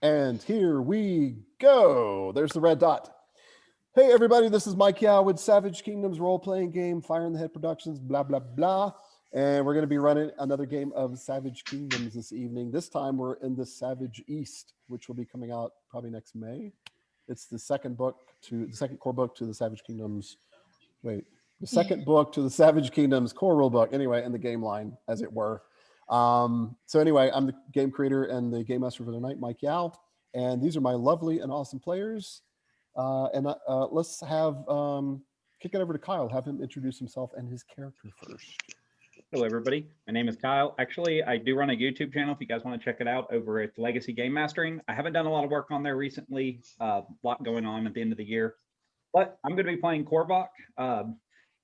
And here we go. There's the red dot. Hey, everybody, this is Mike Yao with Savage Kingdoms role-playing game, Fire in the Head Productions, blah, blah, blah. And we're going to be running another game of Savage Kingdoms this evening. This time we're in the Savage East, which will be coming out probably next May. It's the second core book to the Savage Kingdoms. The second book to the Savage Kingdoms core rule book. Anyway, in the game line, as it were. So anyway, I'm the game creator and the game master for the night, Mike Yao. And these are my lovely and awesome players. Let's kick it over to Kyle. Have him introduce himself and his character first. Hello, everybody. My name is Kyle. Actually, I do run a YouTube channel if you guys want to check it out over at Legacy Game Mastering. I haven't done a lot of work on there recently. A lot going on at the end of the year. But I'm going to be playing Korvac.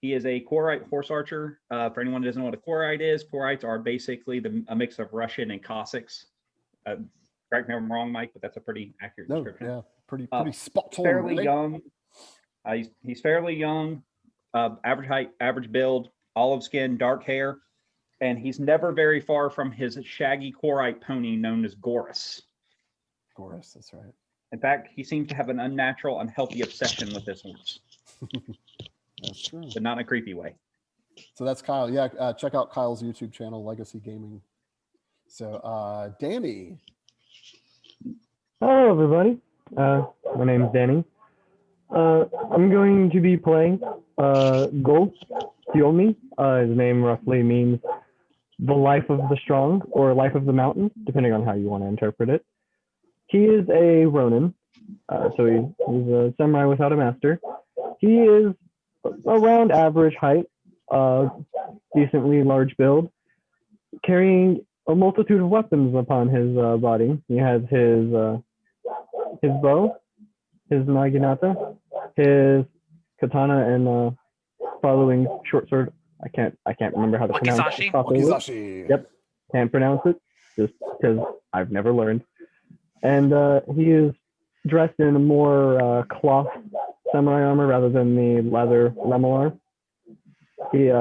He is a Korite horse archer. For anyone who doesn't know what a Korite is, Korites are basically a mix of Russian and Cossacks. Correct me if I'm wrong, Mike, but that's a pretty accurate description. Yeah, pretty spot on. Fairly young. He's fairly young, average height, average build, olive skin, dark hair, and he's never very far from his shaggy Korite pony known as Gorus. Gorus, that's right. In fact, he seems to have an unnatural, unhealthy obsession with this horse. That's true. But not in a creepy way. So that's Kyle. Yeah, check out Kyle's YouTube channel, Legacy Gaming. So, Danny. Hello, everybody. My name is Danny. I'm going to be playing Gold Yomi. His name roughly means the life of the strong or life of the mountain, depending on how you want to interpret it. He is a Ronin, so he's a samurai without a master. He is around average height, decently large build, carrying a multitude of weapons upon his body. He has his bow, his naginata, his katana, and following short sword. I can't remember how to pronounce it properly. Wakizashi. Yep, can't pronounce it just because I've never learned. And he is dressed in a more cloth samurai armor rather than the leather lemelar. We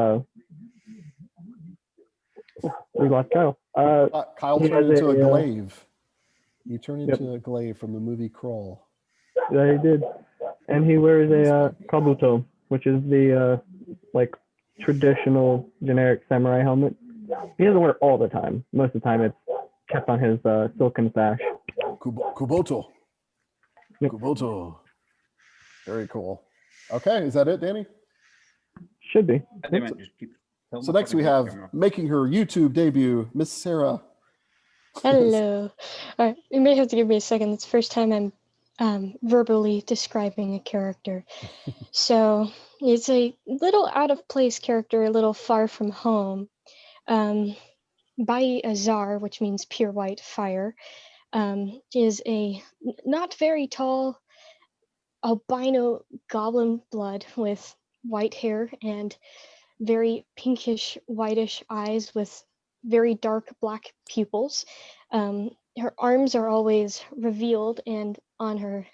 lost Kyle. Kyle turned into a glaive. He turned into a glaive from the movie Crawl. Yeah, he did. And he wears a kabuto, which is the traditional generic samurai helmet. He doesn't wear it all the time. Most of the time it's kept on his silken sash. Kuboto. Yep. Kuboto. Very cool. Okay, is that it, Danny? Should be. So next we have making her YouTube debut, Miss Sarah. Hello. All right, you may have to give me a second. It's the first time I'm verbally describing a character. So it's a little out of place character, a little far from home. Bai Azar, which means pure white fire, is a not very tall albino goblin blood with white hair and very pinkish whitish eyes with very dark black pupils. Her arms are always revealed, and on her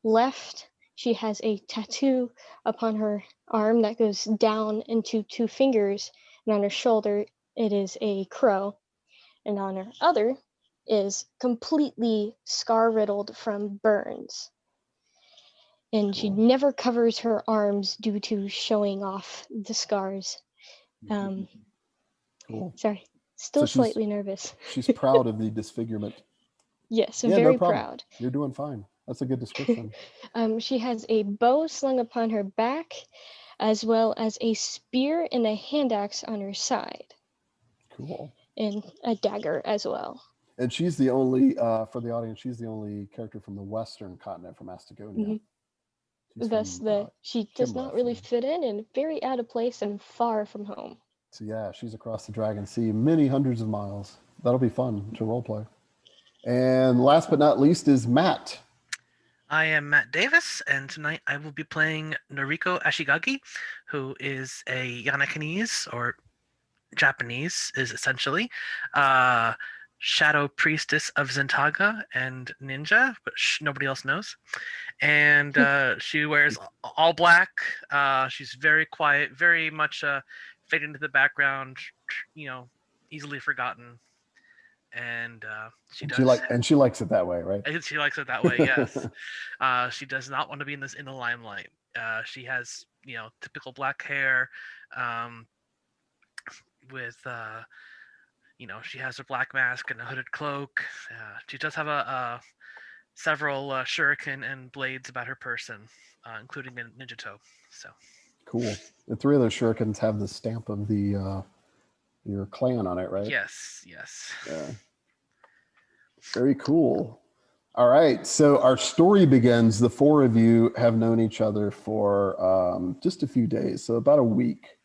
left she has a tattoo upon her arm that goes down into 2 fingers, and on her shoulder it is a crow, and on her other is completely scar-riddled from burns. And she never covers her arms due to showing off the scars. Cool. Sorry, still slightly nervous. She's proud of the disfigurement. Yes, I'm very proud. You're doing fine. That's a good description. She has a bow slung upon her back, as well as a spear and a hand axe on her side. Cool. And a dagger as well. And she's the only, for the audience, she's the only character from the Western continent, from Astagonia. Mm-hmm. She does not really fit in and very out of place and far from home. So yeah, she's across the Dragon Sea, many hundreds of miles. That'll be fun to roleplay. And last but not least is Matt. I am Matt Davis, and tonight I will be playing Noriko Ashigagi, who is a Yanakanese, or Japanese, is essentially shadow priestess of Zintaga and ninja, but nobody else knows. And she wears all black. She's very quiet, very much fade into the background, easily forgotten. and she does. She likes it that way, right? She likes it that way. Yes. She does not want to be in the limelight. She has typical black hair, with she has a black mask and a hooded cloak. She does have several shuriken and blades about her person, including a ninja toe. So cool. The 3 of those shurikens have the stamp of the your clan on it, right? yes. Yeah. Very cool. All right. So our story begins. The 4 of you have known each other for just a few days, so about a week.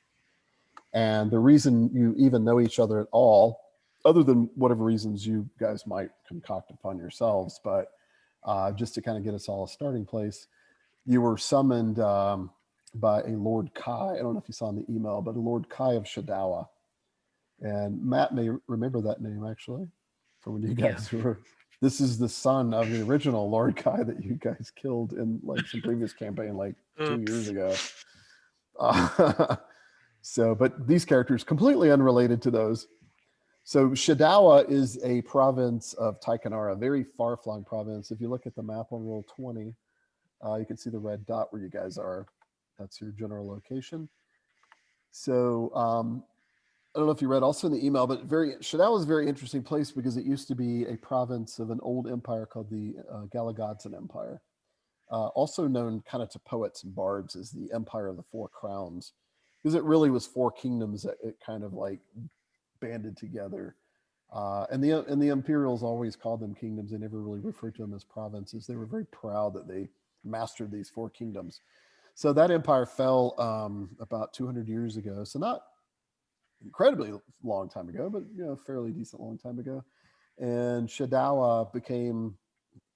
And the reason you even know each other at all, other than whatever reasons you guys might concoct upon yourselves, but just to kind of get us all a starting place, you were summoned by a Lord Kai. I don't know if you saw in the email, but a Lord Kai of Shadowan. And Matt may remember that name actually from when you guys were. This is the son of the original Lord Kai that you guys killed in like some previous campaign, like 2 years ago. So, but these characters completely unrelated to those. So Shadowan is a province of Taikanara, a very far-flung province. If you look at the map on roll 20, you can see the red dot where you guys are. That's your general location. So I don't know if you read also in the email, but Shadowan is a very interesting place because it used to be a province of an old empire called the Galagadsan Empire, also known kind of to poets and bards as the Empire of the 4 Crowns, because it really was 4 kingdoms that it kind of like banded together. And the Imperials always called them kingdoms. They never really referred to them as provinces. They were very proud that they mastered these 4 kingdoms. So that empire fell about 200 years ago. So not incredibly long time ago, but fairly decent long time ago. And Shadowan became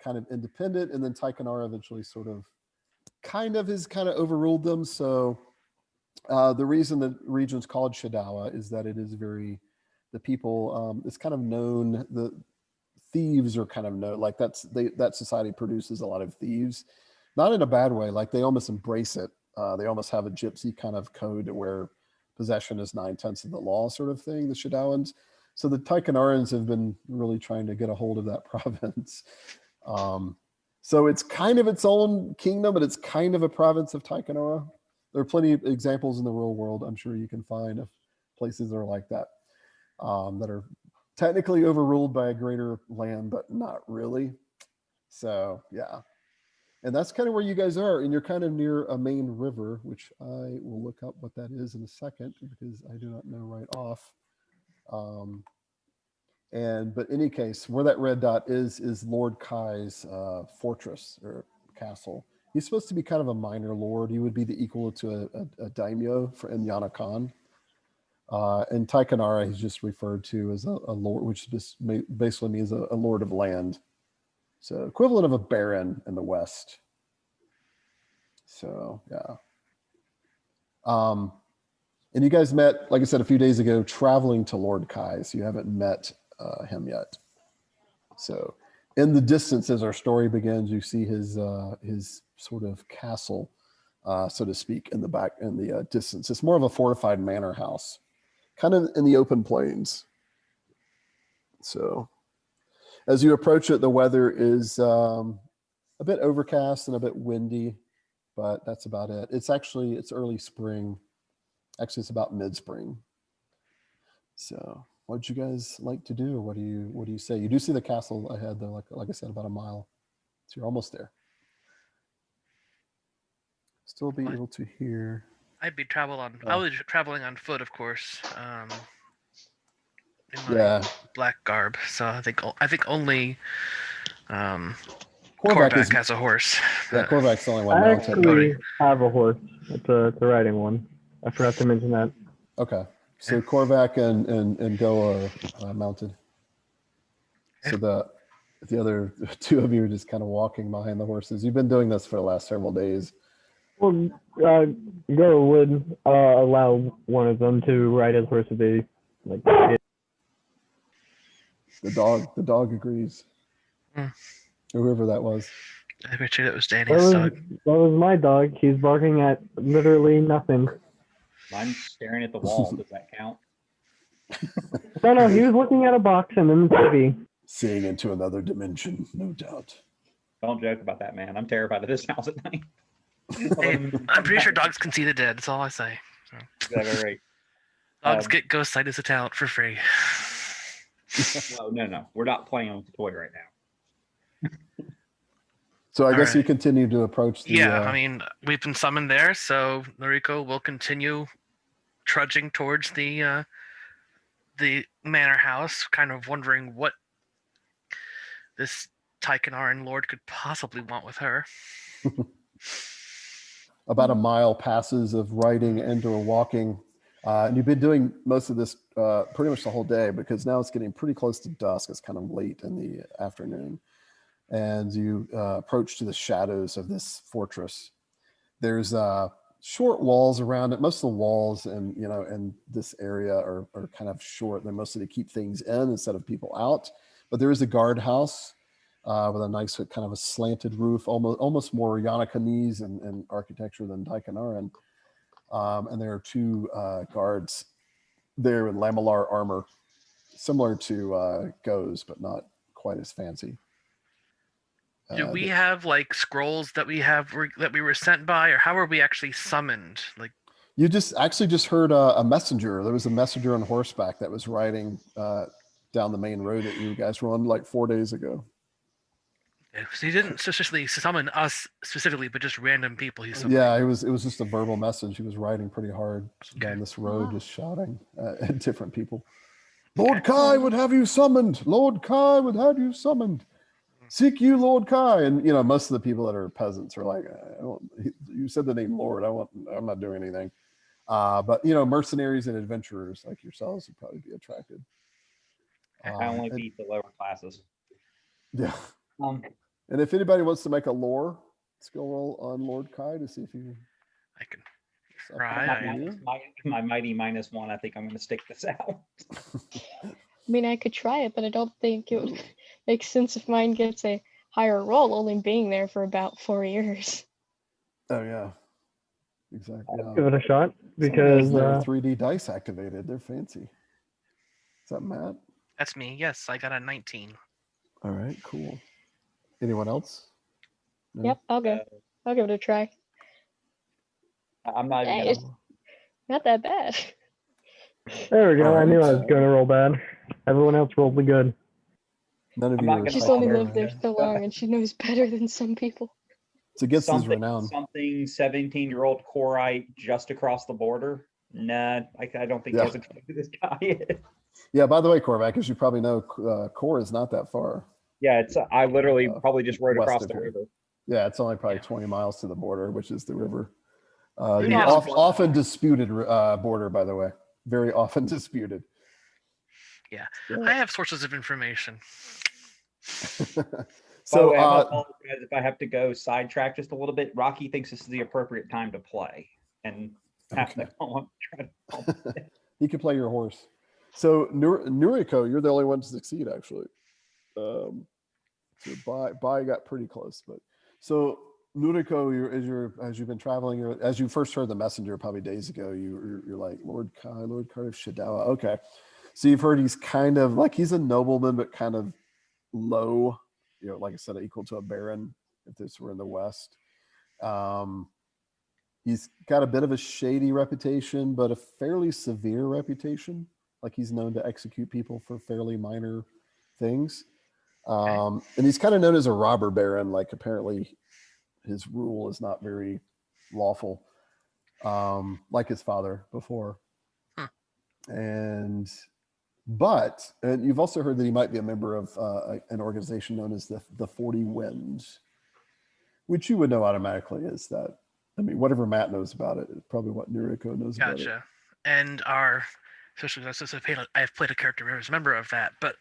kind of independent, and then Taikanara eventually sort of kind of overruled them. So the reason the region's called Shadowan is that it is the people, it's kind of known, the thieves are kind of known, like that society produces a lot of thieves, not in a bad way, like they almost embrace it. They almost have a gypsy kind of code where possession is 9/10 of the law sort of thing, the Shadowans. So the Taikanarans have been really trying to get a hold of that province. So it's kind of its own kingdom, but it's kind of a province of Taikanara. There are plenty of examples in the real world, I'm sure you can find, of places that are like that, that are technically overruled by a greater land, but not really. So yeah. And that's kind of where you guys are, and you're kind of near a main river, which I will look up what that is in a second because I do not know right off. But in any case, where that red dot is Lord Kai's fortress or castle. He's supposed to be kind of a minor lord. He would be the equal to a daimyo in Yanakan. In Taikanara, he's just referred to as a lord, which just basically means a lord of land. So equivalent of a baron in the West. So yeah. And you guys met, like I said, a few days ago, traveling to Lord Kai. So you haven't met him yet. So in the distance, as our story begins, you see his sort of castle, so to speak, in the distance. It's more of a fortified manor house, kind of in the open plains. So as you approach it, the weather is a bit overcast and a bit windy, but that's about it. It's early spring. Actually, it's about mid-spring. So what'd you guys like to do? What do you say? You do see the castle ahead though, like I said, about a mile. So you're almost there. Still be able to hear. I was traveling on foot, of course. In my black garb. So I think only Korvac has a horse. Yeah, Korvac's the only one. I actually have a horse. It's a riding one. I forgot to mention that. Okay. So Korvac and Go are mounted. So the other 2 of you are just kind of walking behind the horses. You've been doing this for the last several days. Well, Go would allow one of them to ride his horse if they like. The dog agrees. Whoever that was. I bet you that was Danny's dog. That was my dog. He's barking at literally nothing. Mine's staring at the wall. Does that count? No, he was looking at a box and then the TV. Seeing into another dimension, no doubt. Don't joke about that, man. I'm terrified of this house at night. Hey, I'm pretty sure dogs can see the dead. That's all I say. So, Exactly right. dogs get ghost sight as a talent for free. No. We're not playing with the toy right now. So I guess Alright. you continue to approach the. Yeah, I mean, we've been summoned there, so Noriko will continue trudging towards the manor house, kind of wondering what this Taikanaran lord could possibly want with her. About a mile passes of riding and or walking. And you've been doing most of this pretty much the whole day because now it's getting pretty close to dusk. It's kind of late in the afternoon. And you approach to the shadows of this fortress. There's short walls around it. Most of the walls in this area are kind of short. They're mostly to keep things in instead of people out. But there is a guardhouse with a nice kind of a slanted roof, almost more Yanakanese in architecture than Daikanaran. And there are two guards there in lamellar armor, similar to Go's, but not quite as fancy. Do we have like scrolls that we were sent by, or how were we actually summoned? Like, you just heard a messenger. There was a messenger on horseback that was riding down the main road that you guys were on like 4 days ago. so he didn't specifically summon us specifically, but just random people. He summoned. Yeah, it was just a verbal message. He was riding pretty hard down this road, just shouting at different people. Lord Kai would have you summoned. Lord Kai would have you summoned. Seek you, Lord Kai. And most of the people that are peasants are like, you said the name Lord. I'm not doing anything. But mercenaries and adventurers like yourselves would probably be attracted. I only beat the lower classes. Yeah. And if anybody wants to make a lore skill roll on Lord Kai to see if you, I can try. My mighty -1. I think I'm going to stick this out. I mean, I could try it, but I don't think it would make sense if mine gets a higher roll, only being there for about 4 years. Oh yeah, exactly. Give it a shot Some because guys never 3D dice activated. They're fancy. Is that Matt? That's me. Yes, I got a 19. All right, cool. Anyone else? No? Yep, I'll go. I'll give it a try. I'm not even It's not that bad. there we go. All I knew I right. was going to roll bad. Everyone else rolled good. None of I'm you not are gonna She's bother. only Taikanaran. lived there so long, and she knows better than some people. It's against his renown. Something 17-year-old Korite just across the border. Nah, I don't think he has a clue who this guy is. Yeah, by the way, Korvac, as you probably know, Kor is not that far. Yeah, I literally probably just rode west across of the here. river. Yeah, it's only probably 20 miles to the border, which is the river. Yeah. Often disputed border, by the way. Very often disputed. Yeah, I have sources of information. By the way, I So, apologize if I have to go sidetrack just a little bit. Rocky thinks this is the appropriate time to play, and have to try to. he can play your horse. So, Noriko, you're the only one to succeed, actually. So, Bai got pretty close, but so Noriko, as you've been traveling, as you first heard the messenger probably days ago, you're like Lord Kai of Shadowan. Okay, so you've heard he's kind of like he's a nobleman, but kind of low. Like I said, equal to a baron if this were in the West. He's got a bit of a shady reputation, but a fairly severe reputation. Like he's known to execute people for fairly minor things. And he's kind of known as a robber baron. Like apparently his rule is not very lawful, like his father before. And you've also heard that he might be a member of an organization known as the 40 Winds, which you would know automatically is that. I mean, whatever Matt knows about it is probably what Noriko knows about it. Gotcha. And especially I've played a character who is a member of that, but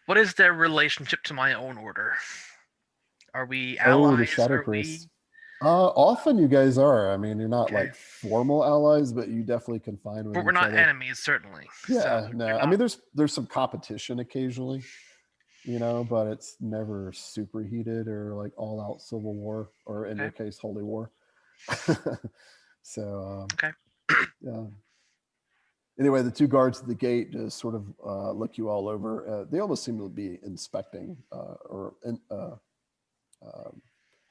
what is their relationship to my own order? Are we allies? The Shadow Priest. Often you guys are. I mean, you're not like formal allies, but you definitely can find with But we're not enemies, certainly. Yeah, so no. I mean, there's some competition occasionally, but it's never super heated or like all out civil war or in your case, holy war. So okay. Yeah. Anyway, the two guards at the gate just sort of look you all over. They almost seem to be inspecting or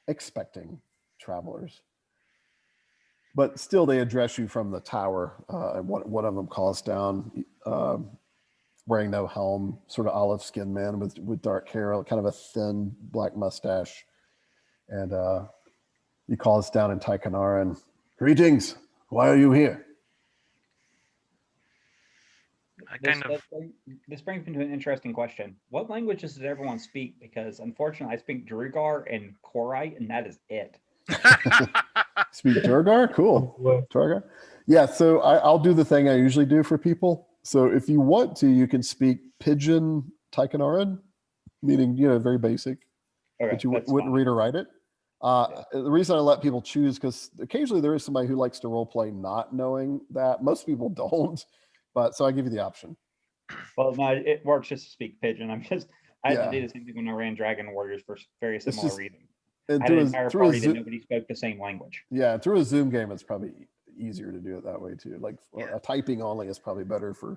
expecting travelers. But still, they address you from the tower. And one of them calls down, wearing no helm, sort of olive skinned man with dark hair, kind of a thin black mustache. And he calls down in Taikanaran, "Greetings. Why are you here?" This brings me to an interesting question. What languages does everyone speak? Because unfortunately, I speak Drugar and Korite, and that is it. Speak Durgar? Cool. Durgar? Yeah, so I'll do the thing I usually do for people. So if you want to, you can speak Pidgin Taikanaran, meaning, very basic, Okay, but you that's wouldn't fine. read or write it. The reason I let people choose, because occasionally there is somebody who likes to role play not knowing that. Most people don't, but so I give you the option. Well, no, it works just to speak Pidgin. I had to do Yeah. the same thing when I ran Dragon Warriors for very It's similar just- reasons. And I had an entire party that nobody spoke the same language. Yeah, through a Zoom game, it's probably easier to do it that way too. Like Yeah. a typing only is probably better for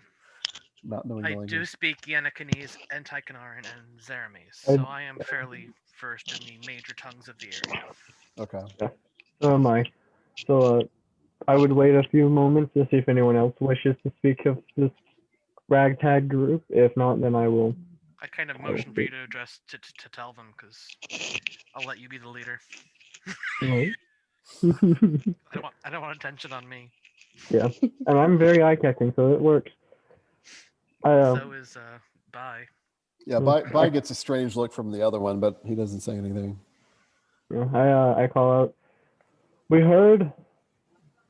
not knowing the I language. do speak Yanakanese and Taikanaran and Zaramese, so I am fairly versed in the major tongues of the area. Okay. So am I. So I would wait a few moments to see if anyone else wishes to speak of this ragtag group. If not, then I will. I kind of motion for you to address to tell them, because I'll let you be the leader. Right. I don't want attention on me. Yeah, and I'm very eye-catching, so it works. So is Bai. Yeah, Bai gets a strange look from the other one, but he doesn't say anything. Yeah, I call out. We heard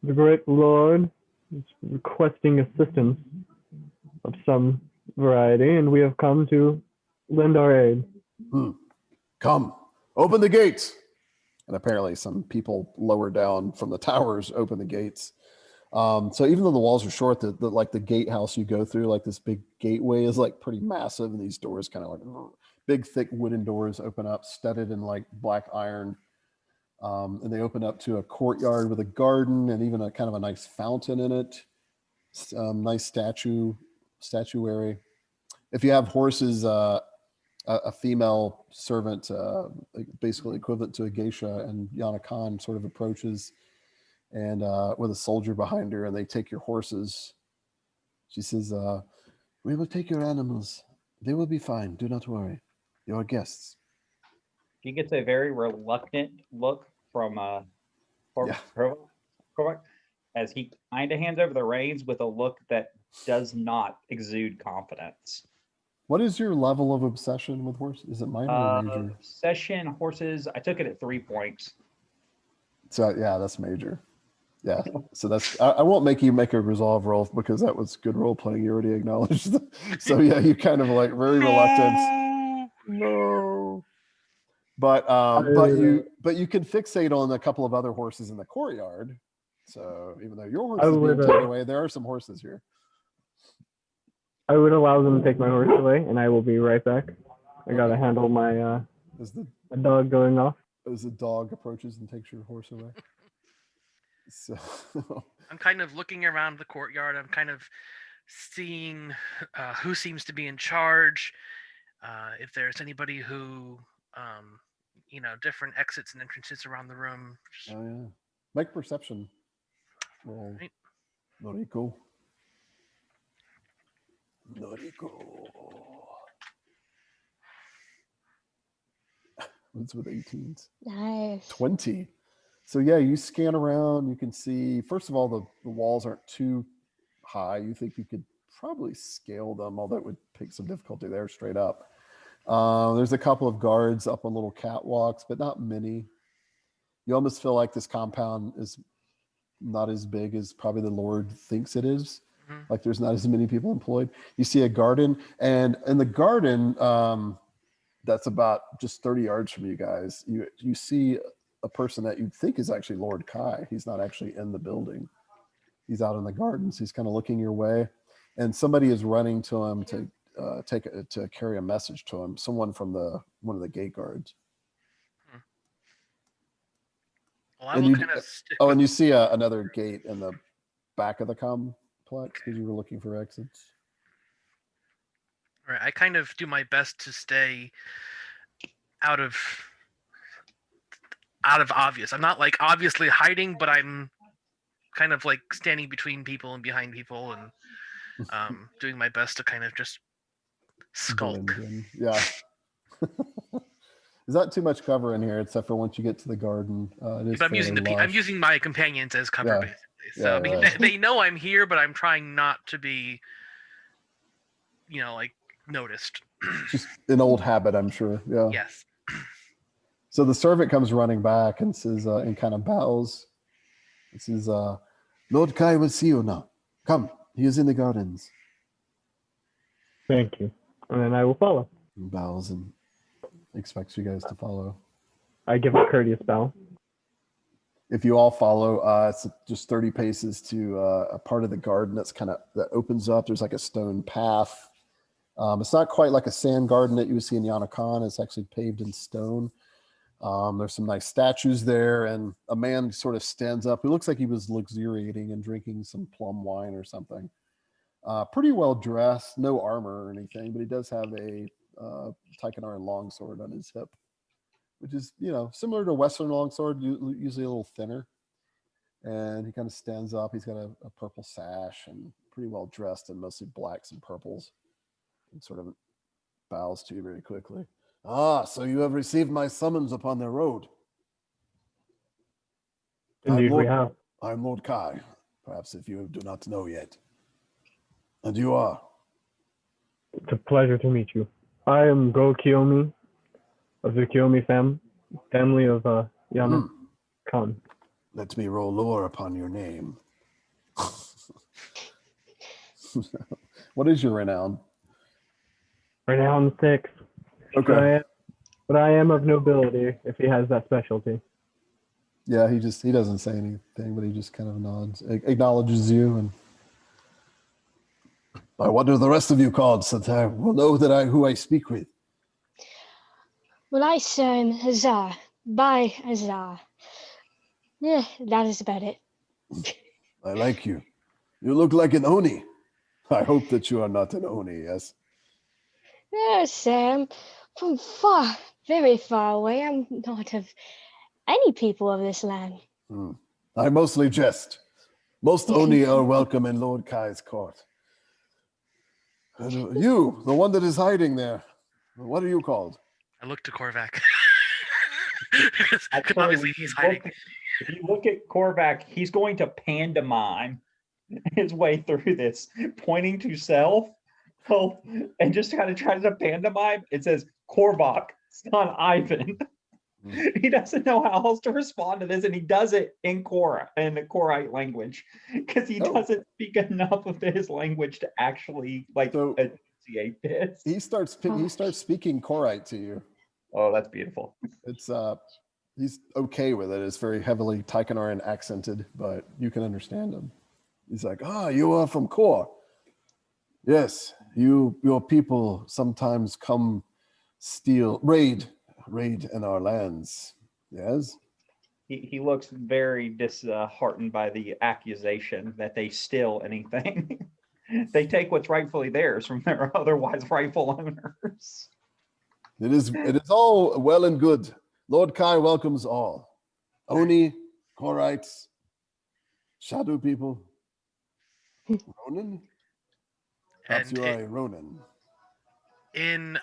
the great lord is requesting assistance of some variety, and we have come to lend our aid. Come, open the gates. And apparently some people lower down from the towers open the gates. So even though the walls are short, the gatehouse you go through, like this big gateway, is like pretty massive, and these doors kind of like big, thick wooden doors open up, studded in like black iron. And they open up to a courtyard with a garden and even a kind of a nice fountain in it. Nice statuary. If you have horses, a female servant, basically equivalent to a geisha, and Yana Khan sort of approaches, and with a soldier behind her, and they take your horses. She says, "We will take your animals. They will be fine. Do not worry. Your guests." He gets a very reluctant look from Korite as he kind of hands over the reins with a look that does not exude confidence. What is your level of obsession with horses? Is it minor or major? Obsession horses. I took it at 3 points. So yeah, that's major. Yeah. So that's I won't make you make a resolve roll because that was good role playing. You already acknowledged. So yeah, you kind of like very reluctant. No. But you can fixate on a couple of other horses in the courtyard. So even though your horse is being taken away, there are some horses here. I would allow them to take my horse away, and I will be right back. I gotta handle my dog going off. As the dog approaches and takes your horse away. So I'm kind of looking around the courtyard. I'm kind of seeing who seems to be in charge. If there's anybody who, different exits and entrances around the room. Oh yeah, make perception roll. Right. Noriko. What's with 18s? Nice. 20. So yeah, you scan around. You can see, first of all, the walls aren't too high. You think you could probably scale them, although it would take some difficulty there straight up. There's a couple of guards up on little catwalks, but not many. You almost feel like this compound is not as big as probably the Lord thinks it is. Mm-hmm. Like there's not as many people employed. You see a garden, and in the garden, that's about just 30 yards from you guys. You see a person that you think is actually Lord Kai. He's not actually in the building. He's out in the gardens. He's kind of looking your way, and somebody is running to him to carry a message to him. Someone from one of the gate guards. Well, and you see another gate in the back of the complex. complex because you were looking for exits. Right. I kind of do my best to stay out of obvious. I'm not like obviously hiding, but I'm kind of like standing between people and behind people and doing my best to kind of just skulk. Blend in. Yeah. There's not too much cover in here except for once you get to the garden. It is But I'm using fairly I'm lush. using my companions as cover Yeah. basically. So Yeah, I mean, right. they know I'm here, but I'm trying not to be, like noticed. Just an old habit, I'm sure. Yeah. Yes. So the servant comes running back and says, and kind of bows. It says, Lord Kai will see you now. Come, he is in the gardens. Thank you. And then I will follow. He bows and expects you guys to follow. I give a courteous bow. If you all follow, it's just 30 paces to a part of the garden that opens up. There's like a stone path. It's not quite like a sand garden that you would see in Yanakan. It's actually paved in stone. There's some nice statues there, and a man sort of stands up. It looks like he was luxuriating and drinking some plum wine or something. Pretty well dressed, no armor or anything, but he does have a Taikanaran longsword on his hip, which is, similar to a Western longsword, usually a little thinner. And he kind of stands up. He's got a purple sash and pretty well dressed in mostly blacks and purples. And sort of bows to you very quickly. Ah, so you have received my summons upon the road. Indeed, we have. I'm Lord Kai, perhaps if you do not know yet. And you are? It's a pleasure to meet you. I am Go Kiyomi of the Kiyomi family of Yanakan. Let me roll lore upon your name. What is your renown? Renown 6. Okay. But I am of nobility if he has that specialty. Yeah, he doesn't say anything, but he just kind of nods, acknowledges you, and by what are the rest of you called, so that I will know who I speak with? Well, I am Hazar. By Hazar. Yeah, that is about it. I like you. You look like an Oni. I hope that you are not an Oni, yes? No, Sam. From far, very far away, I'm not of any people of this land. I mostly jest. Most Oni are welcome in Lord Kai's court. And you, the one that is hiding there, what are you called? I look to Korvac. Actually, Obviously, he's hiding. If you look at Korvac, he's going to pantomime his way through this, pointing to self, and just kind of tries to pantomime. It says Korvac, son Ivan. He doesn't know how else to respond to this, and he does it in the Korite language, because he doesn't speak enough of his language to actually enunciate this. He starts speaking Korite to you. Oh, that's beautiful. It's he's okay with it. It's very heavily Taikanaran accented, but you can understand him. He's like, you are from Kor. Yes, your people sometimes come raid in our lands. Yes. He looks very disheartened by the accusation that they steal anything. They take what's rightfully theirs from their otherwise rightful owners. It is all well and good. Lord Kai welcomes all. Oni, Korites, Shadow people. Ronin? Perhaps you are a Ronin. In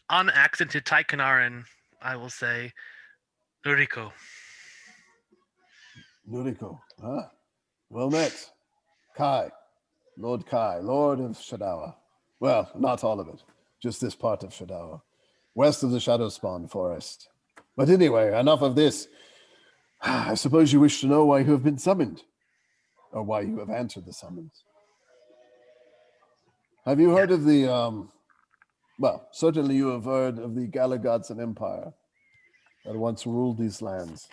unaccented Taikanaran, I will say Noriko. Noriko, huh? Well met. Kai, Lord of Shadawa. Well, not all of it, just this part of Shadawa, west of the Shadowspawn Forest. But anyway, enough of this. I suppose you wish to know why you have been summoned, or why you have answered the summons. Have you heard of the, certainly you have heard of the Galagadson Empire that once ruled these lands.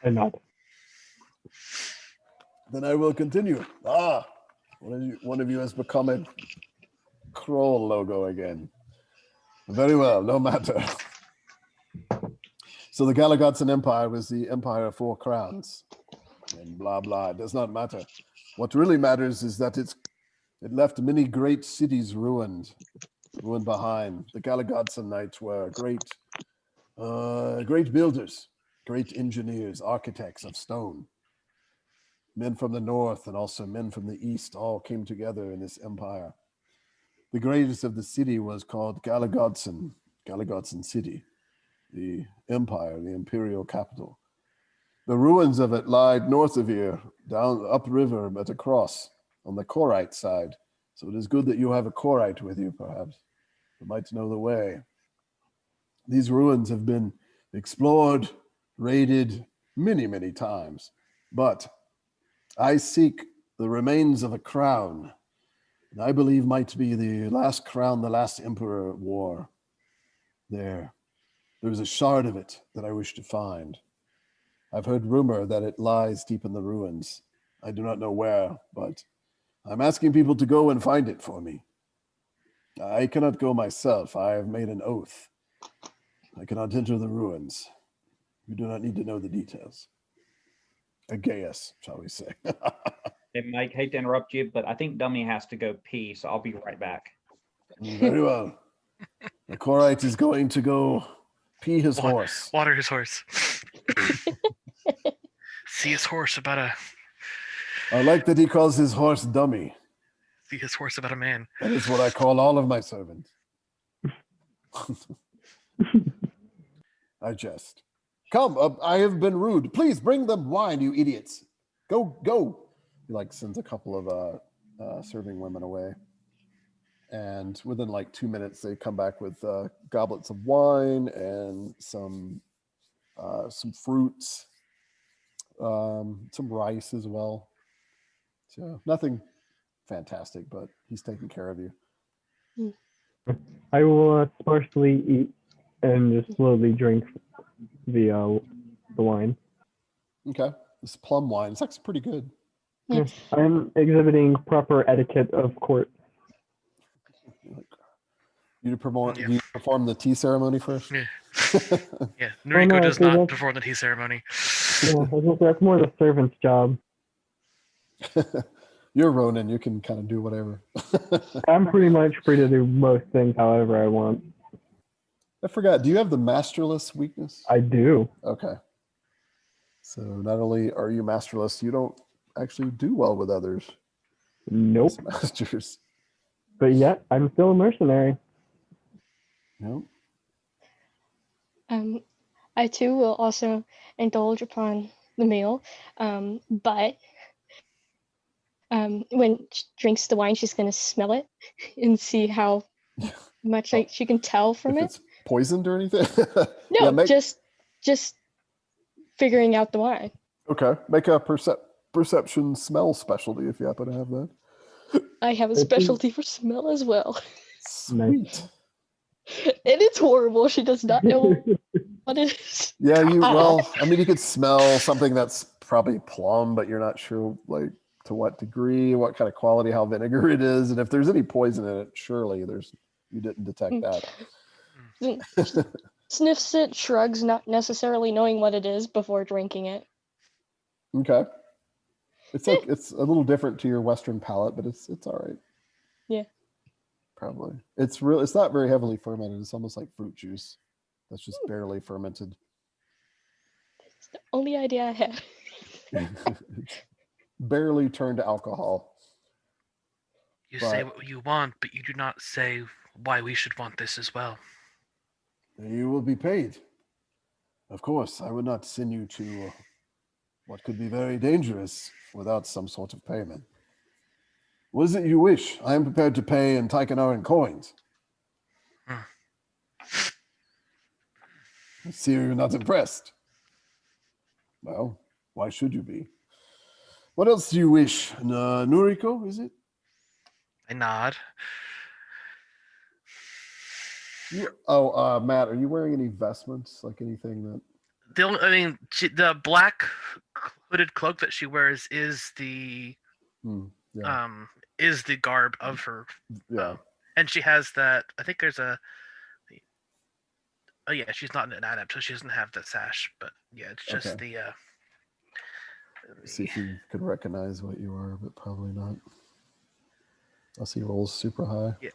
I nod. Then I will continue. One of you has become a Kroll logo again. Very well, no matter. So the Galagadson Empire was the Empire of Four Crowns. and blah blah. It does not matter. What really matters is that it left many great cities ruined behind. The Galagadson Knights were great builders, great engineers, architects of stone. Men from the north and also men from the east all came together in this empire. The greatest of the city was called Galagadson City, the empire, the imperial capital. The ruins of it lie north of here, down upriver at a cross on the Korite side. So it is good that you have a Korite with you, perhaps. You might know the way. These ruins have been explored, raided many, many times. But I seek the remains of a crown, and I believe might be the last crown the last emperor wore. There's a shard of it that I wish to find. I've heard rumor that it lies deep in the ruins. I do not know where, but I'm asking people to go and find it for me. I cannot go myself. I have made an oath. I cannot enter the ruins. You do not need to know the details. A Gaius, shall we say. Hey, Mike, hate to interrupt you, but I think Dummy has to go pee, so I'll be right back. Very well. The Korite is going to go pee his horse. Water his horse. See his horse about a. I like that he calls his horse Dummy. See his horse about a man. That is what I call all of my servants. I jest. Come, I have been rude. Please bring them wine, you idiots. Go. He sends a couple of serving women away. And within 2 minutes, they come back with goblets of wine and some fruits, some rice as well. So nothing fantastic, but he's taking care of you. I will sparsely eat and just slowly drink the wine. Okay, this plum wine, it's actually pretty good. Yeah, I'm exhibiting proper etiquette of court. You perform the tea ceremony first? Yeah. Yeah, Noriko does not perform the tea ceremony. Yeah, that's more the servant's job. You're Ronin, you can kind of do whatever. I'm pretty much free to do most things however I want. I forgot, do you have the masterless weakness? I do. Okay. So not only are you masterless, you don't actually do well with others. Nope. Masters. But yet, I'm still a mercenary. Nope. I too will also indulge upon the meal, but when she drinks the wine, she's going to smell it and see how much she can tell from if it. It's poisoned or anything? No, just figuring out the wine. Okay, make a perception smell specialty if you happen to have that. I have a specialty for smell as well. Sweet. And it's horrible. She does not know what it is. Yeah, you could smell something that's probably plum, but you're not sure to what degree, what kind of quality, how vinegar it is, and if there's any poison in it, surely you didn't detect that. Sniffs it, shrugs, not necessarily knowing what it is before drinking it. Okay. It's it's a little different to your Western palate, but it's all right. Yeah. Probably. It's not very heavily fermented. It's almost like fruit juice. That's just barely fermented. It's the only idea I had. Barely turned to alcohol. You say what you want, but you do not say why we should want this as well. You will be paid. Of course, I would not send you to what could be very dangerous without some sort of payment. What is it you wish? I am prepared to pay in Taikanaran coins. I see you're not impressed. Well, why should you be? What else do you wish? Noriko, is it? I nod. Matt, are you wearing any vestments? Like anything that... The black hooded cloak that she wears is the is the garb of her. Yeah. And she has that. I think there's a. Oh yeah, she's not an adept, so she doesn't have the sash. But yeah, it's just See if you could recognize what you are, but probably not. I'll see rolls super high. Yeah.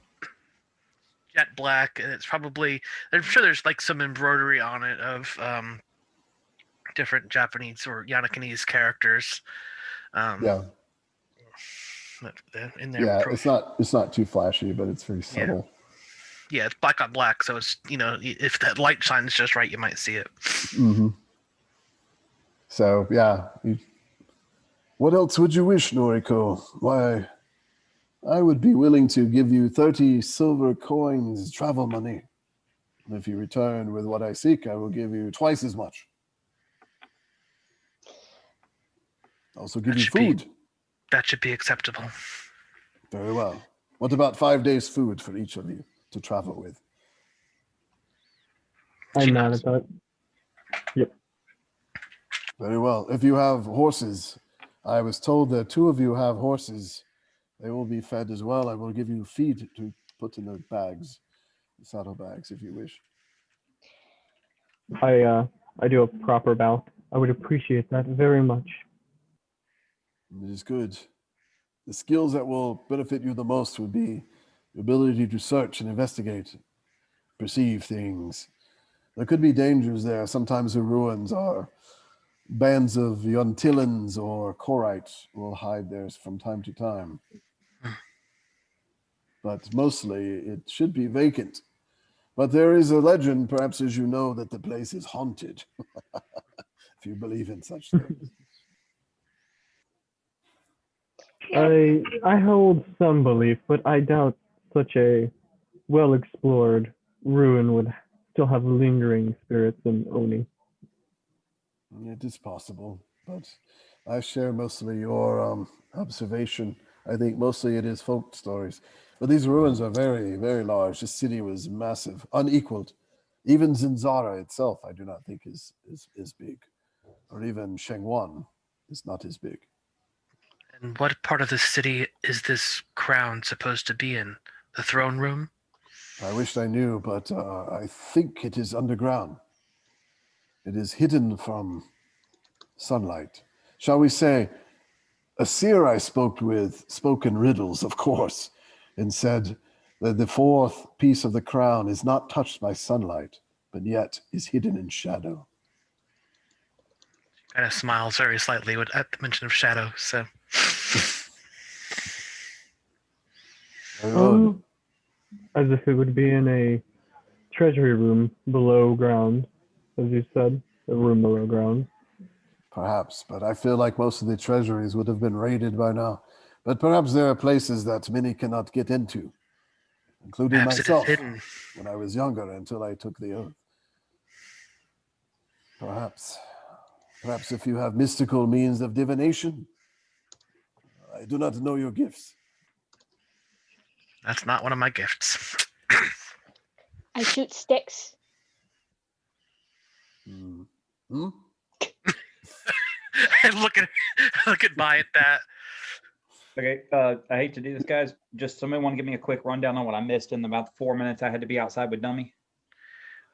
Jet black, and it's probably, I'm sure there's like some embroidery on it of different Japanese or Yanakanese characters. Yeah. In there. Yeah, it's not too flashy, but it's very subtle. Yeah, it's black on black, so it's, if that light shines just right, you might see it. Mm-hmm. So yeah, what else would you wish, Noriko? Why, I would be willing to give you 30 silver coins, travel money. And if you return with what I seek, I will give you twice as much. Also give you food. That should be acceptable. Very well. What about 5 days' food for each of you to travel with? I'm mad at that. Yep. Very well. If you have horses, I was told that 2 of you have horses. They will be fed as well. I will give you feed to put in the bags, the saddle bags, if you wish. I do a proper bow. I would appreciate that very much. It is good. The skills that will benefit you the most would be the ability to search and investigate, perceive things. There could be dangers there. Sometimes the ruins are bands of Yuntillans or Korites will hide there from time to time. But mostly it should be vacant. But there is a legend, perhaps as you know, that the place is haunted. If you believe in such things. I hold some belief, but I doubt such a well-explored ruin would still have lingering spirits in Oni. It is possible, but I share mostly your observation. I think mostly it is folk stories. But these ruins are very, very large. This city was massive, unequaled. Even Zinzara itself, I do not think is big. Or even Shengwan is not as big. And what part of the city is this crown supposed to be in? The throne room? I wished I knew, but I think it is underground. It is hidden from sunlight. Shall we say, a seer I spoke in riddles, of course, and said that the 4th piece of the crown is not touched by sunlight, but yet is hidden in shadow. Kind of smiles very slightly at the mention of shadow, so. As if it would be in a treasury room below ground, as you said, a room below ground. Perhaps, but I feel like most of the treasuries would have been raided by now. But perhaps there are places that many cannot get into, including Perhaps myself, it is hidden. when I was younger until I took the oath. Perhaps if you have mystical means of divination. I do not know your gifts. That's not one of my gifts. I shoot sticks. Hmm? look at by at that. Okay, I hate to do this, guys. Just somebody want to give me a quick rundown on what I missed in about 4 minutes I had to be outside with Dummy?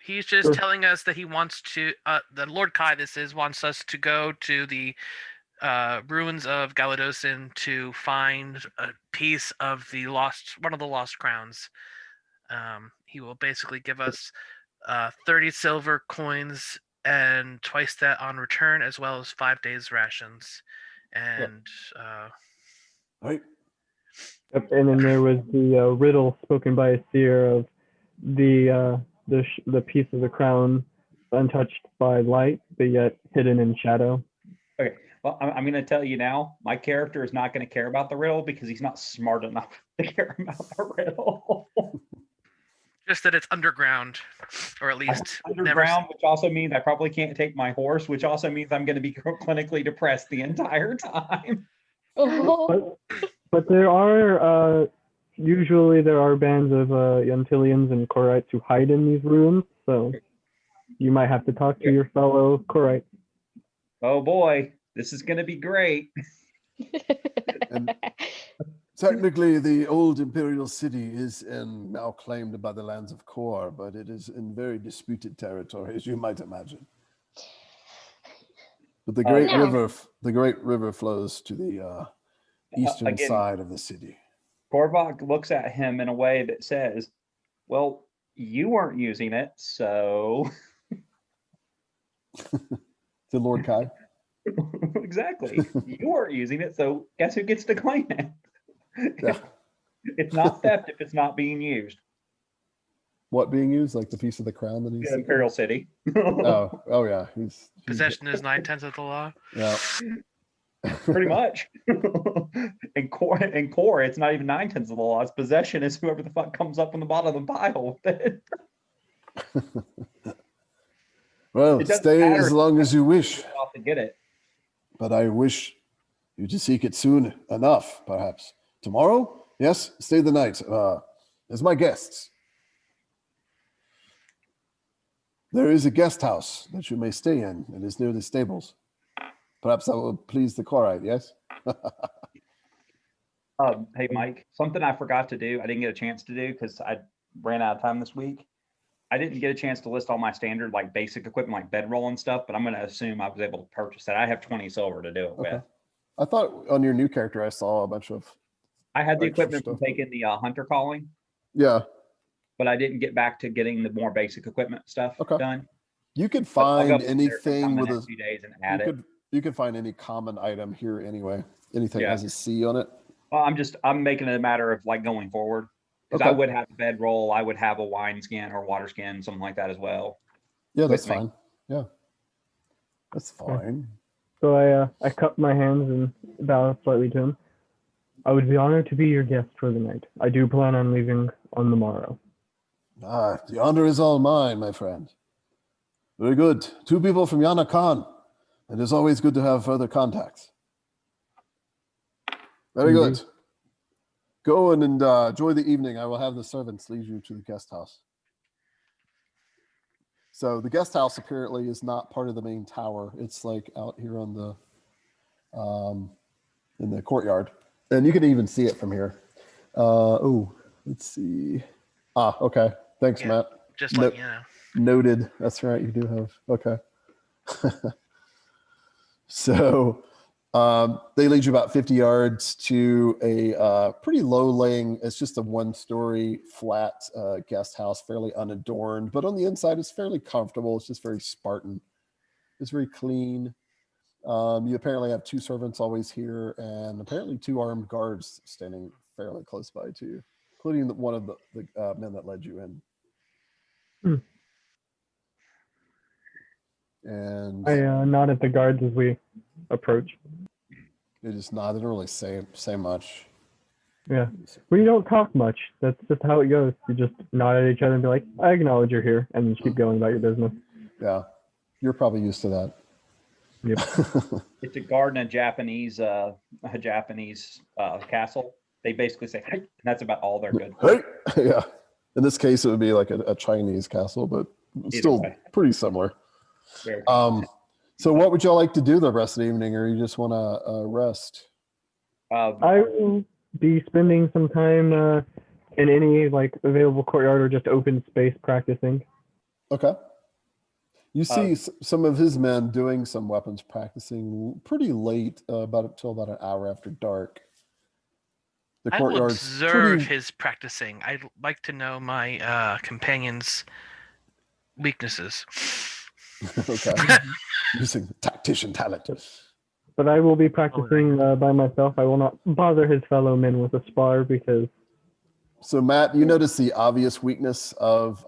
He's just telling us that he wants to, the Lord Kai, wants us to go to the ruins of Galadosin to find a piece of one of the lost crowns. He will basically give us 30 silver coins and twice that on return, as well as 5 days rations. And Right. Yep, and then there was the riddle spoken by a seer of the piece of the crown untouched by light, but yet hidden in shadow. Okay, well, I'm going to tell you now, my character is not going to care about the riddle because he's not smart enough to care about the riddle. just that it's underground, or at least underground, which also means I probably can't take my horse, which also means I'm going to be clinically depressed the entire time. Oh. But there are usually there are bands of Yuntillians and Korites who hide in these ruins, so you might have to talk to your fellow Korite. Oh boy, this is going to be great. And technically, the old imperial city is now claimed by the lands of Kor, but it is in very disputed territory, as you might imagine. But the great No. river flows to the eastern Again, side of the city. Korvac looks at him in a way that says, "Well, you weren't using it, so." To Lord Kai. Exactly. You weren't using it, so guess who gets to claim it? Yeah. It's not theft if it's not being used. What being used? Like the piece of the crown that he's Imperial City. Oh yeah. He's Possession is 9/10 of the law. yeah. Pretty much. In core, it's not even 9/10 of the law. It's possession is whoever the fuck comes up on the bottom of the pile with it. Well, It doesn't stay matter as if long as you wish, off to get it. but I wish you to seek it soon enough, perhaps. Tomorrow? Yes, stay the night. As my guests. There is a guest house that you may stay in. It is near the stables. Perhaps that will please the Korite, yes? Hey, Mike, something I forgot to do, I didn't get a chance to do because I ran out of time this week. I didn't get a chance to list all my standard, like basic equipment, like bedroll and stuff, but I'm going to assume I was able to purchase that. I have 20 silver to do it with. I thought on your new character I saw a bunch of I had the extra equipment from stuff, taking the hunter calling, yeah. but I didn't get back to getting the more basic equipment stuff Okay. done. You could But I'll go find in there sometime anything in the with next a few days and add it. you could find any common item here anyway. Anything Yeah. has a C on it. Well, I'm making it a matter of like going forward because I Okay. would have a bedroll, I would have a wine skin or water skin, something like that as well. Yeah, that's with me. fine. Yeah. That's fine. So I cup my hands and bow slightly to him. I would be honored to be your guest for the night. I do plan on leaving on the morrow. The honor is all mine, my friend. Very good. 2 people from Yana Khan. It is always good to have further contacts. Very Indeed. good. Go and enjoy the evening. I will have the servants lead you to the guest house. So the guest house apparently is not part of the main tower. It's like out here on the in the courtyard. And you can even see it from here. Let's see. Okay. Thanks, Yeah. Matt. Just like, you know. Noted. That's right. You do have. Okay. So they lead you about 50 yards to a pretty low-laying, it's just a 1-story flat guest house, fairly unadorned, but on the inside it's fairly comfortable. It's just very Spartan. It's very clean. You apparently have 2 servants always here, and apparently 2 armed guards standing fairly close by to you, including one of the men that led you in. And I nod at the guards as we approach. they just nod. They don't really say much. Yeah. We don't talk much. That's just how it goes. You just nod at each other and be like, I acknowledge you're here, and just keep going about your business. Yeah, you're probably used to that. Yep. It's a guard in a Japanese castle. They basically say, "Hey," and that's about all they're good for. Hey, yeah. In this case, it would be like a Chinese castle, but still way. pretty similar. Very So what would y'all like to do the rest of the evening, or you just want to rest? I will be spending some time in any like available courtyard or just open space practicing. Okay. You see some of his men doing some weapons practicing pretty late, until about an hour after dark. The I will courtyard's observe his practicing. I'd like to know my companion's weaknesses. Okay. Using tactician talent. But I will be practicing by myself. I will not bother his fellow men with a spar because. So Matt, you notice the obvious weakness of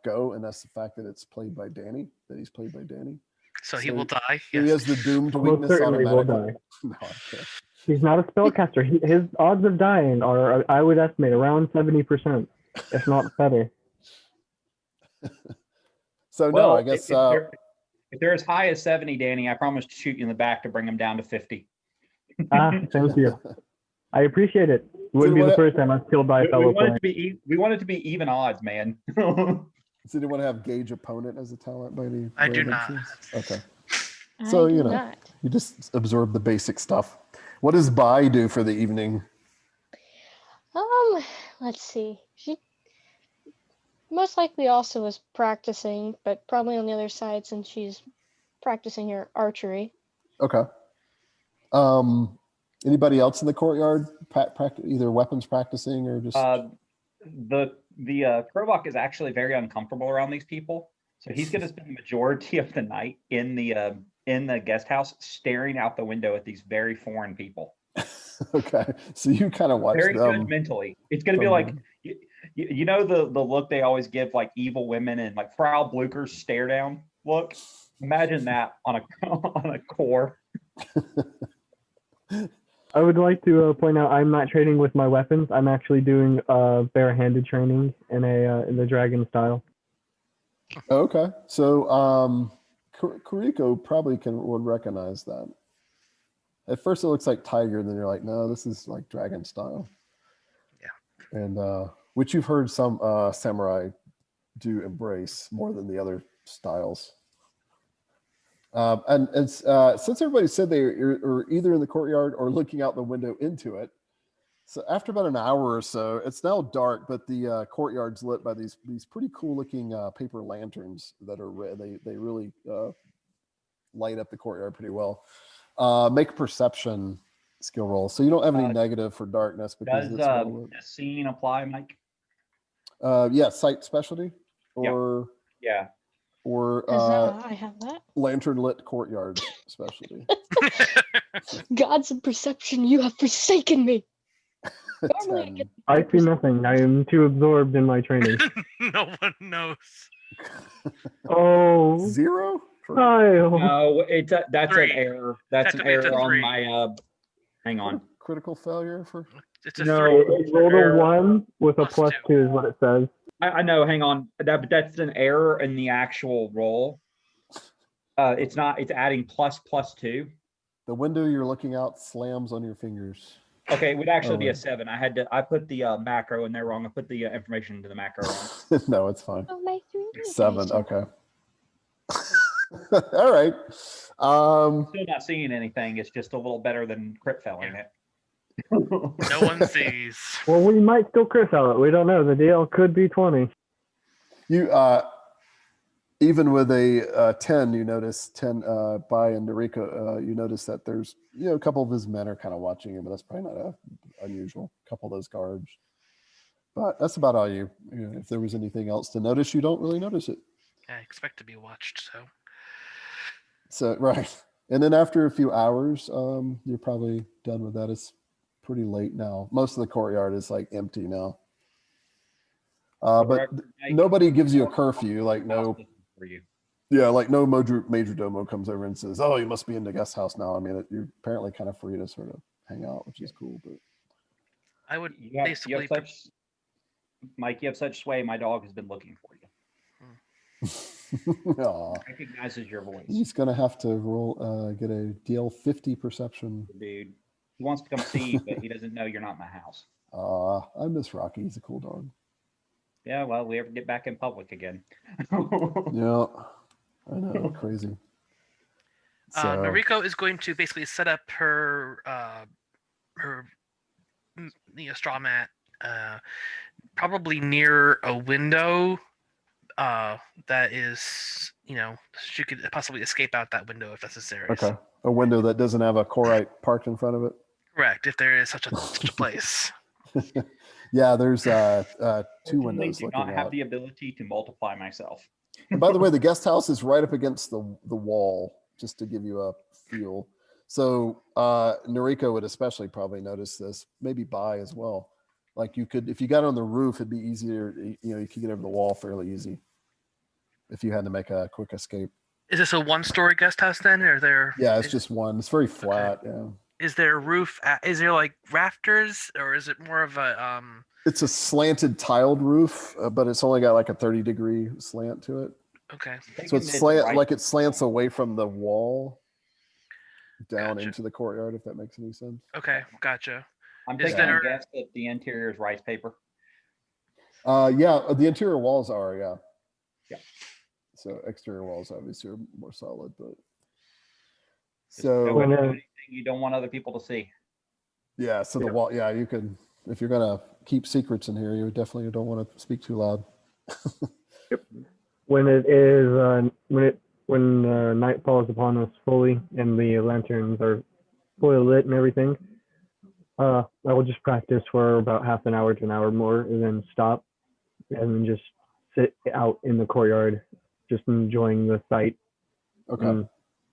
Go, and that's the fact that it's played by Danny. That he's played by Danny. So he will die. He Yes. has the doomed Most weakness certainly will automatically. die. No, I can't. He's not a spellcaster. His odds of dying are, I would estimate, around 70%, if not better. So well, no, I guess if they're as high as 70, Danny, I promise to shoot you in the back to bring them down to 50. Thank you. I appreciate it. It wouldn't be the first time I was killed by a We fellow want it player. we want it to be even odds, man. does anyone have gauge opponent as a talent by any I do random not. chance? Okay. I So, do you know, not. you just absorb the basic stuff. What does Bai do for the evening? Let's see. She most likely also was practicing, but probably on the other side since she's practicing her archery. Okay. Anybody else in the courtyard? Either weapons practicing or just. The Krobok is actually very uncomfortable around these people, so he's going to spend the majority of the night in the guest house, staring out the window at these very foreign people. Okay, so you kind of watch Very them judgmentally. It's going to be like you know the look they always give like evil women and like Frau Blucher's stare down look. Imagine that on a core. I would like to point out I'm not training with my weapons. I'm actually doing barehanded training in the dragon style. Okay, so Kuriko probably would recognize that. At first, it looks like tiger, and then you're like, no, this is like dragon style. Yeah. And which you've heard some samurai do embrace more than the other styles. And since everybody said they are either in the courtyard or looking out the window into it, so after about an hour or so, it's now dark, but the courtyard's lit by these pretty cool looking paper lanterns that are red. They really light up the courtyard pretty well. Make a perception skill roll. So you don't have any negative for darkness because Does it's well lit. scene apply, Mike? Yeah, sight specialty or Yeah. or I have that. lantern lit courtyard specialty. Gods of perception, you have forsaken me. Normally I 10. get I see nothing. I am too absorbed in my training. No one knows. Oh, 0? Kyle. No, that's Three. an error. That's an Technically, it's a error on 3. my. Hang on. Critical failure for. It's a No. 3. It rolled a 1 with a Plus +2 is what it says. I know. Hang on. That's an error in the actual roll. It's not. It's adding ++2. The window you're looking out slams on your fingers. Okay, it would actually be a right. 7. I put the macro in there wrong. I put the information into the macro wrong. No, it's fine. Oh, my 3. 7. Okay. All right. Still not seeing anything. It's just a little better than crit felling it. No one sees. Well, we might still crit out it. We don't know. The DL could be 20. You even with a 10, you notice 10 by and Noriko, you notice that there's a couple of his men are kind of watching him, but that's probably not unusual. A couple of those guards. But that's about all you know, if there was anything else to notice, you don't really notice it. I expect to be watched, so. So right. And then after a few hours, you're probably done with that. It's pretty late now. Most of the courtyard is like empty now. But nobody gives you a curfew, like no. For you. Yeah, like no major domo comes over and says, "Oh, you must be in the guest house now." I mean, you're apparently kind of free to sort of hang out, which is cool. But I would You have basically. Mike, you have such sway. My dog has been looking for you. Aw, Recognizes your voice, he's gonna have to roll, get a DL 50 perception. dude. He wants to come see you, but he doesn't know you're not in the house. I miss Rocky. He's a cool dog. Yeah, well, we ever get back in public again. Yeah, I know, crazy. So, Noriko is going to basically set up her straw mat, probably near a window that is, she could possibly escape out that window if necessary. okay, a window that doesn't have a Corite parked in front of it. Correct, if there is such a place. Yeah, there's 2 windows do looking not have out. the ability to multiply myself. And by the way, the guest house is right up against the wall, just to give you a feel. So Noriko would especially probably notice this, maybe Bai as well. Like you could, if you got on the roof, it'd be easier. You could get over the wall fairly easy if you had to make a quick escape. Is this a 1-story guest house then, or there? Yeah, it's just one. It's very flat. Okay. Yeah. Is there a roof? Is there like rafters, or is it more of a? It's a slanted tiled roof, but it's only got like a 30-degree slant to it. Okay. So it's like it slants away from the wall down into the courtyard, if that makes any sense. Okay, gotcha. I'm taking a guess that the interior is rice paper. Yeah, the interior walls are, yeah. Yeah. So exterior walls obviously are more solid, but Just don't so do anything you don't want other people to see. yeah, so the wall, yeah, you can, if you're gonna keep secrets in here, you definitely don't want to speak too loud. When it is when night falls upon us fully and the lanterns are fully lit and everything, I will just practice for about half an hour to an hour more and then stop and then just sit out in the courtyard, just enjoying the sight. Okay. And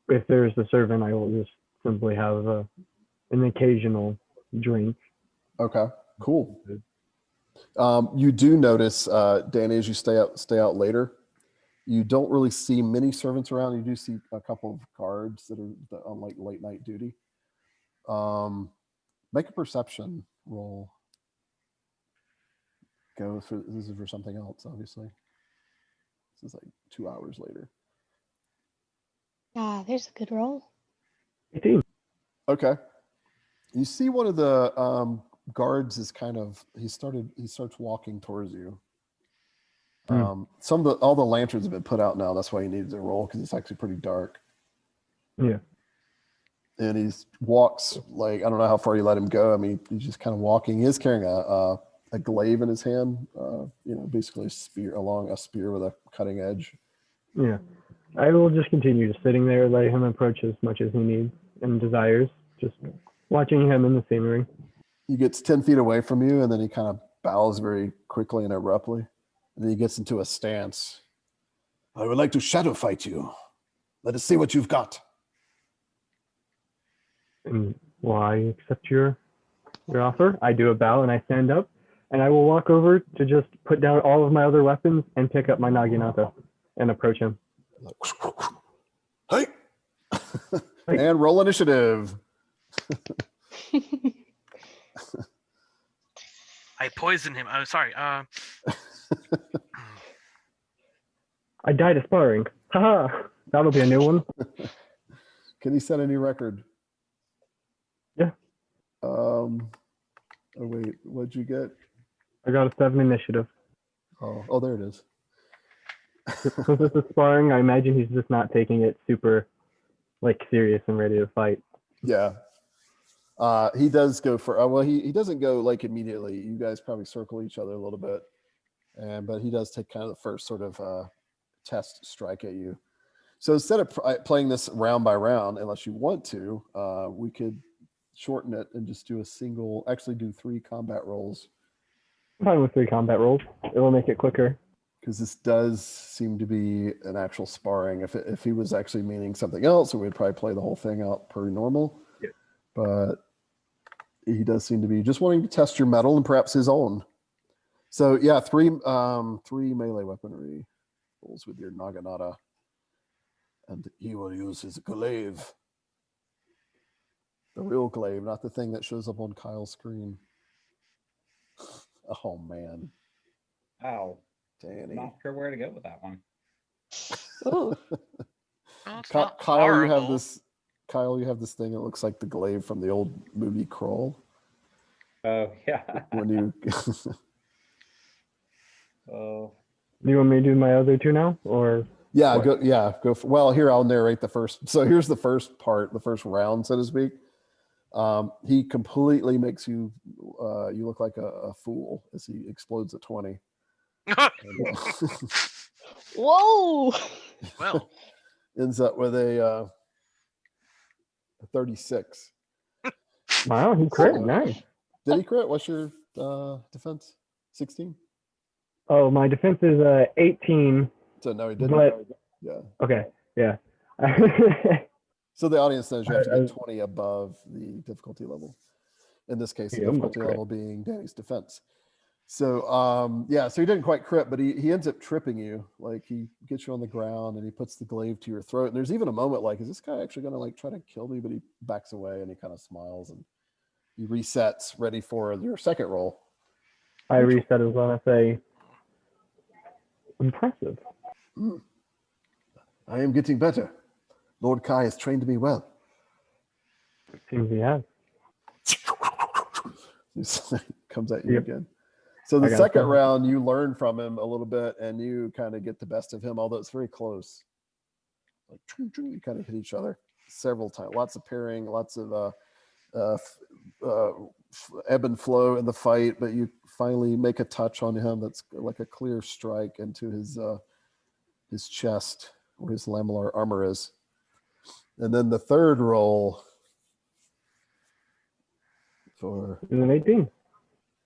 if there's a servant, I will just simply have an occasional drink. Okay. Cool. You do notice, Danny, as you stay out later, you don't really see many servants around. You do see a couple of guards that are on like late night duty. Make a perception roll. This is for something else, obviously. This is like 2 hours later. Ah, there's a good roll. 18. Okay. You see one of the guards is he starts walking towards you. All the lanterns have been put out now. That's why he needed to roll, because it's actually pretty dark. Yeah. And he walks like, I don't know how far you let him go. I mean, he's just kind of walking. He is carrying a glaive in his hand, basically a spear with a cutting edge. Yeah. I will just continue just sitting there, let him approach as much as he needs and desires, just watching him in the scenery. He gets 10 feet away from you, and then he kind of bows very quickly and abruptly. And then he gets into a stance. I would like to shadow fight you. Let us see what you've got. And will I accept your offer? I do a bow and I stand up, and I will walk over to just put down all of my other weapons and pick up my naginata and approach him. Hey! And roll initiative. I poisoned him. Oh, sorry. I died of sparring. Haha! That'll be a new one. Can he set a new record? Yeah. Oh wait, what'd you get? I got a 7 initiative. Oh, there it is. Since this is sparring, I imagine he's just not taking it super serious and ready to fight. Yeah. He does go for he doesn't go like immediately. You guys probably circle each other a little bit. But he does take kind of the first sort of test strike at you. So instead of playing this round by round, unless you want to, we could shorten it and just do actually do 3 combat rolls. I'm fine with 3 combat rolls. It will make it quicker. Because this does seem to be an actual sparring. If he was actually meaning something else, we'd probably play the whole thing out per normal. Yeah. But he does seem to be just wanting to test your mettle and perhaps his own. So yeah, 3 melee weaponry rolls with your naginata. And he will use his glaive. The real glaive, not the thing that shows up on Kyle's screen. Oh man. Ow. Danny. Not sure where to go with that one. Ooh. Well, it's not Kyle, you have horrible. this thing that looks like the glaive from the old movie Crawl. Oh, yeah. When you Oh. Do you want me to do my other 2 now, or? go for, well, here I'll narrate the first. So here's the first part, the first round, so to speak. He completely makes you look like a fool as he explodes at 20. Whoa! Well, Ends up with a 36. Wow, he crit. So, Nice. Did he crit? What's your defense? 16? Oh, my defense is 18. So no, he didn't. But Yeah. okay, yeah. So the audience knows you have to get 20 above the difficulty level. In this case, the difficulty level being Danny's defense. So so he didn't quite crit, but he ends up tripping you. Like he gets you on the ground and he puts the glaive to your throat. And there's even a moment like, is this guy actually gonna try to kill me? But he backs away and he kind of smiles and he resets, ready for your second roll. I reset as well. I say, impressive. I am getting better. Lord Kai has trained me well. Seems he has. Comes at you again. So the second round, you learn from him a little bit, and you kind of get the best of him, although it's very close. Like you kind of hit each other several times. Lots of parrying, lots of ebb and flow in the fight, but you finally make a touch on him that's like a clear strike into his chest. where his lamellar armor is. And then the third roll for Is an 18.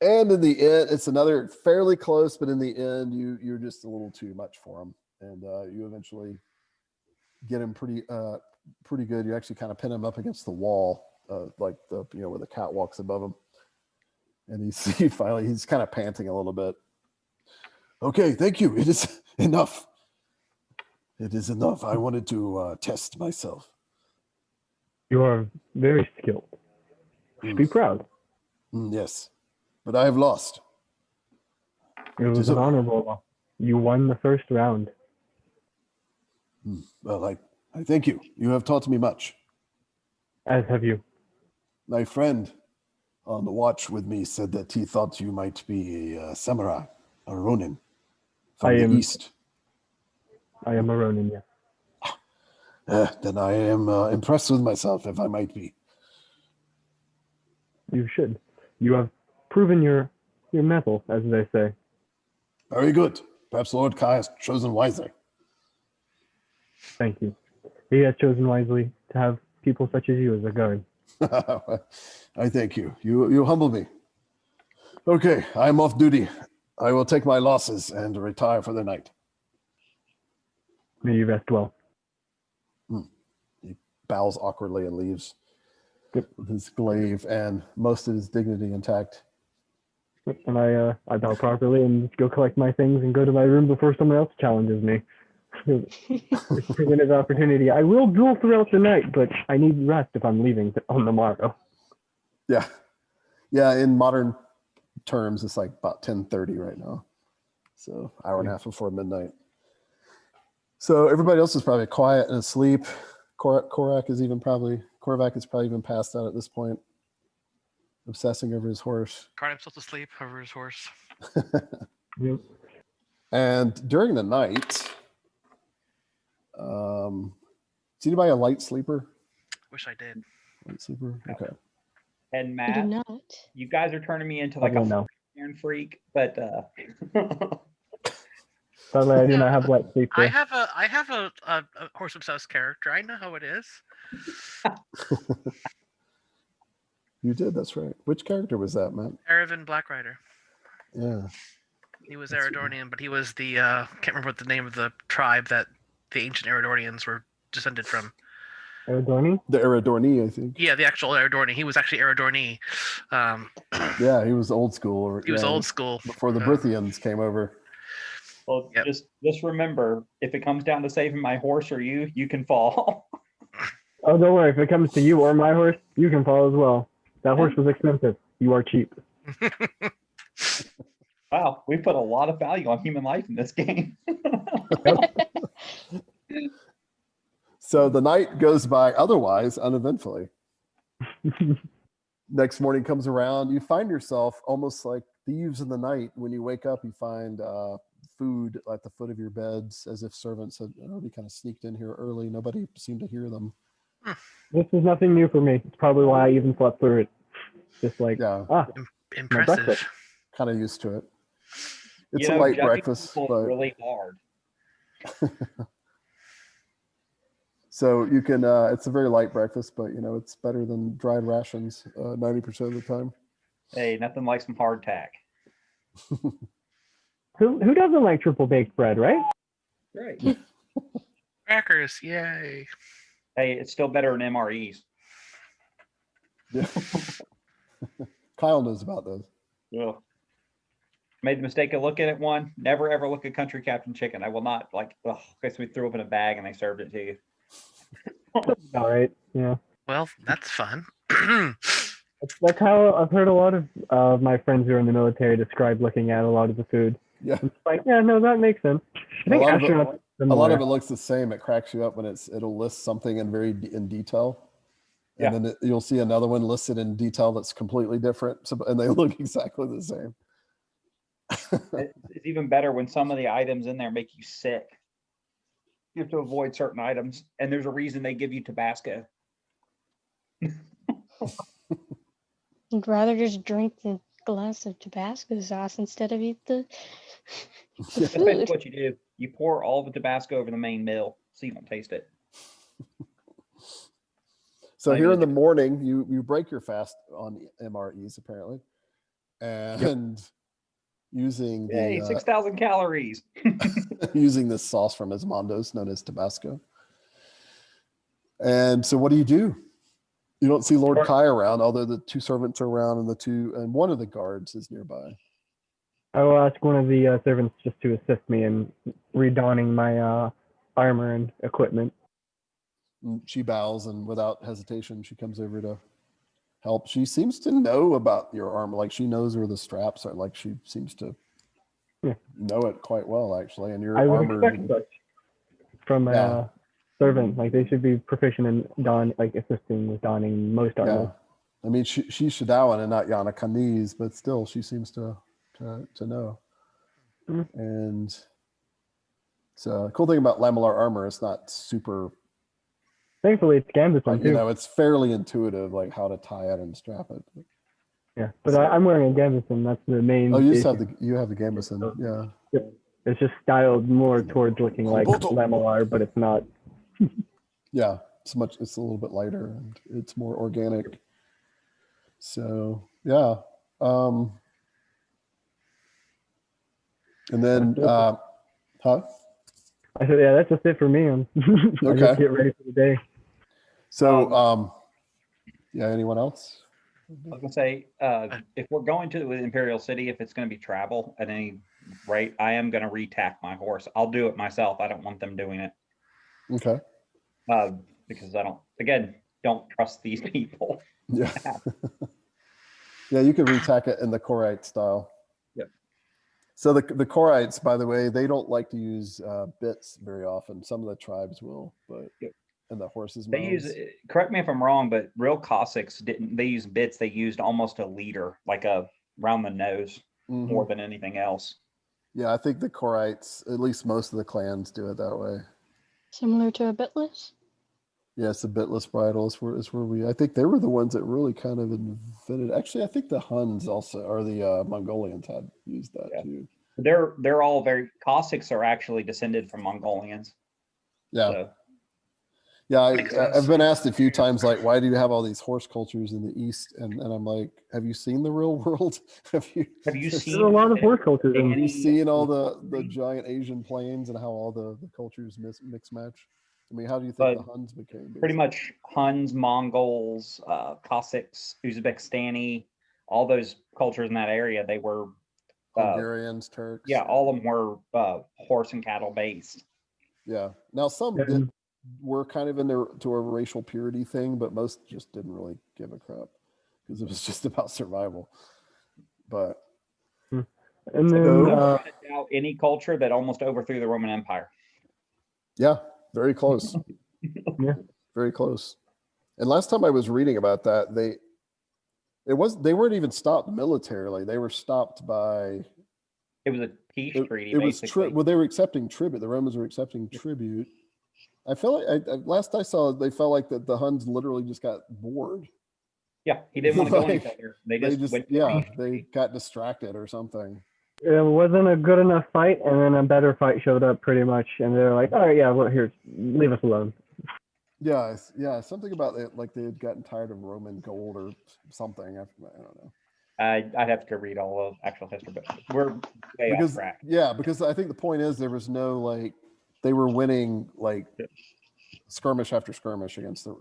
and in the end, it's another fairly close, but in the end, you're just a little too much for him, and you eventually get him pretty good. You actually kind of pin him up against the wall, like where the cat walks above him, and he's kind of panting a little bit. Okay, thank you. It is enough. It is enough. I wanted to test myself. You are very skilled. You should be proud. Yes, but I have lost. It was an honorable loss. You won the first round. Well, I thank you. You have taught me much. As have you. My friend on the watch with me said that he thought you might be a samurai, a ronin from the east. I am a ronin, yes. Then I am impressed with myself, if I might be. You should. You have proven your mettle, as they say. Very good. Perhaps Lord Kai has chosen wisely. Thank you. He has chosen wisely to have people such as you as a guard. I thank you. You humble me. Okay, I'm off duty. I will take my losses and retire for the night. May you rest well. He bows awkwardly and leaves Yep. with his glaive and most of his dignity intact. And I bow properly and go collect my things and go to my room before someone else challenges me. It's a presented opportunity. I will duel throughout the night, but I need rest if I'm leaving on the morrow. Yeah. Yeah, in modern terms, it's like about 10:30 right now. So hour and a half before midnight. So everybody else is probably quiet and asleep. Korvac is probably even passed out at this point, obsessing over his horse. Guard himself to sleep over his horse. Yep. And during the night, is anybody a light sleeper? Wish I did. Light sleeper? Okay. And I do Matt, not. you guys are turning me into like I don't know. Iron freak, but Sadly, I do not have light sleep. I have a horse obsessed character. I know how it is. You did, that's right. Which character was that, Matt? Erevan Blackrider. Yeah. He was That's Eridorian, but he was the can't remember what the name of the tribe that the ancient Eridorians were descended from. Eridorni? The Eridorni, I think. Yeah, the actual Eridorni. He was actually Eridorni. Yeah, he was old school. He was old school. Before the Brithians came over. well, Yep. just remember, if it comes down to saving my horse or you can fall. Oh, don't worry. If it comes to you or my horse, you can fall as well. That horse was expensive. You are cheap. Wow, we put a lot of value on human life in this game. So the night goes by otherwise uneventfully. Next morning comes around, you find yourself almost like thieves in the night. When you wake up, you find food at the foot of your beds, as if servants had already kind of sneaked in here early. Nobody seemed to hear them. This is nothing new for me. It's probably why I even slept through it. Just like, Yeah, Impressive. breakfast. kind of used to it. It's You a know, light judging breakfast, people is but really hard. so you can. It's a very light breakfast, but it's better than dried rations 90% of the time. Hey, nothing like some hardtack. Who doesn't like triple baked bread, right? Right. Crackers, yay. Hey, it's still better than MREs. Yeah. Kyle knows about those. Ugh. Made the mistake of looking at one. Never ever look at Country Captain Chicken. I will not guess we threw up in a bag and they served it to you. All right. Yeah. Well, that's fun. That's how I've heard a lot of my friends who are in the military describe looking at a lot of the food. Yeah. It's like, yeah, no, that makes sense. I think astronauts. A lot of it looks the same. It cracks you up when it'll list something in detail, and then you'll see another one listed in detail that's completely different. So, and they look exactly the same. It's even better when some of the items in there make you sick. You have to avoid certain items, and there's a reason they give you Tabasco. I'd rather just drink the glass of Tabasco sauce instead of eat the That's basically food. what you do. You pour all the Tabasco over the main mill so you don't taste it. So Not here even in the a- morning, you break your fast on MREs apparently, and using Yay, the 6,000 calories. using this sauce from Esmondo's known as Tabasco. And so, what do? You don't see Lord Kai around, although the 2 servants are around, and one of the guards is nearby. I will ask one of the servants just to assist me in redonning my armor and equipment. And she bows, and without hesitation, she comes over to help. She seems to know about your armor, like she knows where the straps are. Like she seems to know it quite well, actually. And your I would armor, expect such from a servant. Like they should be proficient in assisting with donning most armor. I mean, she's Shadowan and not Yana Kaniz, but still, she seems to know. And so, the cool thing about lamellar armor, it's not super. Thankfully, it's gambeson too. It's fairly intuitive, like how to tie it and strap it. Yeah, but I'm wearing a gambeson. That's the main. Oh, you issue. have the gambeson, yeah. Yep. It's just styled more towards looking like lamellar, but it's not. Yeah, it's a little bit lighter and it's more organic. So yeah. And then huh? I said, yeah, that's just it for me. I just get ready for the day. So yeah, anyone else? I was gonna say, if we're going to the Imperial City, if it's gonna be travel at any rate, I am gonna retack my horse. I'll do it myself. I don't want them doing it. Okay. Because I don't trust these people. Yeah. Yeah, you could retack it in the Korite style. Yep. So the Korites, by the way, they don't like to use bits very often. Some of the tribes will, but and the horses' They use. Correct me if I'm wrong, but real Cossacks didn't. They use bits. They used almost a leader, like around the nose, more than anything else. Yeah, I think the Korites, at least most of the clans, do it that way. Similar to a bitless? Yes, the bitless bridle is where I think they were the ones that really kind of invented. Actually, I think the Huns also, or the Mongolians had used that too. They're all very Cossacks are actually descended from Mongolians. Yeah. So. Yeah, I've been asked a few times, like, why do you have all these horse cultures in the East? And I'm like, have you seen the real world? have you seen a lot of horse cultures? Have you seen all the giant Asian plains and how all the cultures mix match? I mean, how do you think the Huns became? Basically? Pretty much Huns, Mongols, Cossacks, Uzbekistani, all those cultures in that area, they were Hungarians, Turks. Yeah, all of them were horse and cattle based. Yeah. Now some were kind of into a racial purity thing, but most just didn't really give a crap because it was just about survival. But and then doubt any culture that almost overthrew the Roman Empire. Yeah, very close. Yeah, very close. And last time I was reading about that, they weren't even stopped militarily. They were stopped by. It was a peace treaty. It was they were accepting tribute. The Romans were accepting tribute. I feel like last I saw, they felt like that the Huns literally just got bored. Yeah, he didn't want to go any further. They just went they got distracted or something. It wasn't a good enough fight, and then a better fight showed up pretty much, and they're like, all right, yeah, well, here, leave us alone. Yeah, something about it, like they had gotten tired of Roman gold or something. I don't know. I'd have to read all of actual history, but we're way off track. Yeah, because I think the point is there was no they were winning skirmish after skirmish against the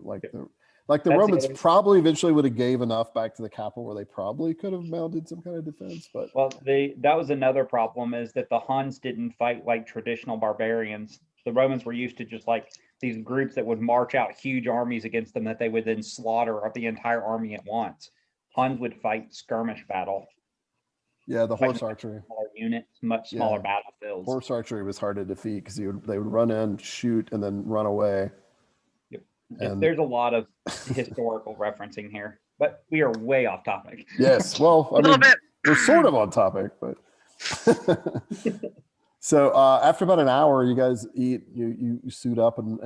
Romans probably eventually would have gave enough back to the capital where they probably could have mounted some kind of defense. But that was another problem, is that the Huns didn't fight like traditional barbarians. The Romans were used to just like these groups that would march out huge armies against them that they would then slaughter the entire army at once. Huns would fight skirmish battle. Yeah, the horse archery. Smaller units, much smaller battlefields. Horse archery was hard to defeat because they would run in, shoot, and then run away. Yep. And there's a lot of historical referencing here, but we are way off topic. Yes, well, I mean, we're sort of on topic, but. So after about an hour, you guys eat. You suit up, and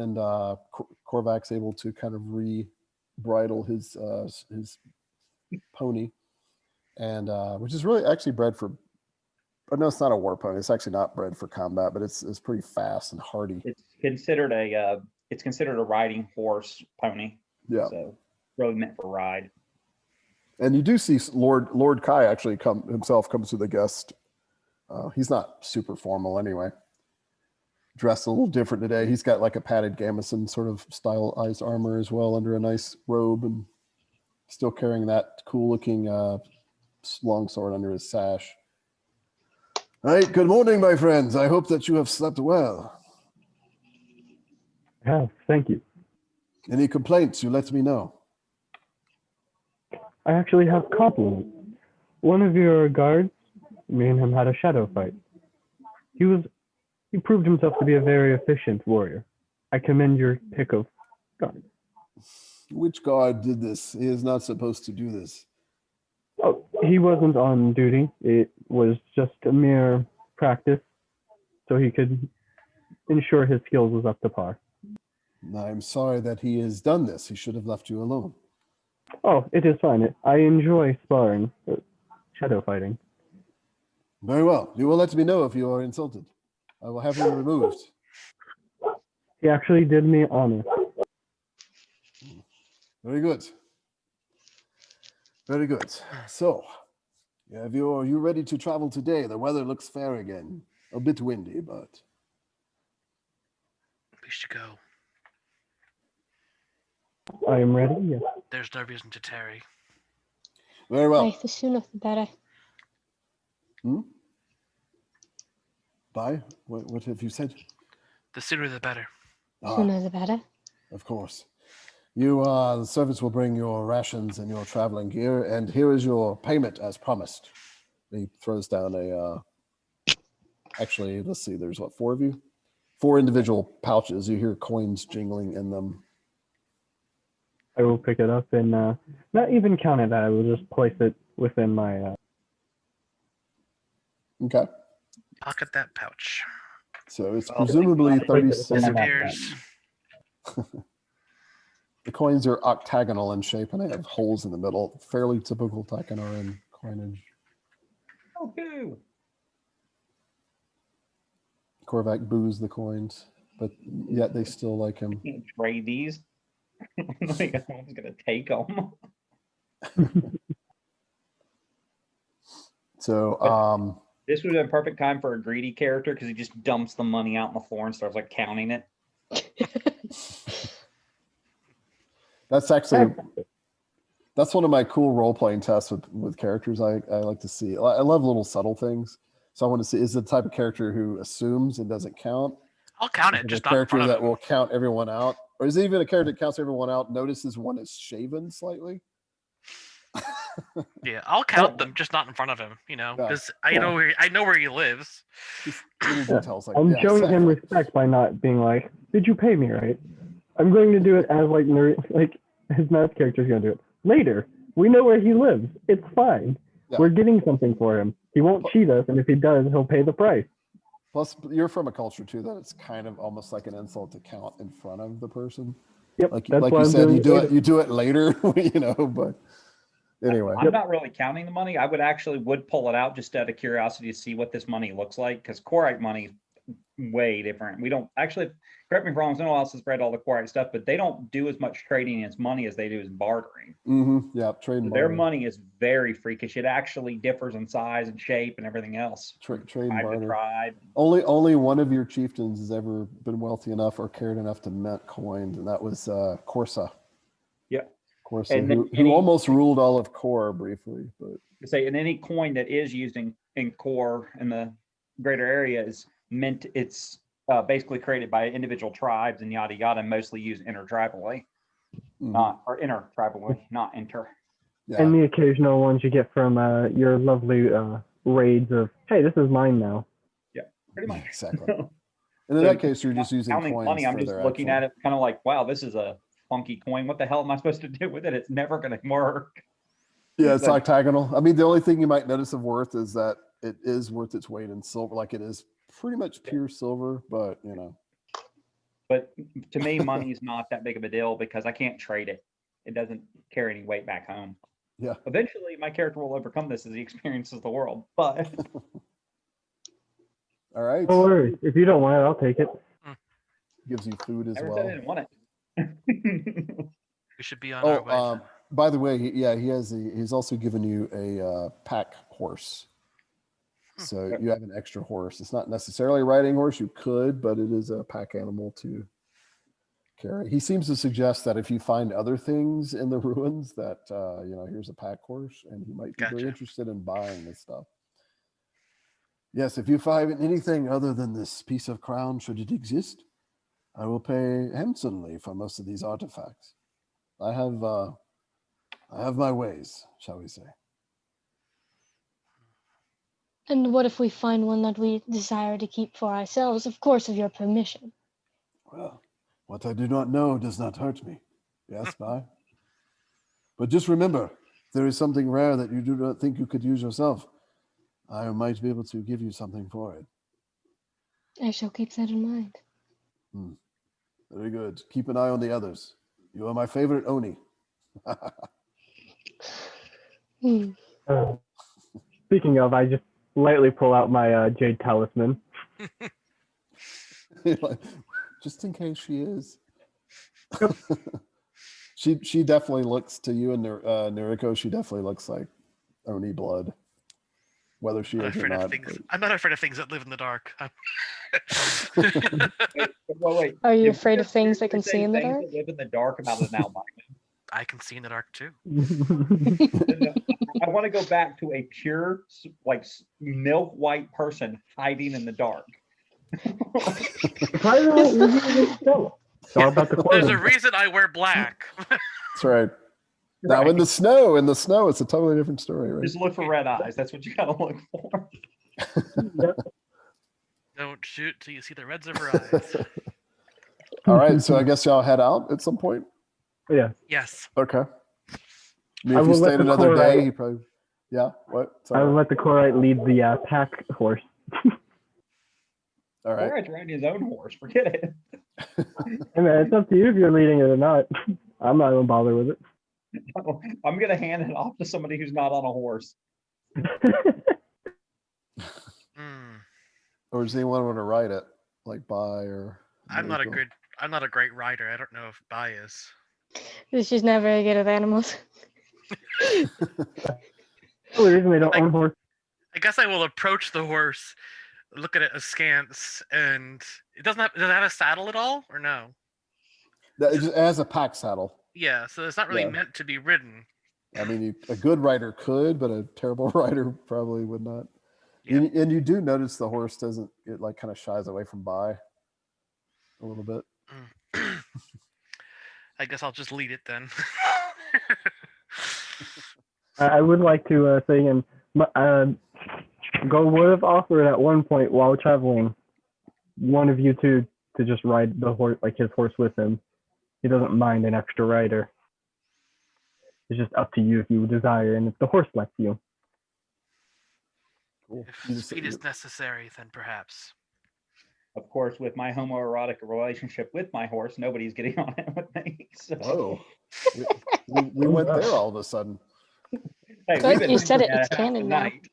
Korvac's able to kind of re-bridle his pony, and which is really actually bred for But no, it's not a war pony. It's actually not bred for combat, but it's pretty fast and hardy. It's considered a riding horse pony. Yeah. So really meant for ride. And you do see Lord Kai actually comes to the guest. He's not super formal anyway. Dressed a little different today. He's got like a padded gambeson sort of stylized armor as well under a nice robe, and still carrying that cool looking longsword under his sash. All right, good morning, my friends. I hope that you have slept well. Yeah, thank you. Any complaints, you let me know. I actually have compliments. One of your guards, me and him had a shadow fight. He proved himself to be a very efficient warrior. I commend your pick of guard. Which guard did this? He is not supposed to do this. Oh, he wasn't on duty. It was just a mere practice, so he could ensure his skills was up to par. I'm sorry that he has done this. He should have left you alone. Oh, it is fine. I enjoy sparring, shadow fighting. Very well. You will let me know if you are insulted. I will have him removed. He actually did me honor. Very good. Very good. So, are you ready to travel today? The weather looks fair again. A bit windy, but... We should go. I am ready, yes. There's no reason to tarry. Very well. Aye, the sooner the better. Bye? What have you said? The sooner the better. Sooner the better. Of course. The servants will bring your rations and your traveling gear, and here is your payment as promised. He throws down actually, let's see, there's what, 4 of you? 4 individual pouches. You hear coins jingling in them. I will pick it up and not even count it. I will just place it within my... Okay. Pocket that pouch. So it's presumably 36. Disappears. The coins are octagonal in shape and they have holes in the middle. Fairly typical Taikanon coinage. Oh, boo. Korvac boos the coins, but yet they still like him. Can't trade these. Like, I'm gonna take them. So, This would have been a perfect time for a greedy character because he just dumps the money out on the floor and starts like counting it. that's one of my cool role-playing tests with characters I like to see. I love little subtle things. So I want to see, is the type of character who assumes and doesn't count? I'll count it, Is just a not in character front of that him. will count everyone out? Or is it even a character that counts everyone out, notices one is shaven slightly? Yeah, I'll count them, just not in front of him. Yeah. Because I know where he lives. Just little details like I'm yeah, showing him exactly. respect by not being like, did you pay me right? I'm going to do it as like his math character's going to do it. Later, we know where he lives. It's fine. Yeah. We're getting something for him. He won't cheat us, and if he does, he'll pay the price. Plus, you're from a culture too that it's kind of almost like an insult to count in front of the person. Yep, Like that's why you I'm said, doing you do it later, But anyway, I'm not really counting the money. I would pull it out just out of curiosity to see what this money looks like because Korite money is way different. We don't actually, correct me if I'm wrong, someone else has read all the Korite stuff, but they don't do as much trading as money as they do as bartering. Yeah, trade. Their money is very freakish. It actually differs in size and shape and everything else. Trade Tribe to tribe. Only one of your chieftains has ever been wealthy enough or cared enough to mint coins, and that was Corsa. Yeah. Corsa, And who almost ruled all of Kor briefly, but say, and any coin that is used in Kor in the greater area is meant. It's basically created by individual tribes and yada yada, and mostly used intertribally, not inter. Yeah. And the occasional ones you get from your lovely raids of, hey, this is mine now. Yeah, pretty much. Exactly. And in that case, you're just using counting coins money. I'm for just their looking actual... at it, kind of like, wow, this is a funky coin. What the hell am I supposed to do with it? It's never going to work. Yeah, it's octagonal. I mean, the only thing you might notice of worth is that it is worth its weight in silver. Like it is pretty much pure silver, but But to me, money is not that big of a deal because I can't trade it. It doesn't carry any weight back home. Yeah. Eventually, my character will overcome this as he experiences the world. But All right. No worries. If you don't want it, I'll take it. Gives you food as Never well. said I didn't want it. We should be on our way. Oh, by the way, he's also given you a pack horse. So you have an extra horse. It's not necessarily a riding horse. You could, but it is a pack animal to carry. He seems to suggest that if you find other things in the ruins, that here's a pack horse, and he might be very Gotcha. interested in buying this stuff. Yes, if you find anything other than this piece of crown, should it exist, I will pay handsomely for most of these artifacts. I have my ways, shall we say. And what if we find one that we desire to keep for ourselves, of course, with your permission? Well, what I do not know does not hurt me. Yes, bye. But just remember, if there is something rare that you do not think you could use yourself, I might be able to give you something for it. I shall keep that in mind. Very good. Keep an eye on the others. You are my favorite Oni. Speaking of, I just lightly pull out my jade talisman. Just in case she is. She definitely looks to you and Noriko. She definitely looks like Oni blood, whether she is or not. I'm not afraid of things that live in the dark. Wait. Are you afraid of things that can see in the things dark? that live in the dark about an albino? I can see in the dark too. I want to go back to a pure, like milk white person hiding in the dark. Surprisingly easy to get still. It's all about the There's clothing. a reason I wear black. That's right. Now in the snow, it's a totally different story, right? Just look for red eyes. That's what you gotta look for. Don't shoot till you see the reds of her eyes. All right, so I guess y'all head out at some point. Yeah. Yes. Okay. I mean, I if you will let stayed the another Korite- day, he probably. Yeah. What? I will Sorry. let the Korite lead the pack horse. All right. Alright, riding his own horse. Forget it. Hey man, it's up to you if you're leading it or not. I'm not gonna bother with it. I'm gonna hand it off to somebody who's not on a horse. Or does anyone want to ride it, like Bai or? I'm not a Noriko? great rider. I don't know if Bai is. She's not very good with animals. The only reason they don't own horse. I guess I will approach the horse, look at it askance, and does it have a saddle at all, or no? It just has a pack saddle. Yeah, so it's not really Yeah. meant to be ridden. I mean, a good rider could, but a terrible rider probably would not. Yeah. And you do notice the horse doesn't, it like kind of shies away from Bai a little bit. I guess I'll just lead it then. I would like to say again, Go would have offered at one point while traveling one of you two to just ride the horse, like his horse with him. He doesn't mind an extra rider. It's just up to you if you desire, and if the horse lets you. Cool. If speed is necessary, then perhaps. Of course, with my homoerotic relationship with my horse, nobody's getting on it with me. So. Whoa. We went there all of a sudden. Hey, Good, we've been you said doing it, it's that half the canon now. night.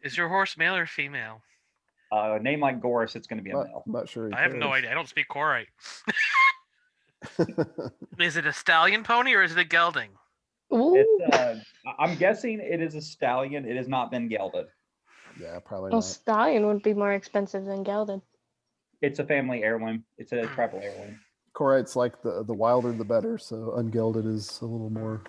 Is your horse male or female? A name like Goris, it's going to be a male. I'm not sure. I have no idea. I don't speak Korite. idea. Is it a stallion pony or is it a gelding? Ooh. It's, I'm guessing it is a stallion. It has not been gelded. Yeah, probably Well, not. stallion would be more expensive than gelded. It's a family heirloom. It's a tribal heirloom. Korite's like the wilder the better, so ungelded is a little more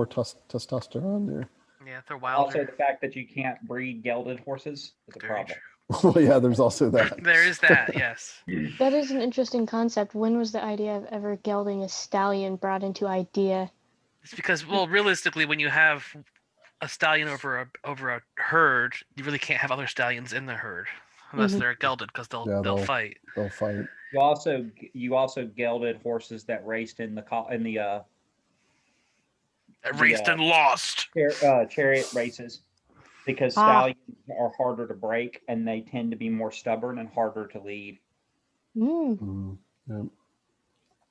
testosterone there. Yeah, they're Also, wilder. the fact that you can't breed gelded horses is a Very problem. true. Well, yeah, there's also that. There is that, yes. That is an interesting concept. When was the idea of ever gelding a stallion brought into idea? It's because, well, realistically, when you have a stallion over a herd, you really can't have other stallions in the herd unless Mhm. they're gelded, because they'll they'll- fight. They'll fight. You also gelded horses that raced in the Raced and lost. chariot races because Ah. stallions are harder to break and they tend to be more stubborn and harder to lead. Mm. Yeah.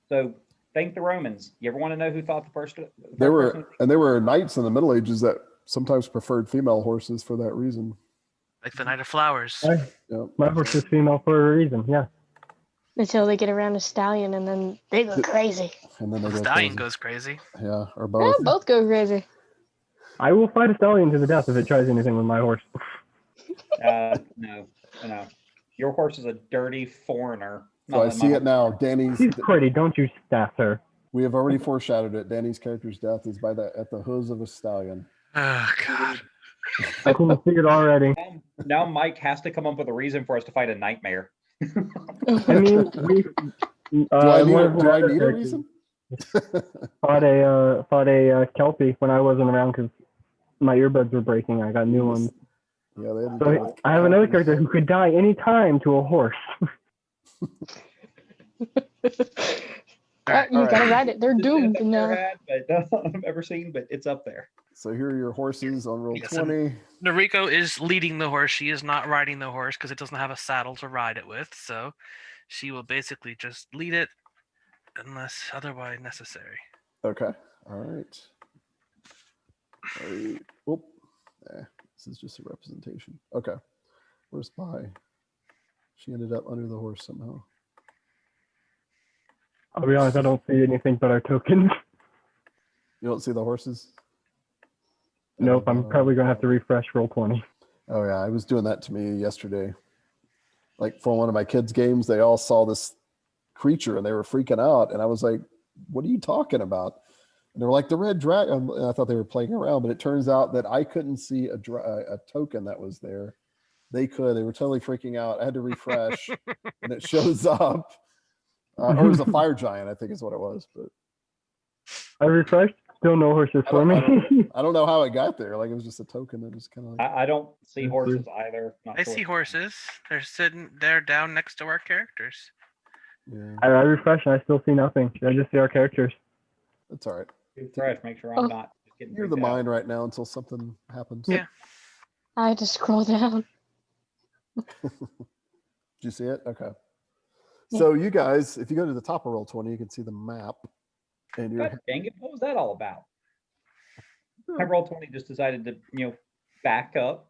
So thank the Romans. You ever want to know who thought the first? There were knights in the Middle Ages that sometimes preferred female horses for that reason. Like the Night of Flowers. Yep. My horse is female for a reason. Yeah. Until they get around a stallion and then they go crazy. And then they The go stallion crazy. goes crazy. Yeah, or Yeah, both. both go crazy. I will fight a stallion to the death if it tries anything with my horse. No. Your horse is a dirty foreigner. So I see it now. Danny's. She's pretty. Don't you sass her. We have already foreshadowed it. Danny's character's death is at the hooves of a stallion. Oh God. I can see it already. Now Mike has to come up with a reason for us to fight a nightmare. I mean, we. Do I need a characters reason? fought a Kelpie when I wasn't around because my earbuds were breaking. I got new ones. Yeah, they had to So deal with I have another Kelpies. character who could die any time to a horse. You gotta ride it. They're It's the doomed best I've now. ever had, but I've ever seen, but it's up there. So here are your horses on roll Yes, 20. Noriko is leading the horse. She is not riding the horse because it doesn't have a saddle to ride it with. So she will basically just lead it unless otherwise necessary. Okay. All right. Whoop. This is just a representation. Okay. Where's Spy? She ended up under the horse somehow. I'll be honest, I don't see anything but our tokens. You don't see the horses? Nope, I'm probably gonna have to refresh roll 20. Oh yeah, I was doing that to me yesterday. Like for one of my kids' games, they all saw this creature and they were freaking out, and I was like, "What are you talking about?" And they were like, "The red dragon." And I thought they were playing around, but it turns out that I couldn't see a token that was there. They could. They were totally freaking out. I had to refresh, and it shows up. Or it was a fire giant, I think is what it was. But I refreshed, still no horses for me. I don't know how it got there. Like it was just a token that just kind of. I don't see horses either. Not I sure see what's horses. They're sitting there down next to our characters. Yeah, I refreshed and I still see nothing. I just see our characters. that's all right. too fresh. Make sure I'm not just getting You're the freaked out. mind right now until something happens. Yeah. I had to scroll down. Did you see it? Okay. Yeah. So you guys, if you go to the top of roll 20, you can see the map. And you're God dang it! What was that all about? I roll 20 just decided to back up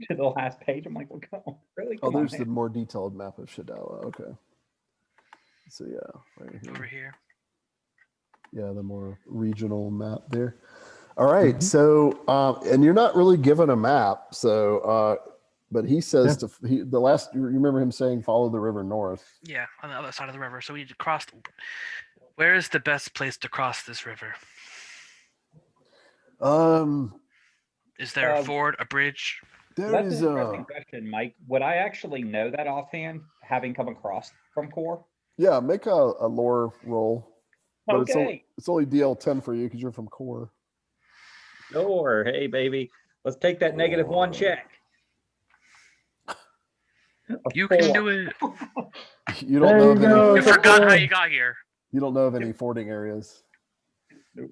to the last page. I'm like, well, come on, really? oh, Come on, there's the man. more detailed map of Shadowan. Okay. So yeah, right Over here. here. Yeah, the more regional map there. All right. So and you're not really given a map. So but he says you remember him saying follow the river north. Yeah, on the other side of the river. So we need to cross. Where is the best place to cross this river? Is there a ford, a bridge? There That's is an interesting question, Mike. Would I actually know that offhand, having come across from core? yeah, make a lore roll. But Okay. it's only DL 10 for you because you're from core. Sure. Hey, baby. Let's take that -1 check. You can do it. You don't know of You any, forgot how you got here. you don't know of any fording areas Nope.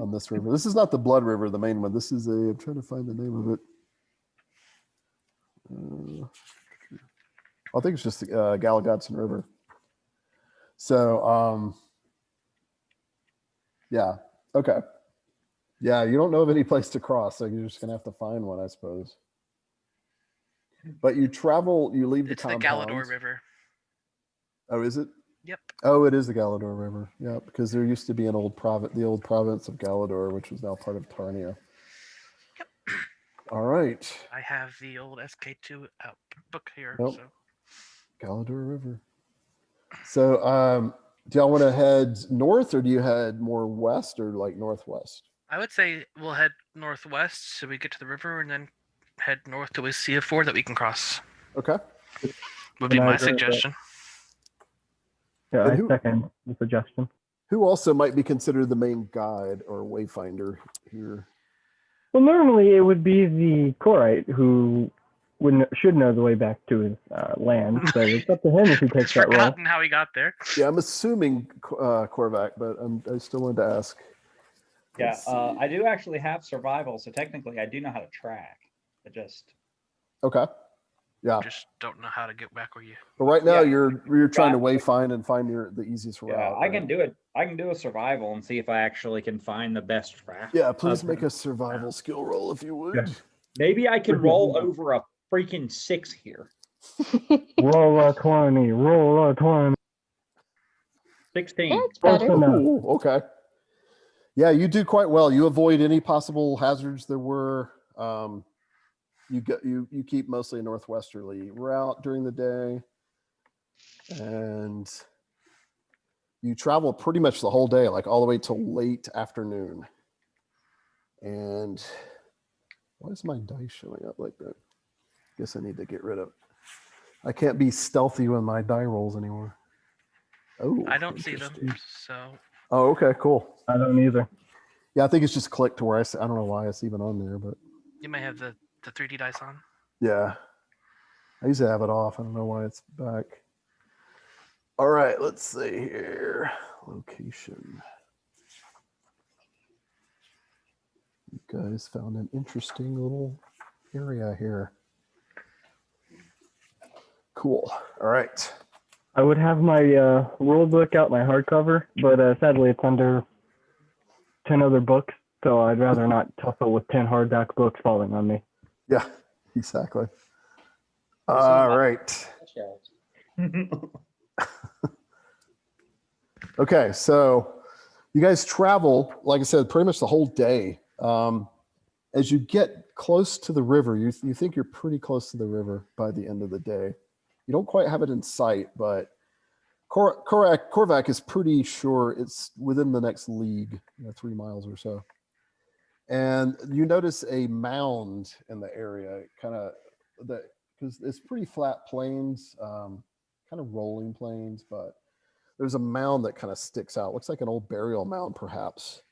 on this river. This is not the Blood River, the main one. This is I'm trying to find the name of it. I think it's just the Galagatson River. So yeah, okay. Yeah, you don't know of any place to cross, so you're just gonna have to find one, I suppose. But you leave the It's the compound. Galador River. Oh, is it? Yep. Oh, it is the Galador River. Yeah, because there used to be the old province of Galador, which was now part of Tarnia. Yep. All right. I have the old SK2 book here. Nope. So Galador River. So do y'all want to head north or do you head more west or like northwest? I would say we'll head northwest so we get to the river and then head north till we see a ford that we can cross. Okay. Would be And I my agree with that. suggestion. Yeah, And I who- second the suggestion. Who also might be considered the main guide or wayfinder here? Well, normally it would be the Korite who should know the way back to his land. So it's up to him if he He's takes that role. forgotten how he got there. Yeah, I'm assuming Korvac, but I still wanted to ask. Yeah, Let's see. I do actually have survival, so technically I do know how to track. I just Okay. Yeah. Just don't know how to get back where you. But right now Yeah. you're trying to Got- wayfind and find the easiest route. yeah, I right? can do it. I can do a survival and see if I actually can find the best track. Yeah, please Okay. make a survival skill roll if you would. Yeah. Maybe I can roll over a freaking 6 here. Roll a 20. Roll a 20. 16. That's better. Close enough. Ooh, okay. Yeah, you do quite well. You avoid any possible hazards there were. You keep mostly a northwesterly route during the day, and you travel pretty much the whole day, like all the way till late afternoon. And why is my dice showing up like that? Guess I need to get rid of. I can't be stealthy with my die rolls anymore. Oh, I don't see them, interesting. so Oh, okay, cool. I don't either. Yeah, I think it's just clicked to where I don't know why it's even on there, but you may have the 3D dice on. yeah. I usually have it off. I don't know why it's back. All right, let's see here. Location. You guys found an interesting little area here. Cool. All right. I would have my rule book out, my hardcover, but sadly it's under 10 other books, so I'd rather not tussle with 10 hardback books falling on me. Yeah, exactly. All right. Okay, so you guys travel, like I said, pretty much the whole day. As you get close to the river, you think you're pretty close to the river by the end of the day. You don't quite have it in sight, but Korvac is pretty sure it's within the next league, 3 miles or so. And you notice a mound in the area, kind of because it's pretty flat plains, kind of rolling plains, but there's a mound that kind of sticks out. Looks like an old burial mound, perhaps.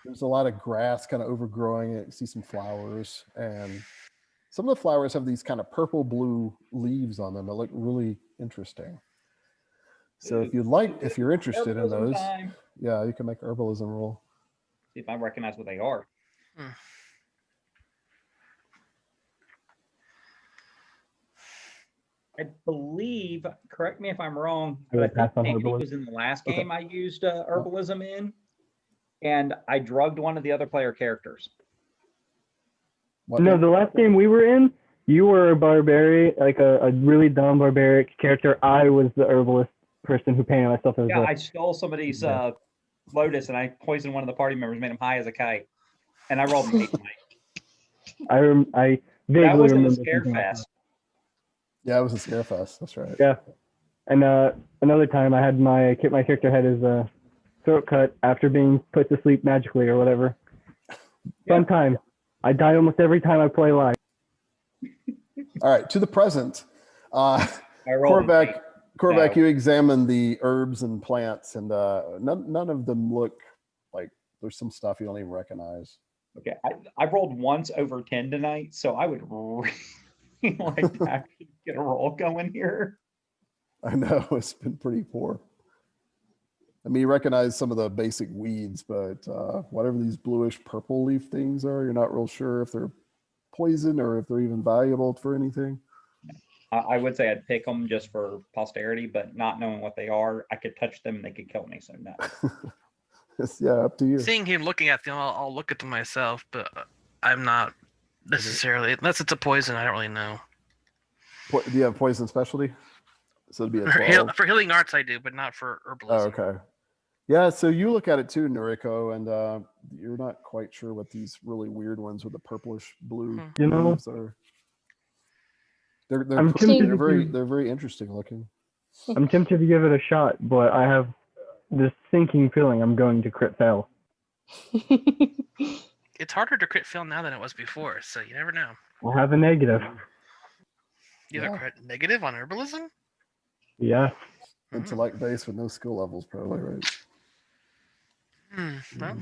There's a lot of grass kind of overgrowing it. You see some flowers, and some of the flowers have these kind of purple blue leaves on them that look really interesting. So if you're interested in those, yeah, you can make an herbalism roll. See if I recognize what they are. I believe, correct me if I'm wrong, but I think Andy was in the last game I used herbalism in, and I drugged one of the other player characters. No, the last game we were in, you were a barbarian, like a really dumb barbaric character. I was the herbalist person who painted myself as I stole somebody's lotus, and I poisoned one of the party members, made him high as a kite, and I rolled an 8 tonight. I vaguely that was in remember the Scare Fest. Yeah, it was a Scare Fest. That's right. Yeah, and another time I had my character had his throat cut after being put to sleep magically or whatever. Fun time. I die almost every time I play live. All right, to the present. Korvac, you examine the herbs and plants, and none of them look like there's some stuff you don't even recognize. Okay, I rolled once over 10 tonight, so I would really like to actually get a roll going here. I know, it's been pretty poor. I mean, you recognize some of the basic weeds, but whatever these bluish purple leaf things are, you're not real sure if they're poison or if they're even valuable for anything. I would say I'd pick them just for posterity, but not knowing what they are, I could touch them and they could kill me, so no. Yeah, up to you. Seeing him looking at them, I'll look at them myself, but I'm not necessarily, unless it's a poison, I don't really know. Do you have poison specialty? So it'd be a 12. For healing arts, I do, but not for herbalism. Oh, okay. Yeah, so you look at it too, Noriko, and you're not quite sure what these really weird ones with the purplish blue leaves are. They're very interesting looking. I'm tempted to give it a shot, but I have this sinking feeling I'm going to crit fail. It's harder to crit fail now than it was before, so you never know. I'll have a negative. You have a crit negative on herbalism? Yeah. Intellect base with no skill levels, probably, right? Well.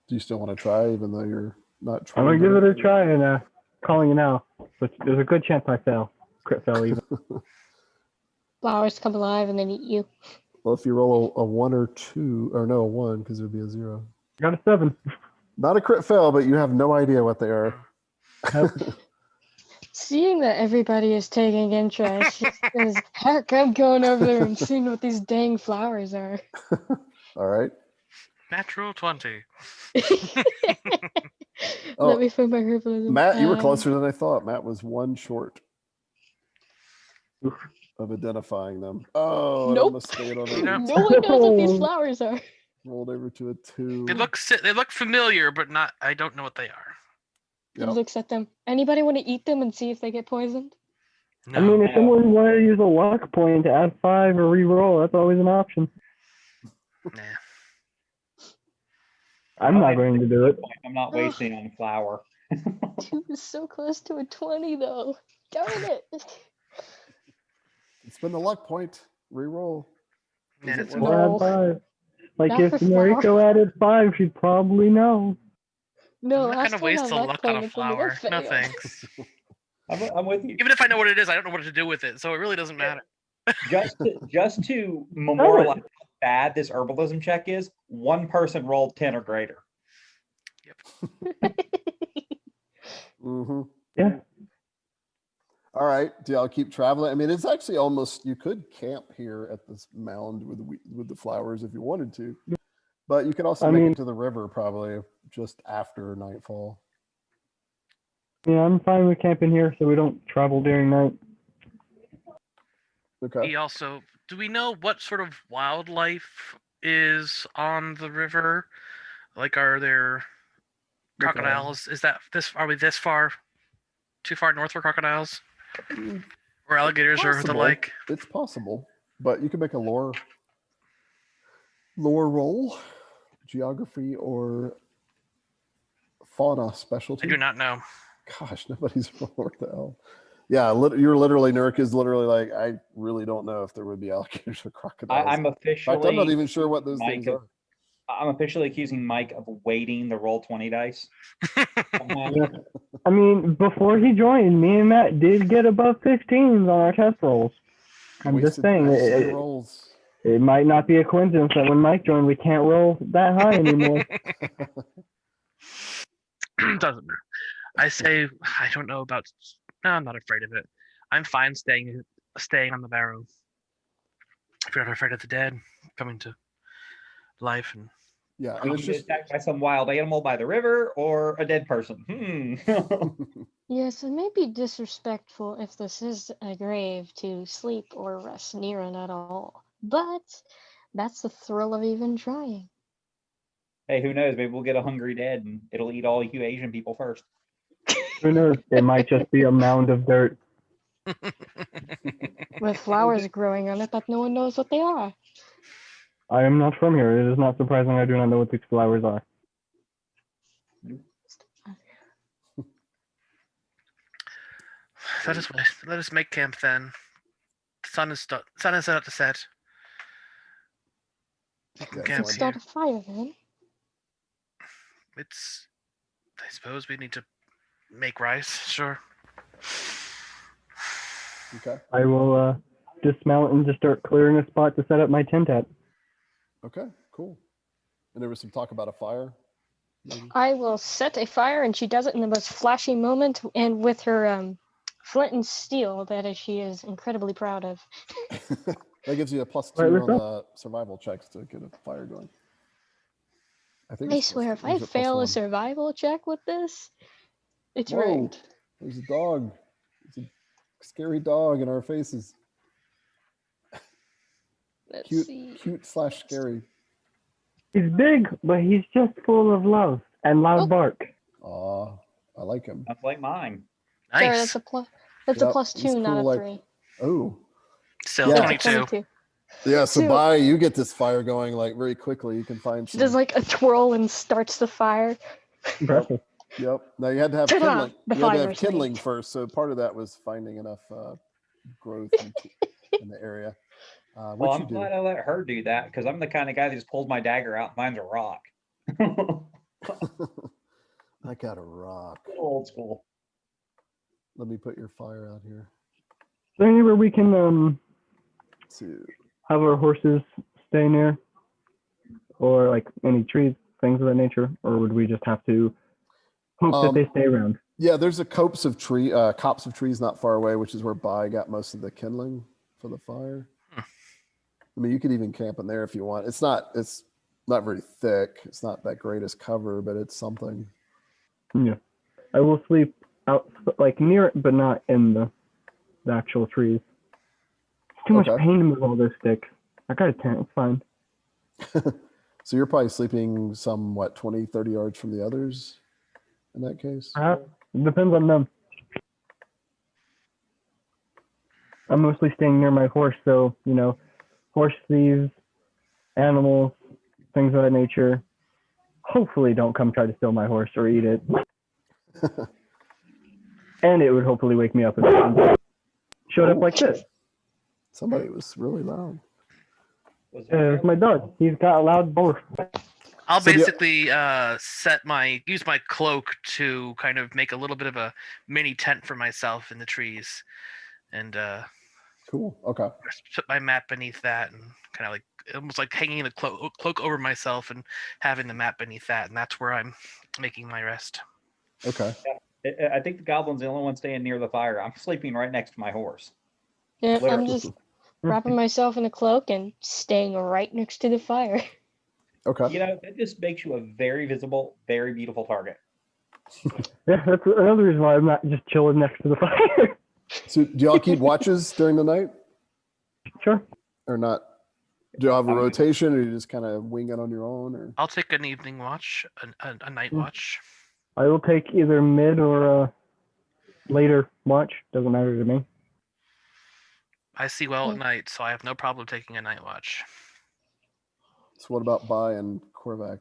Do you still want to try, even though you're not trying? I'm going to give it a try and calling it now. But there's a good chance I fail. Crit fail even. Flowers come alive and then eat you. Well, if you roll a 1 or 2, or no, a 1, because it would be a 0. Got a 7. Not a crit fail, but you have no idea what they are. Seeing that everybody is taking interest, heck, I'm going over there and seeing what these dang flowers are. All right. Natural 20. Oh, Let me find my herbalism. Matt, you were closer than I thought. Matt was one short Oof. of identifying them. Oh, it Nope. almost stayed on No. a No one knows what these flowers are. rolled over to a 2. They look familiar, but not. I don't know what they are. He Yep. looks at them. Anybody want to eat them and see if they get poisoned? No. I mean, if someone wanted to use a luck point to add 5 or re-roll, that's always an option. Nah. I'm not going to do it. I'm not wasting on flour. 2 is so close to a 20, though. Darn it. It's been the luck point. Reroll. Yeah, Is it it's worth Or it? add 5. Like Not if for Noriko flour. added 5, she'd probably know. No, I'm not last gonna time waste on the luck luck on a point, it's a flower. No fail. thanks. I'm with you. Even if I know what it is, I don't know what to do with it, so it really doesn't matter. Just to memorialize how bad this herbalism check is, one person rolled 10 or greater. Mm-hmm. Yeah. All right. Do y'all keep traveling? I mean, it's actually almost, you could camp here at this mound with the flowers if you wanted to, but you could also I make mean- it to the river probably just after nightfall. Yeah, I'm fine with camping here so we don't travel during night. Okay. He also, do we know what sort of wildlife is on the river? Like, are there Like, crocodiles? Is that this? Are we this far? Too far north for crocodiles mm, or alligators or the possible. like? It's possible, but you can make a lore roll, geography or fauna specialty. I do not know. Gosh, nobody's what the hell. Yeah, you're literally, Nurk is literally like, I really don't know if there would be alligators or crocodiles. I'm In officially. fact, I'm not even sure what those Mike things of- are. I'm officially accusing Mike of weighting the roll 20 dice. Yeah. I mean, before he joined, me and Matt did get above 15s on our test rolls. I'm just saying, wasted your rolls. it might not be a coincidence that when Mike joined, we can't roll that high anymore. Doesn't matter. I say I don't know about. No, I'm not afraid of it. I'm fine staying on the barrow. If you're not afraid of the dead coming to life and Yeah, Are and you it's gonna just get attacked by some wild animal by the river or a dead person? Yes, it may be disrespectful if this is a grave to sleep or rest near it at all. But that's the thrill of even trying. Hey, who knows? Maybe we'll get a hungry dead and it'll eat all you Asian people first. Who knows? It might just be a mound of dirt. With flowers growing on it that no one knows what they are. I am not from here. It is not surprising I do not know what these flowers are. let us make camp then. The sun is about to set. We can Yeah, camp so Start here. a fire then. It's. I suppose we need to make rice. Sure. okay. I will dismount and just start clearing a spot to set up my tent at. Okay, cool. And there was some talk about a fire. Maybe? I will set a fire, and she does it in the most flashy moment, and with her flint and steel that she is incredibly proud of. That gives you a +2 Right, on the survival checks to get a fire going. I think. I it's swear, if or I is it fail a +1? survival check with this, it's Whoa, ruined. there's a dog. There's a scary dog in our faces. Let's Cute, see. cute/scary. He's big, but he's just full of love and loud Oh. bark. Aw, I like him. That's like mine. Sorry, Nice. that's a plus. That's a Yep, +2, he's not cool, a like- 3. Oh, Still Yeah. 22. 22. yeah. So Two. you get this fire going like very quickly. You can find She some. does like a twirl and starts the fire. Impressive. Yep. Now you had to have Ta-da! kindling. The You had to have fire's kindling made. first. So part of that was finding enough growth in the area. Well, What you I'm do? glad I let her do that because I'm the kind of guy that just pulls my dagger out. Mine's a rock. I got a rock. Old school. Let me put your fire out here. Is there anywhere we can Two. have our horses stay near? Or like any trees, things of that nature? Or would we just have to hope that they stay around? Yeah, there's a copse of trees not far away, which is where Bai got most of the kindling for the fire. I mean, you could even camp in there if you want. It's not very thick. It's not that great as cover, but it's something. Yeah. I will sleep out like near it, but not in the actual trees. It's too much Okay. pain to move all those sticks. I got a tent. It's fine. So you're probably sleeping 20, 30 yards from the others in that case? It depends on them. I'm mostly staying near my horse, so, horse thieves, animals, things of that nature, hopefully don't come try to steal my horse or eat it. And it would hopefully wake me up if it showed up like this. Somebody was really loud. Was there It's my dog. He's got a loud bark. I'll So the- basically use my cloak to kind of make a little bit of a mini tent for myself in the trees, and Cool. Okay. put my mat beneath that, and kind of like almost like hanging the cloak over myself and having the mat beneath that, and that's where I'm making my rest. Okay. I think the goblin's the only one staying near the fire. I'm sleeping right next to my horse. Yeah, I'm Literally. just wrapping myself in a cloak and staying right next to the fire. Okay. You know, that just makes you a very visible, very beautiful target. Yeah, that's another reason why I'm not just chilling next to the fire. So do y'all keep watches during the night Sure. or not? Do y'all have a rotation, or you just kind of wing it on your own? Or I'll take an evening watch, a night watch. I will take either mid or later watch. Doesn't matter to me. I see well at night, so I have no problem taking a night watch. so what about Bai and Korvac?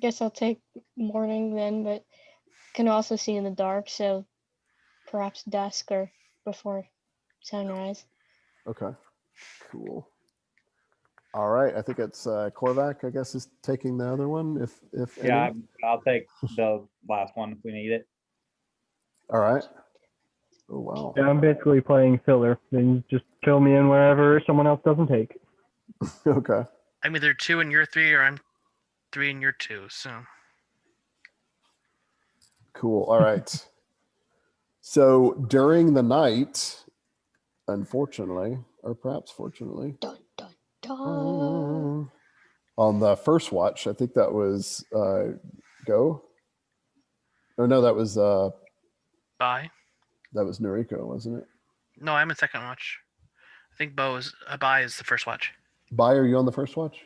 Guess I'll take morning then, but can also see in the dark, so perhaps dusk or before sunrise. Okay. Cool. All right. I think it's Korvac, I guess, is taking the other one. If Yeah, any. I'll take the last one if we need it. All right. Oh wow. Yeah, I'm basically playing filler. Then just fill me in wherever someone else doesn't take. Okay. I'm either 2 and you're 3, or I'm 3 and you're 2. So Cool. All right. So during the night, unfortunately, or perhaps fortunately, Dun dun dun. on the first watch, I think that was Go. Or no, that was bye. Noriko, wasn't it? No, I'm in second watch. I think bye is the first watch. Bai, are you on the first watch?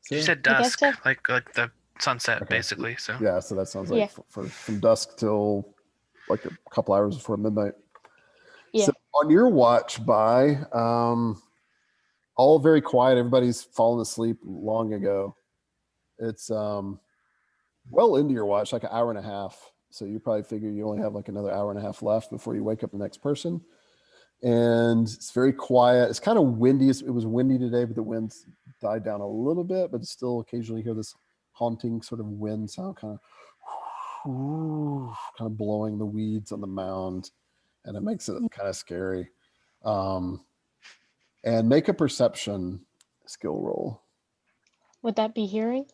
She Sarah? said I guess dusk, so. like the sunset, Okay. basically. So Yeah, so that sounds like Yeah. from dusk till like a couple hours before midnight. Yeah. So on your watch, Bai, all very quiet. Everybody's fallen asleep long ago. It's well into your watch, like an hour and a half. So you probably figure you only have like another hour and a half left before you wake up the next person. And it's very quiet. It's kind of windy. It was windy today, but the winds died down a little bit, but still occasionally hear this haunting sort of wind sound, kind of blowing the weeds on the mound. And it makes it kind of scary. And make a perception skill roll. Would that be hearing?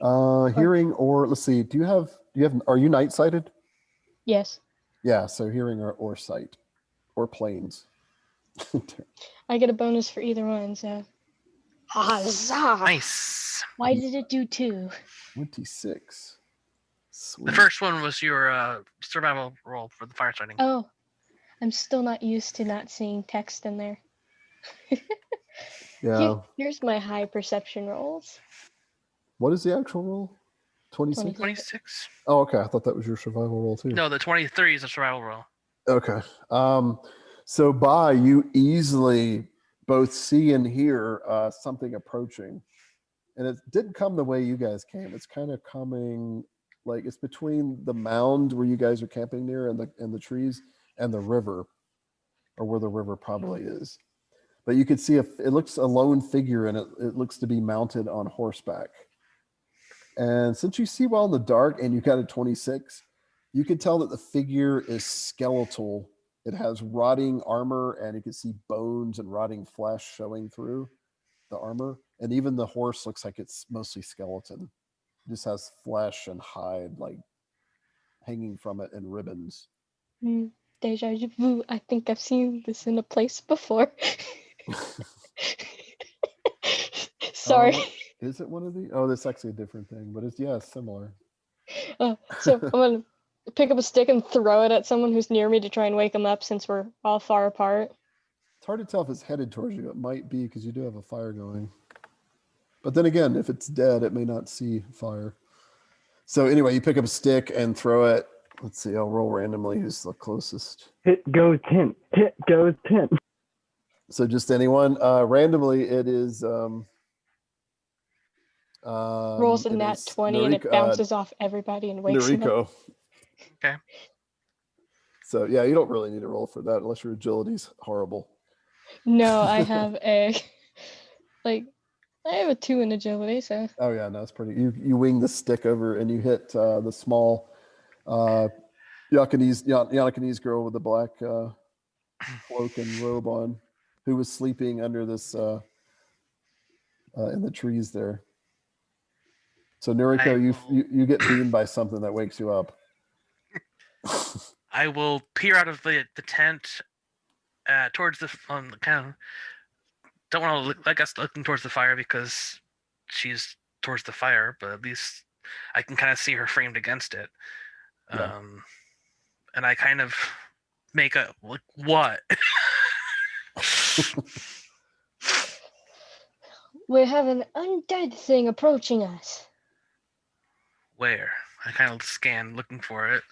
Hearing, or let's see, are you night sighted? Yes. Yeah, so hearing or sight or planes. I get a bonus for either one, so. Huzzah! nice. Why did it do 2? 26. Sweet. The first one was your survival roll for the fire starting. Oh, I'm still not used to not seeing text in there. Yeah. Here's my high perception rolls. What is the actual roll? 26? 26. Oh, okay. I thought that was your survival roll too. No, the 23 is a survival roll. Okay. So Bai, you easily both see and hear something approaching. And it didn't come the way you guys came. It's kind of coming like it's between the mound where you guys are camping near and the trees and the river, or where the river probably is. But you could see it looks a lone figure, and it looks to be mounted on horseback. And since you see well in the dark and you got a 26, you can tell that the figure is skeletal. It has rotting armor, and you can see bones and rotting flesh showing through the armor. And even the horse looks like it's mostly skeleton. It just has flesh and hide like hanging from it in ribbons. Deja vu. I think I've seen this in a place before. Sorry. Is it one of the? Oh, that's actually a different thing, but it's similar. So I'm gonna pick up a stick and throw it at someone who's near me to try and wake them up since we're all far apart. It's hard to tell if it's headed towards you. It might be because you do have a fire going. But then again, if it's dead, it may not see fire. So anyway, you pick up a stick and throw it. Let's see, I'll roll randomly who's the closest. Hit goes tent. Hit goes tent. So just anyone. Randomly, it is. Rolls a it nat is 20 and it Noriko- bounces off everybody and wakes them up. Noriko. Okay. So yeah, you don't really need to roll for that unless your agility's horrible. No, I have I have a 2 in agility, so Oh yeah, no, it's pretty. You wing the stick over and you hit the small Japanese girl with the black cloak and robe on, who was sleeping under this in the trees there. So Noriko, you get beamed by something that wakes you up. I will peer out of the tent towards the kind of don't want to look, I guess, looking towards the fire because she's towards the fire, but at least I can kind of see her framed against it. Yeah. And I kind of make a like, what? we have an undead thing approaching us. Where? I kind of scan looking for it.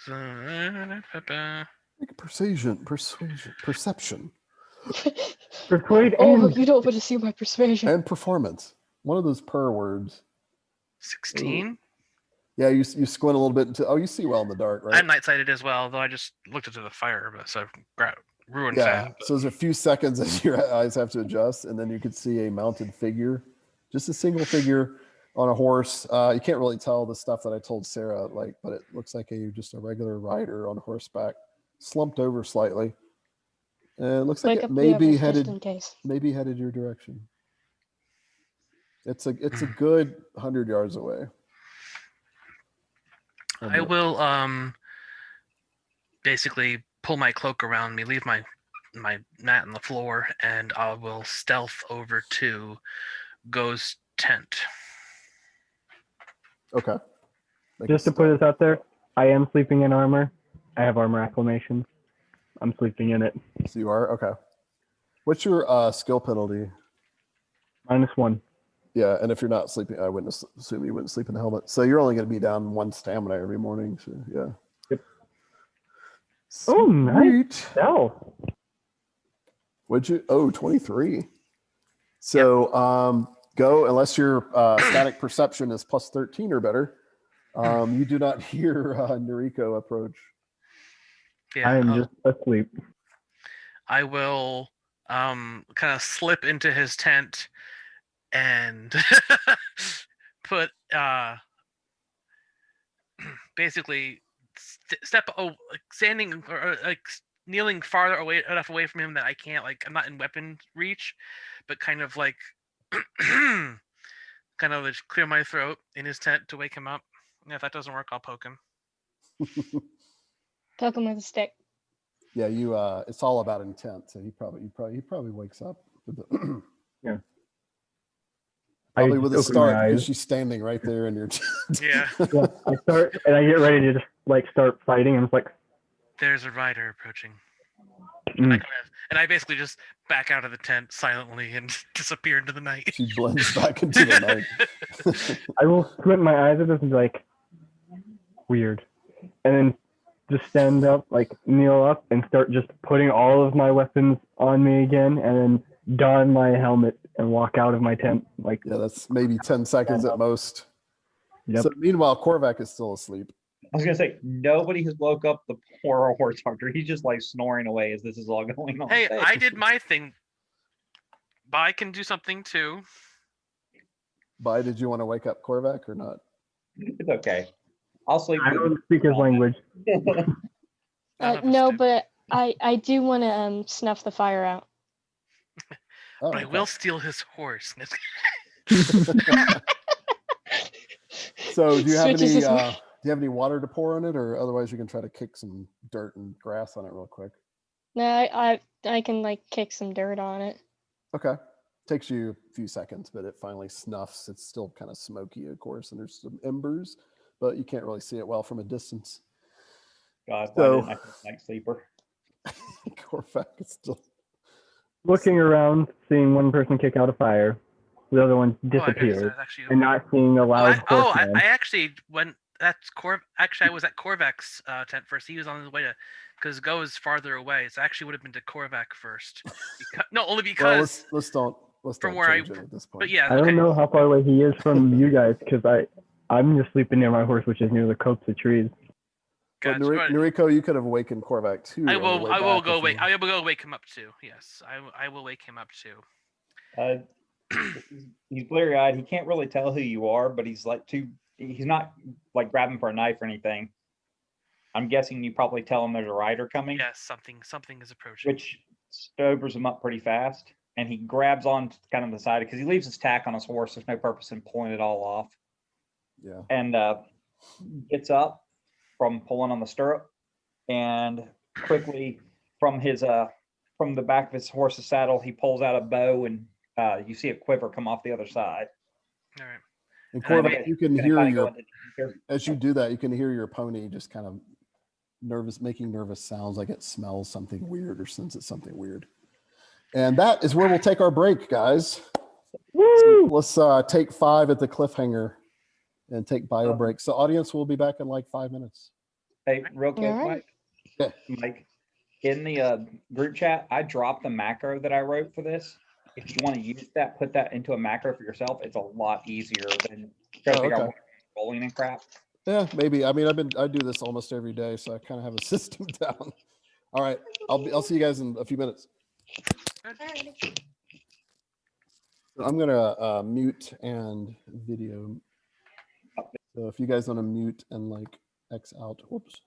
Make a perception. Persuade Oh, and you don't want to see my persuasion. And performance. One of those per words. 16. Yeah, you squint a little bit into. Oh, you see well in the dark, right? I'm night sighted as well, though I just looked into the fire, but so ruined Yeah. that. So there's a few seconds as your eyes have to adjust, and then you could see a mounted figure, just a single figure on a horse. You can't really tell the stuff that I told Sarah, but it looks like just a regular rider on horseback, slumped over slightly. And it looks like Wake it up may the be others headed, just in case. maybe headed your direction. It's a good 100 yards away. I will basically pull my cloak around me, leave my mat on the floor, and I will stealth over to Go's tent. Okay. just to put this out there, I am sleeping in armor. I have armor acclamation. I'm sleeping in it. So you are? Okay. What's your skill penalty? -1. Yeah, and if you're not sleeping, I wouldn't assume you wouldn't sleep in the helmet. So you're only going to be down 1 stamina every morning. So yeah. Yep. Oh, nice. Sweet. No. Would you? Oh, 23. So go, unless your static perception is plus 13 or better, you do not hear Noriko approach. Yeah, I am just asleep. I will kind of slip into his tent and put basically standing or kneeling farther enough away from him that I can't I'm not in weapon reach, but kind of kind of just clear my throat in his tent to wake him up. And if that doesn't work, I'll poke him. Poke him with a stick. Yeah, you. It's all about intent. So he probably wakes up. Yeah. Probably I with a just open my start because eyes. she's standing right there in your. Yeah. Yeah, I start and I get ready to just start fighting. And it's like, There's a rider approaching. mm. And I basically just back out of the tent silently and disappear into the night. She blends back into the night. I will squint my eyes at this and be like, weird, and then just stand up, kneel up, and start just putting all of my weapons on me again, and then don my helmet and walk out of my tent. Yeah, that's maybe 10 seconds at most. Yep. So meanwhile, Korvac is still asleep. I was gonna say nobody has woke up the poor horse hunter. He's just snoring away as this is all going on. Hey, I did my thing. But I can do something too. Bye. Did you want to wake up Korvac or not? It's okay. I'll sleep. I with don't speak his language. None of us No, do. but I do want to snuff the fire out. Oh, But I okay. will steal his horse. So do you have Switches his mind. do you have any water to pour on it, or otherwise you can try to kick some dirt and grass on it real quick? No, I can kick some dirt on it. Okay. Takes you a few seconds, but it finally snuffs. It's still kind of smoky, of course, and there's some embers, but you can't really see it well from a distance. God, why So- didn't I think Night Sleeper? Korvac is still Looking around, seeing one person kick out a fire, the other one Oh, I guess disappears, that's actually. and not seeing a loud horseman. I actually went. That's Actually, I was at Korvac's tent first. He was on his way to, because Go is farther away. So I actually would have been to Korvac first. Only well. because Let's don't from change where it at this point. But yeah, I don't okay. know how far away he is from you guys because I'm just sleeping near my horse, which is near the copse of trees. But Gotcha. Right. Noriko, you could have awakened Korvac too. I on your will. way I will back go if wake. you- I will go wake him up too. Yes, I will wake him up too. He's bleary eyed. He can't really tell who you are, but he's not like grabbing for a knife or anything. I'm guessing you probably tell him there's a rider coming, Yes, something is approaching. which sobers him up pretty fast. And he grabs on to kind of the side because he leaves his tack on his horse. There's no purpose in pulling it all off. Yeah. And gets up from pulling on the stirrup and quickly from the back of his horse's saddle, he pulls out a bow and you see a quiver come off the other side. All right. And And I Korvac, you can Gonna hear kinda go your into danger. as you do that, you can hear your pony just kind of making nervous sounds, like it smells something weird or senses something weird. And that is where we'll take our break, guys. Woo! Let's take 5 at the cliffhanger and take bio break. So audience will be back in like 5 minutes. Hey, real quick, All right. Yeah. Mike, in the group chat, I dropped the macro that I wrote for this. If you want to use that, put that into a macro for yourself. It's a lot easier than trying to figure out okay. what you're rolling and crap. Yeah, maybe. I mean, I do this almost every day, so I kind of have a system down. All right, I'll see you guys in a few minutes. I'm gonna mute and video. So if you guys want to mute and like X out, whoops.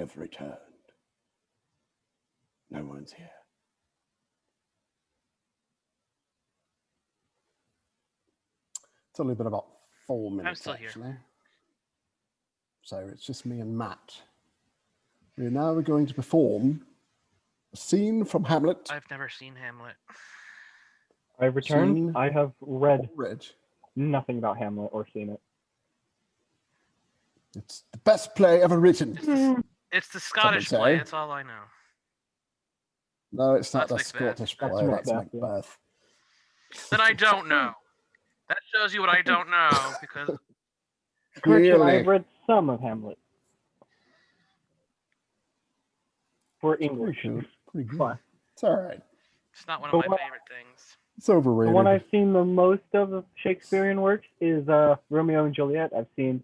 have returned. No one's here. It's only been about 4 minutes, still here. actually. So it's just me and Matt. We're now going to perform a scene from Hamlet. I've never seen Hamlet. I've returned. Seen I have read Read. nothing about Hamlet or seen it. It's the best play ever written. It's the Scottish say. play. That's all I know. No, it's not That's the Macbeth. Scottish That's play. That's Macbeth, yeah. Macbeth. That I don't know. That shows you what I don't know because Correction, Clearly. I've read some of Hamlet. For Pretty English. cool. Pretty good. Fun. It's all right. it's not one of The my one- favorite things. It's The overrated. one I've seen the most of Shakespearean works is Romeo and Juliet. I've seen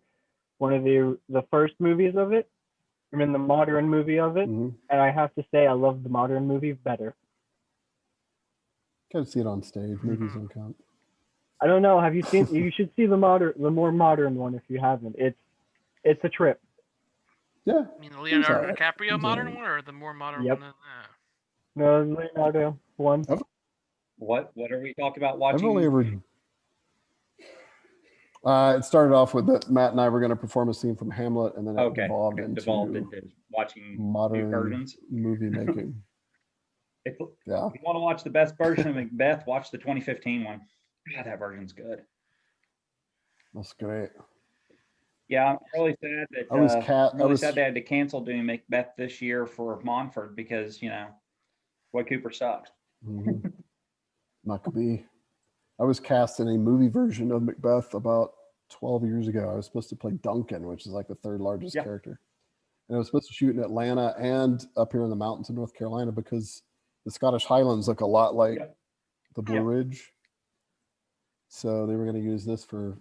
one of the first movies of it. I mean the modern movie of it. Mhm. And I have to say I love the modern movie better. Gotta see it on stage. Movies don't count. I don't know. Have you seen? You should see the more modern one if you haven't. It's a trip. Yeah. I mean, the Leonardo alright. DiCaprio He's modern alright. one or the more modern Yep. one than that? No, Leonardo one. What are we talking about I've watching? only ever. It started off with that Matt and I were going to perform a scene from Hamlet, and then it devolved into watching new modern versions. movie making. If Yeah. you want to watch the best version of Macbeth, watch the 2015 one. God, that version's good. That's great. Yeah, I'm really sad that I was sad they had to cancel doing Macbeth this year for Montfort because Roy Cooper sucked. Mhm. Not gonna be. I was cast in a movie version of Macbeth about 12 years ago. I was supposed to play Duncan, which is like the third largest Yeah. character. And I was supposed to shoot in Atlanta and up here in the mountains of North Carolina because the Scottish Highlands look a lot like Yeah. the Blue Yeah. Ridge. So they were going to use this for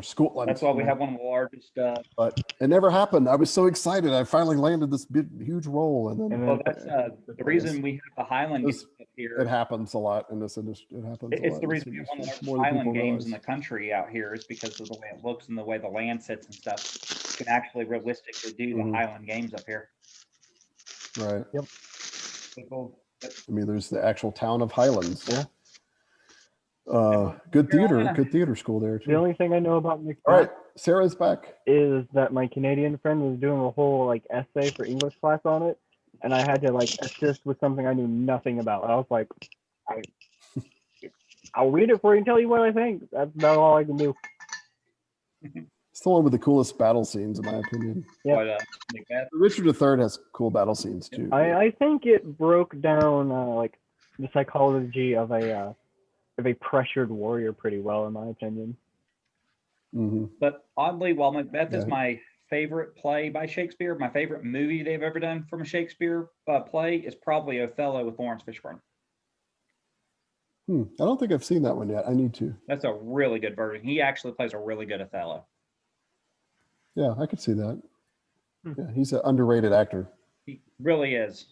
Scotland. That's why we have one of the largest. But it never happened. I was so excited. I finally landed this huge role, and then Well, that's the reason we have the Highland games up here. it happens a lot in this industry. It happens. It's the reason we have one of the largest more than Highland people games in realize. the country out here is because of the way it looks and the way the land sits and stuff. You can actually realistically do the Highland games up here. Right. Yep. I mean, there's the actual town of Highlands. Yeah. Good theater school there too. The only thing I know about Macbeth All right, Sarah's back. is that my Canadian friend was doing a whole essay for English class on it, and I had to assist with something I knew nothing about. I was like, I'll read it for you and tell you what I think. That's about all I can do. It's the one with the coolest battle scenes, in my opinion. Yeah. But, Macbeth, Richard III has cool battle scenes too. I think it broke down the psychology of a pressured warrior pretty well, in my opinion. Mm-hmm. But oddly, while Macbeth is Yeah. my favorite play by Shakespeare, my favorite movie they've ever done from a Shakespeare play is probably Othello with Lawrence Fishburne. I don't think I've seen that one yet. I need to. That's a really good version. He actually plays a really good Othello. Yeah, I could see that. Yeah, he's an underrated actor. He really is.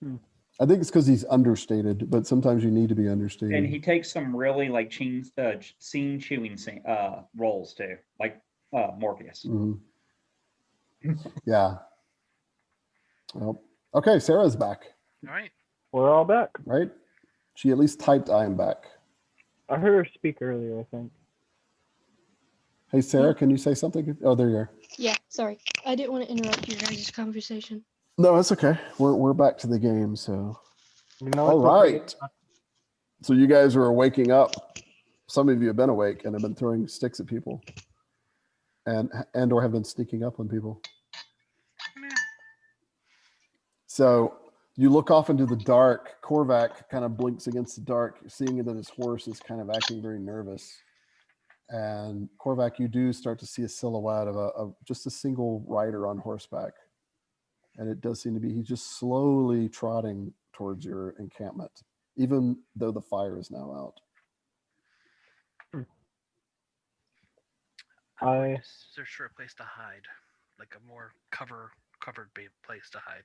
I think it's because he's understated, but sometimes you need to be understated. And he takes some really scene chewing roles too, like Morpheus. Mhm. Yeah. Well, okay, Sarah's back, All right. We're all back. right? She at least typed I am back. I heard her speak earlier, I think. Hey, Sarah, can you say something? Oh, there you are. Yeah, sorry. I didn't want to interrupt your guys' conversation. No, it's okay. We're back to the game, so. All It's okay. right. So you guys are waking up. Some of you have been awake and have been throwing sticks at people, and or have been sneaking up on people. Meh. So you look off into the dark. Korvac kind of blinks against the dark, seeing that his horse is kind of acting very nervous. And Korvac, you do start to see a silhouette of just a single rider on horseback. And it does seem to be, he's just slowly trotting towards your encampment, even though the fire is now out. I'm going to search for a place to hide, like a more covered place to hide.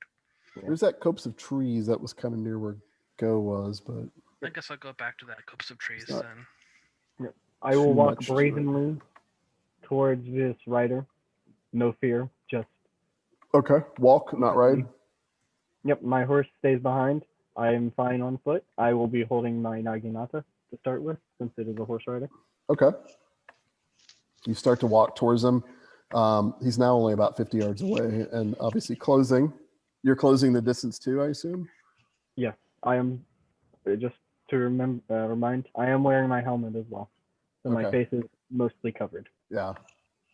There's that copse of trees that was kind of near where Go was, but I guess I'll go back to that copse of trees not- then. I will too walk much to it. brazenly towards this rider. No fear, just Okay. Walk, not ride. Yep, my horse stays behind. I am fine on foot. I will be holding my Naginata to start with, since it is a horse rider. Okay. You start to walk towards him. He's now only about 50 yards away, and obviously closing. You're closing the distance too, I assume? Yes, I am. Just to remind, I am wearing my helmet as well, so my Okay. face is mostly covered. Yeah.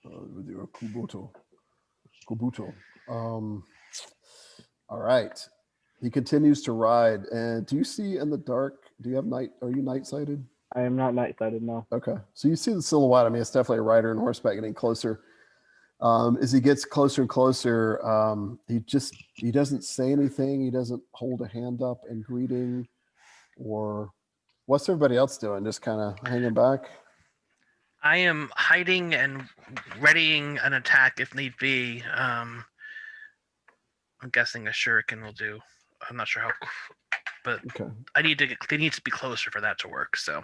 With your Kubuto. Kubuto. All right. He continues to ride. And do you see in the dark? Do you have night? Are you night sighted? I am not night-sighted, no. Okay. So you see the silhouette. I mean, it's definitely a rider and horseback getting closer. As he gets closer and closer, he doesn't say anything. He doesn't hold a hand up in greeting, or what's everybody else doing? Just kind of hanging back. I am hiding and readying an attack if need be. I'm guessing a shuriken will do. I'm not sure how, but Okay. they need to be closer for that to work. So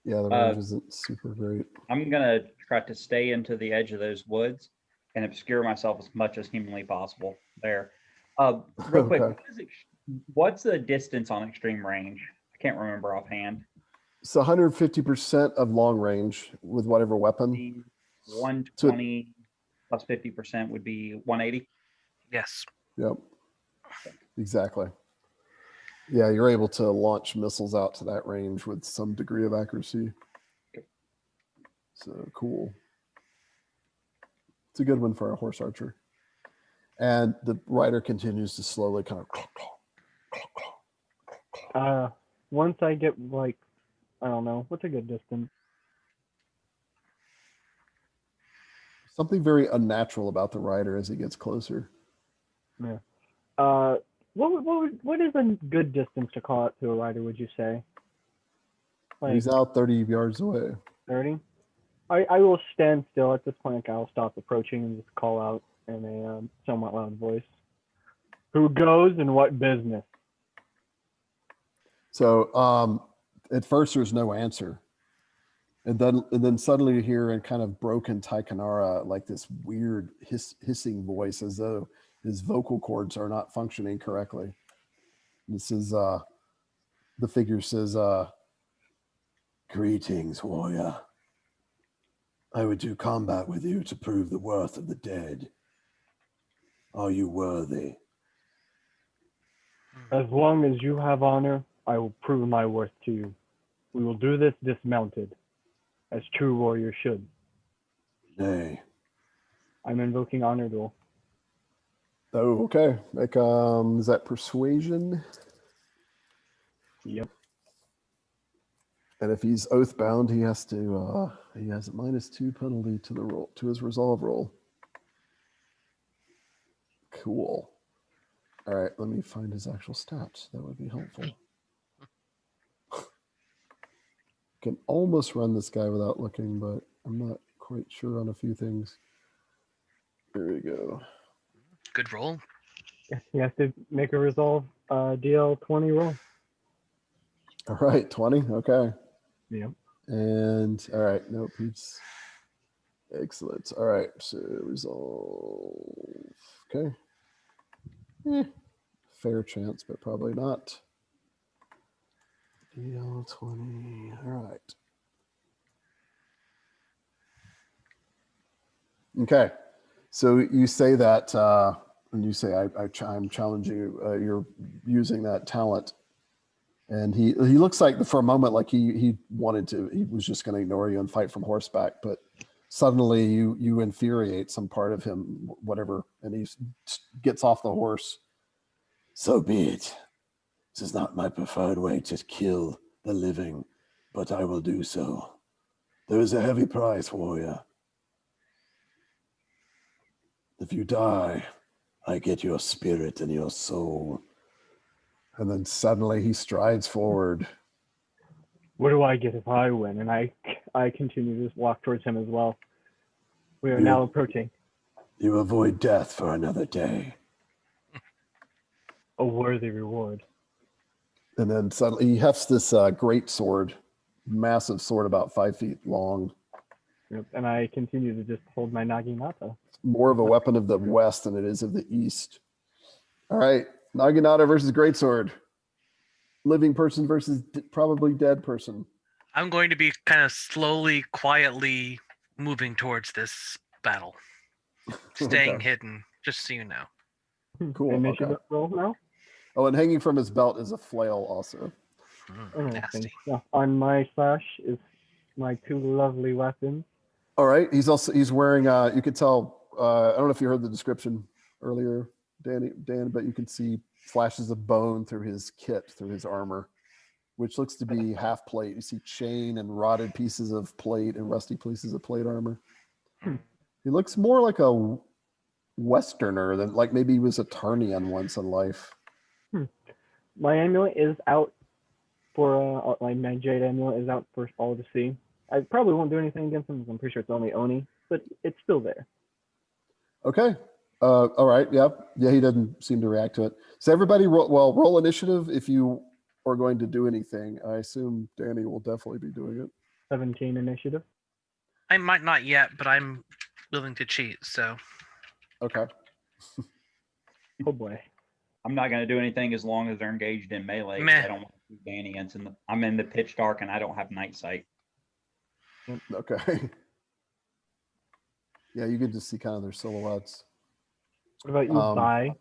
Yeah, the range isn't super great. I'm gonna try to stay into the edge of those woods and obscure myself as much as humanly possible there. Real quick, Okay. what's the distance on extreme range? I can't remember offhand. It's 150% of long range with whatever weapon. The 120 plus 50% would be 180. yes, Yep. Exactly. Yeah, you're able to launch missiles out to that range with some degree of accuracy. So cool. It's a good one for a horse archer. And the rider continues to slowly kind of. Once I get like, I don't know, what's a good distance? Something very unnatural about the rider as he gets closer. Yeah. What is a good distance to call out to a rider? Would you say? Like He's out 30 yards away. 30. I will stand still at this point. Like, I'll stop approaching and just call out in a somewhat loud voice. Who goes and what business? So at first there's no answer. And then suddenly you hear in kind of broken Taikanara, like this weird hissing voice as though his vocal cords are not functioning correctly. This is the figure says, "Greetings, warrior. I would do combat with you to prove the worth of the dead. Are you worthy?" As long as you have honor, I will prove my worth to you. We will do this dismounted, as true warriors should. Nay. I'm invoking honor duel. Oh, okay. Make is that persuasion? Yep. And if he's oath bound, he has a -2 penalty to the roll, to his resolve roll. Cool. All right, let me find his actual stats. That would be helpful. Can almost run this guy without looking, but I'm not quite sure on a few things. Here we go. good roll. You have to make a resolve DL 20 roll. All right, 20. Okay. Yep. And all right, nope, he's excellent. All right, so resolve. Okay. Fair chance, but probably not. DL 20. All right. Okay. So you say that, and you say, I'm challenging you. You're using that talent. And he looks like for a moment like he was just going to ignore you and fight from horseback, but suddenly you infuriate some part of him, whatever, and he gets off the horse. So be it. This is not my preferred way to kill the living, but I will do so. There is a heavy price, warrior. If you die, I get your spirit and your soul. And then suddenly he strides forward. What do I get if I win? And I continue to walk towards him as well. We are now approaching. You avoid death for another day. A worthy reward. And then suddenly he hefts this great sword, massive sword about 5 feet long. Yep. And I continue to just hold my Naginata. More of a weapon of the West than it is of the East. All right. Naginata versus Greatsword. Living person versus probably dead person. I'm going to be kind of slowly, quietly moving towards this battle, staying Okay. hidden, just so you know. Cool. Initiative Okay. roll now. Oh, and hanging from his belt is a flail also. Interesting. Nasty. Yeah. On my slash is my two lovely weapons. All right. He's wearing you could tell I don't know if you heard the description earlier, Dan, but you can see flashes of bone through his kit, through his armor, which looks to be half plate. You see chain and rotted pieces of plate and rusty pieces of plate armor. He looks more like a Westerner than like maybe he was a Tarnian once in life. My amulet is out for my Jade amulet is out for all to see. I probably won't do anything against him because I'm pretty sure it's only Oni, but it's still there. Okay. All right. Yeah. Yeah. He doesn't seem to react to it. So everybody roll initiative if you are going to do anything. I assume Danny will definitely be doing it. 17 initiative. I might not yet, but I'm willing to cheat, so. Okay. Oh boy. I'm not going to do anything as long as they're engaged in melee. 'Cause Meh. I don't want to see Danny. I'm in the pitch dark and I don't have night sight. Okay. Yeah, you can just see kind of their silhouettes. What about you, Bai?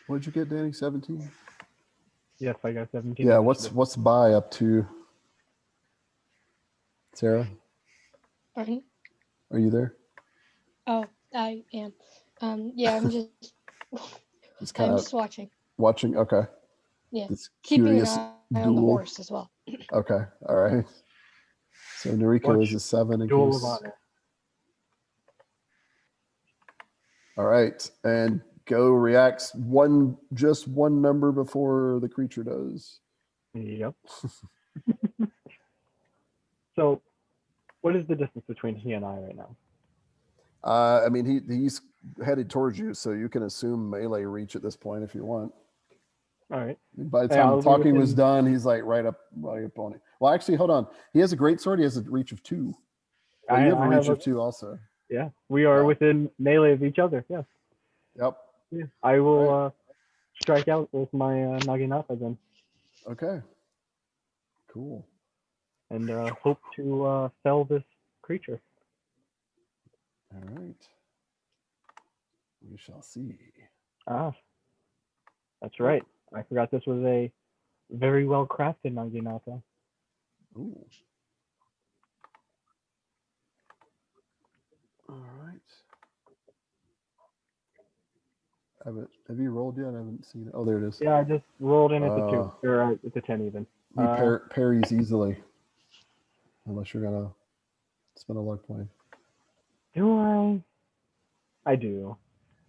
What did you get, Danny? 17? Yes, I got 17. Yeah, initiative. what's Bai up to? Sarah, Pardon? are you there? Oh, I am. Yeah, I'm just Just kind I'm of just watching. watching. Okay. Yeah. This Keeping an curious eye on the duel. horse as well. Okay. All right. So Noriko Watch is a 7 in Duel case. of Honor. All right. And Go reacts just one number before the creature does. Yep. So, what is the distance between he and I right now? I mean, he's headed towards you, so you can assume melee reach at this point if you want. All right. By the Yeah, time I'll the be talking was within- done, he's like right up on it. Well, actually, hold on. He has a great sword. He has a reach of 2. Well, you have a reach of 2 also. Yeah, we are Yeah. within melee of each other. Yes. Yep. Yeah. I will strike out with my Naginata then, Okay. Cool. and hope to fell this creature. All right. We shall see. Ah, that's right. I forgot this was a very well crafted Naginata. Ooh. All right. Have you rolled yet? I haven't seen it. Oh, there it is. Yeah, I just rolled in at the 2, or it's a 10 even. He parries easily. Unless you're going to spend a luck point. Do I? I do.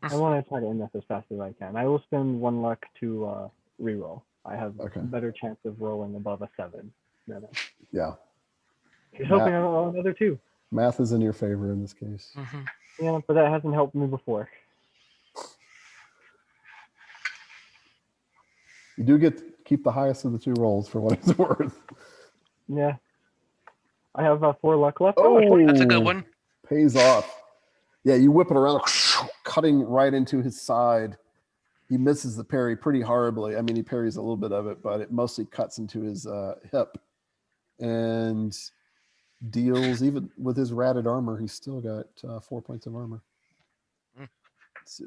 I want to try to end this as fast as I can. I will spend 1 luck to reroll. I have Okay. a better chance of rolling above a 7. Than Yeah. He's hoping I roll another 2. Math is in your favor in this case. Mhm. Yeah, but that hasn't helped me before. You do get to keep the highest of the 2 rolls for what it's worth. Yeah. I have 4 luck left. Oh, That's a good one. Pays off. Yeah, you whip it around, cutting right into his side. He misses the parry pretty horribly. I mean, he parries a little bit of it, but it mostly cuts into his hip and deals, even with his ratted armor, he's still got 4 points of armor.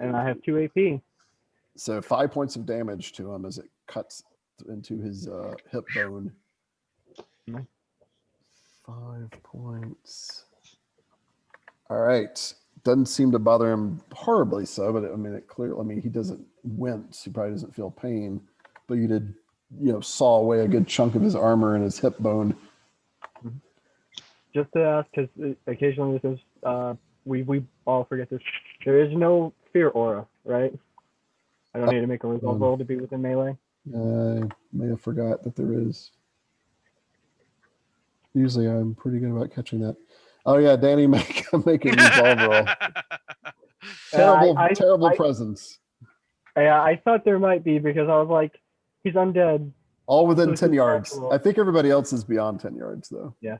And I have 2 AP. So 5 points of damage to him as it cuts into his hip bone. Nice. 5 points. All right. Doesn't seem to bother him horribly so, but I mean, it clearly, I mean, he doesn't wince. He probably doesn't feel pain, but you did, saw away a good chunk of his armor and his hip bone. Just to ask, because occasionally this is, we all forget this. There is no fear aura, right? I don't need to make a resolve roll to be within melee. I may have forgot that there is. Usually I'm pretty good about catching that. Oh yeah, Danny, make a resolve roll. Terrible presence. Yeah, I thought there might be because I was like, he's undead. All within So 10 yards. natural. I think everybody else is beyond 10 yards though. Yeah.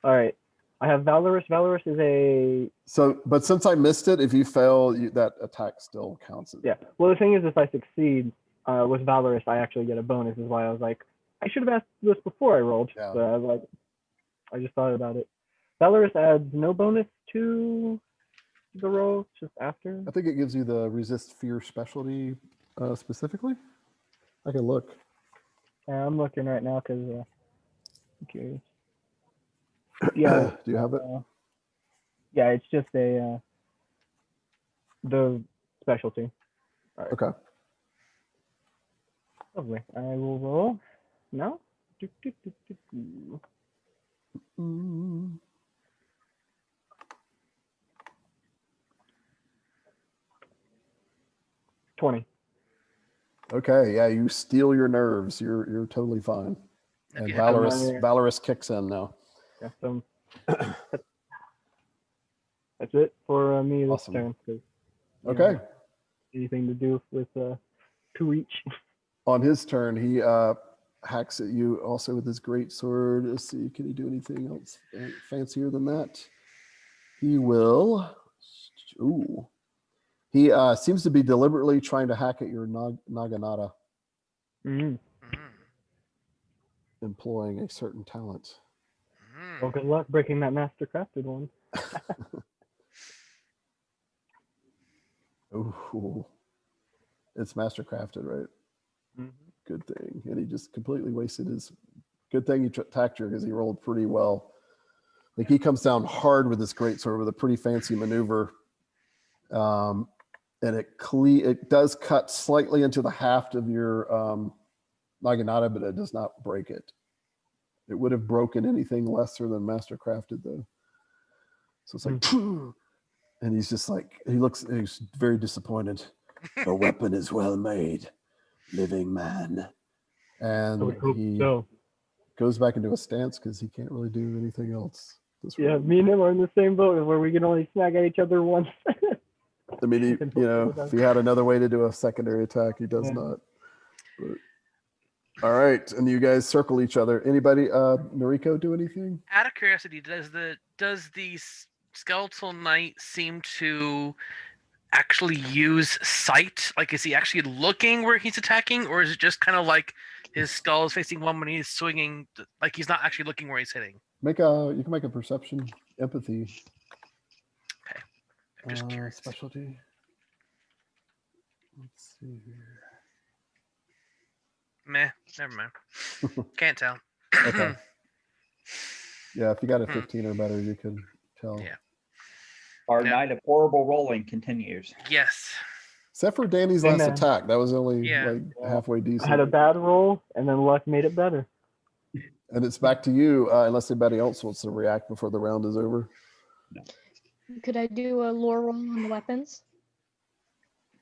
All right. I have Valorous. Valorous is a So, but since I missed it, if you fail, that attack still counts. yeah. Well, the thing is, if I succeed with Valorous, I actually get a bonus. Is why I was like, I should have asked this before I rolled. Yeah. But I was like, I just thought about it. Valorous adds no bonus to the roll just after. I think it gives you the resist fear specialty specifically. I can look. I'm looking right now because I'm curious. Yeah. Do you have it? Yeah, it's just a the specialty. All right. Okay. Lovely. I will roll. No. Do, do, do, do, do. Mm. 20. Okay. Yeah, you steal your nerves. You're totally fine. And Yeah. Valorous kicks in now. Yeah, so that's it for me this Awesome. turn. 'Cause you Okay. know, anything to do with two each. On his turn, he hacks at you also with his great sword. Let's see, can he do anything else fancier than that? He will. Ooh. He seems to be deliberately trying to hack at your Naginata, Mm-hmm. employing a certain talent. Well, good luck breaking that master crafted one. Ooh. It's master crafted, right? Mm-hmm. Good thing. And he just completely wasted his. Good thing he attacked her because he rolled pretty well. Like he comes down hard with this great sword with a pretty fancy maneuver. And it does cut slightly into the haft of your Naginata, but it does not break it. It would have broken anything lesser than master crafted though. So it's like, and he's just like, he's very disappointed. The weapon is well made, living man. And he goes back into a stance because he can't really do anything else. Yeah, me and him are in the same boat where we can only snag at each other once. I mean, if he had another way to do a secondary attack, he does not. But, all right, and you guys circle each other. Anybody, Noriko, do anything? Out of curiosity, does the skeletal knight seem to actually use sight? Like, is he actually looking where he's attacking, or is it just kind of like his skull is facing one when he's swinging, like he's not actually looking where he's hitting? You can make a perception, empathy. Okay, I'm just curious. Specialty. Let's see here. Meh, never mind. Can't tell. Okay. Yeah, if you got a 15 or better, you can tell. Yeah. Our night of horrible rolling continues. Yes. Except for Danny's last attack. That was only like halfway decent. I had a bad roll, and then luck made it better. And it's back to you, unless anybody else wants to react before the round is over. No. Could I do a lore roll on the weapons?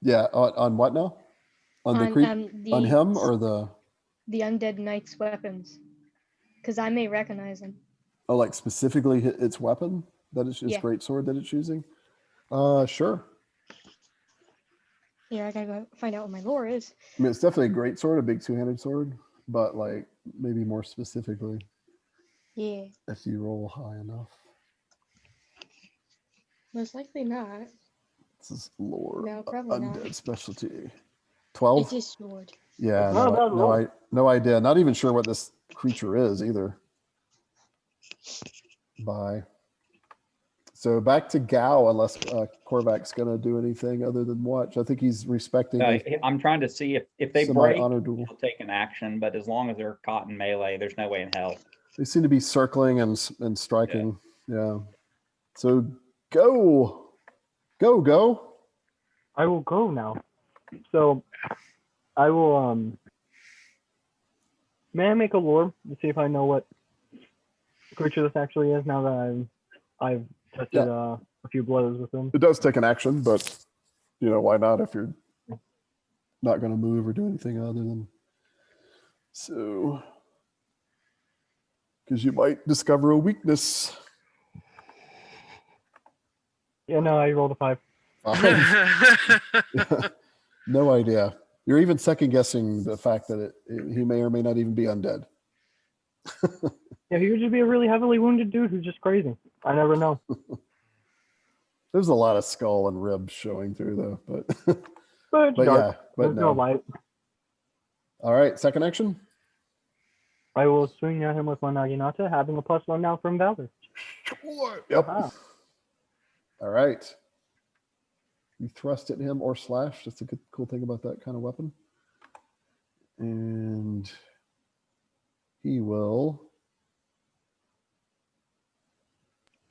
Yeah, on what now? On the creep? On him or the undead knight's weapons? Because I may recognize him. Oh, like specifically its weapon? That is its great sword that it's using? Sure. Yeah, I gotta go find out what my lore is. I mean, it's definitely a great sword, a big two-handed sword, but like maybe more specifically. Yeah. If you roll high enough. Most likely not. This is lore. No, probably undead not. Specialty. 12? It's his sword. Yeah, no idea. Not even sure what this creature is either. Bye. So back to Gao, unless Korvac's going to do anything other than watch. I think he's respecting. I'm trying to see if they break, honor duel. he'll take an action, but as long as they're caught in melee, there's no way in hell. They seem to be circling and striking. Yeah. So go. I will go now. So I will may I make a lore to see if I know what creature this actually is now that I've tested a few blows with him. It does take an action, but why not if you're not going to move or do anything other than so, because you might discover a weakness. Yeah, no, I rolled a 5. No idea. You're even second guessing the fact that he may or may not even be undead. Yeah, he would just be a really heavily wounded dude who's just crazy. I never know. There's a lot of skull and ribs showing through though, but But it's but dark. yeah, but There's no no. light. All right, second action. I will swing at him with my Naginata, having a +1 now from Valor. Yep. Aha. All right. You thrust at him or slash. That's a good, cool thing about that kind of weapon. And he will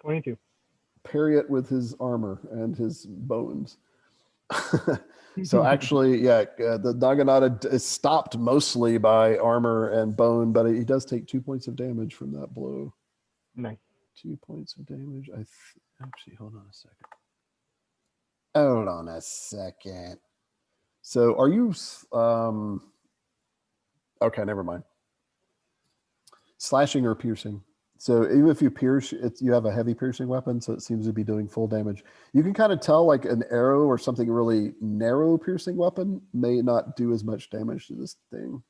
22. parry it with his armor and his bones. So actually, yeah, the Naginata is stopped mostly by armor and bone, but he does take 2 points of damage from that blow. Nice. 2 points of damage. Actually, hold on a second. Hold on a second. So are you okay, never mind. Slashing or piercing. So even if you pierce, you have a heavy piercing weapon, so it seems to be doing full damage. You can kind of tell like an arrow or something really narrow piercing weapon may not do as much damage to this thing.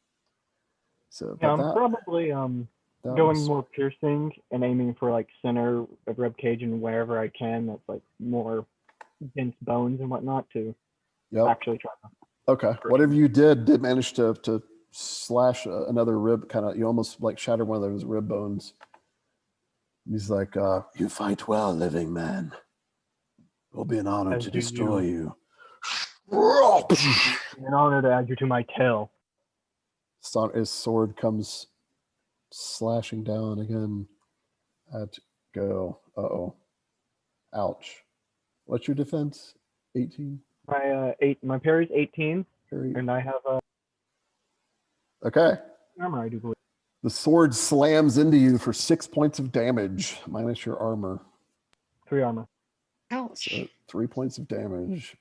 So Yeah, but I'm probably that going was- more piercing and aiming for like center of rib cage and wherever I can that's like more dense bones and whatnot to Yep. actually try to. Okay. Whatever you did manage to slash another rib, kind of, you almost like shattered one of those rib bones. He's like, you fight well, living man. It will be an honor As to do destroy you. you. An honor to add you to my tail. His sword comes slashing down again. At go. Uh-oh. Ouch. What's your defense? 18? My parry's 18, Parry. and I have Okay. armor, I do believe. The sword slams into you for 6 points of damage, minus your armor. 3 armor. Ouch. So 3 points of damage.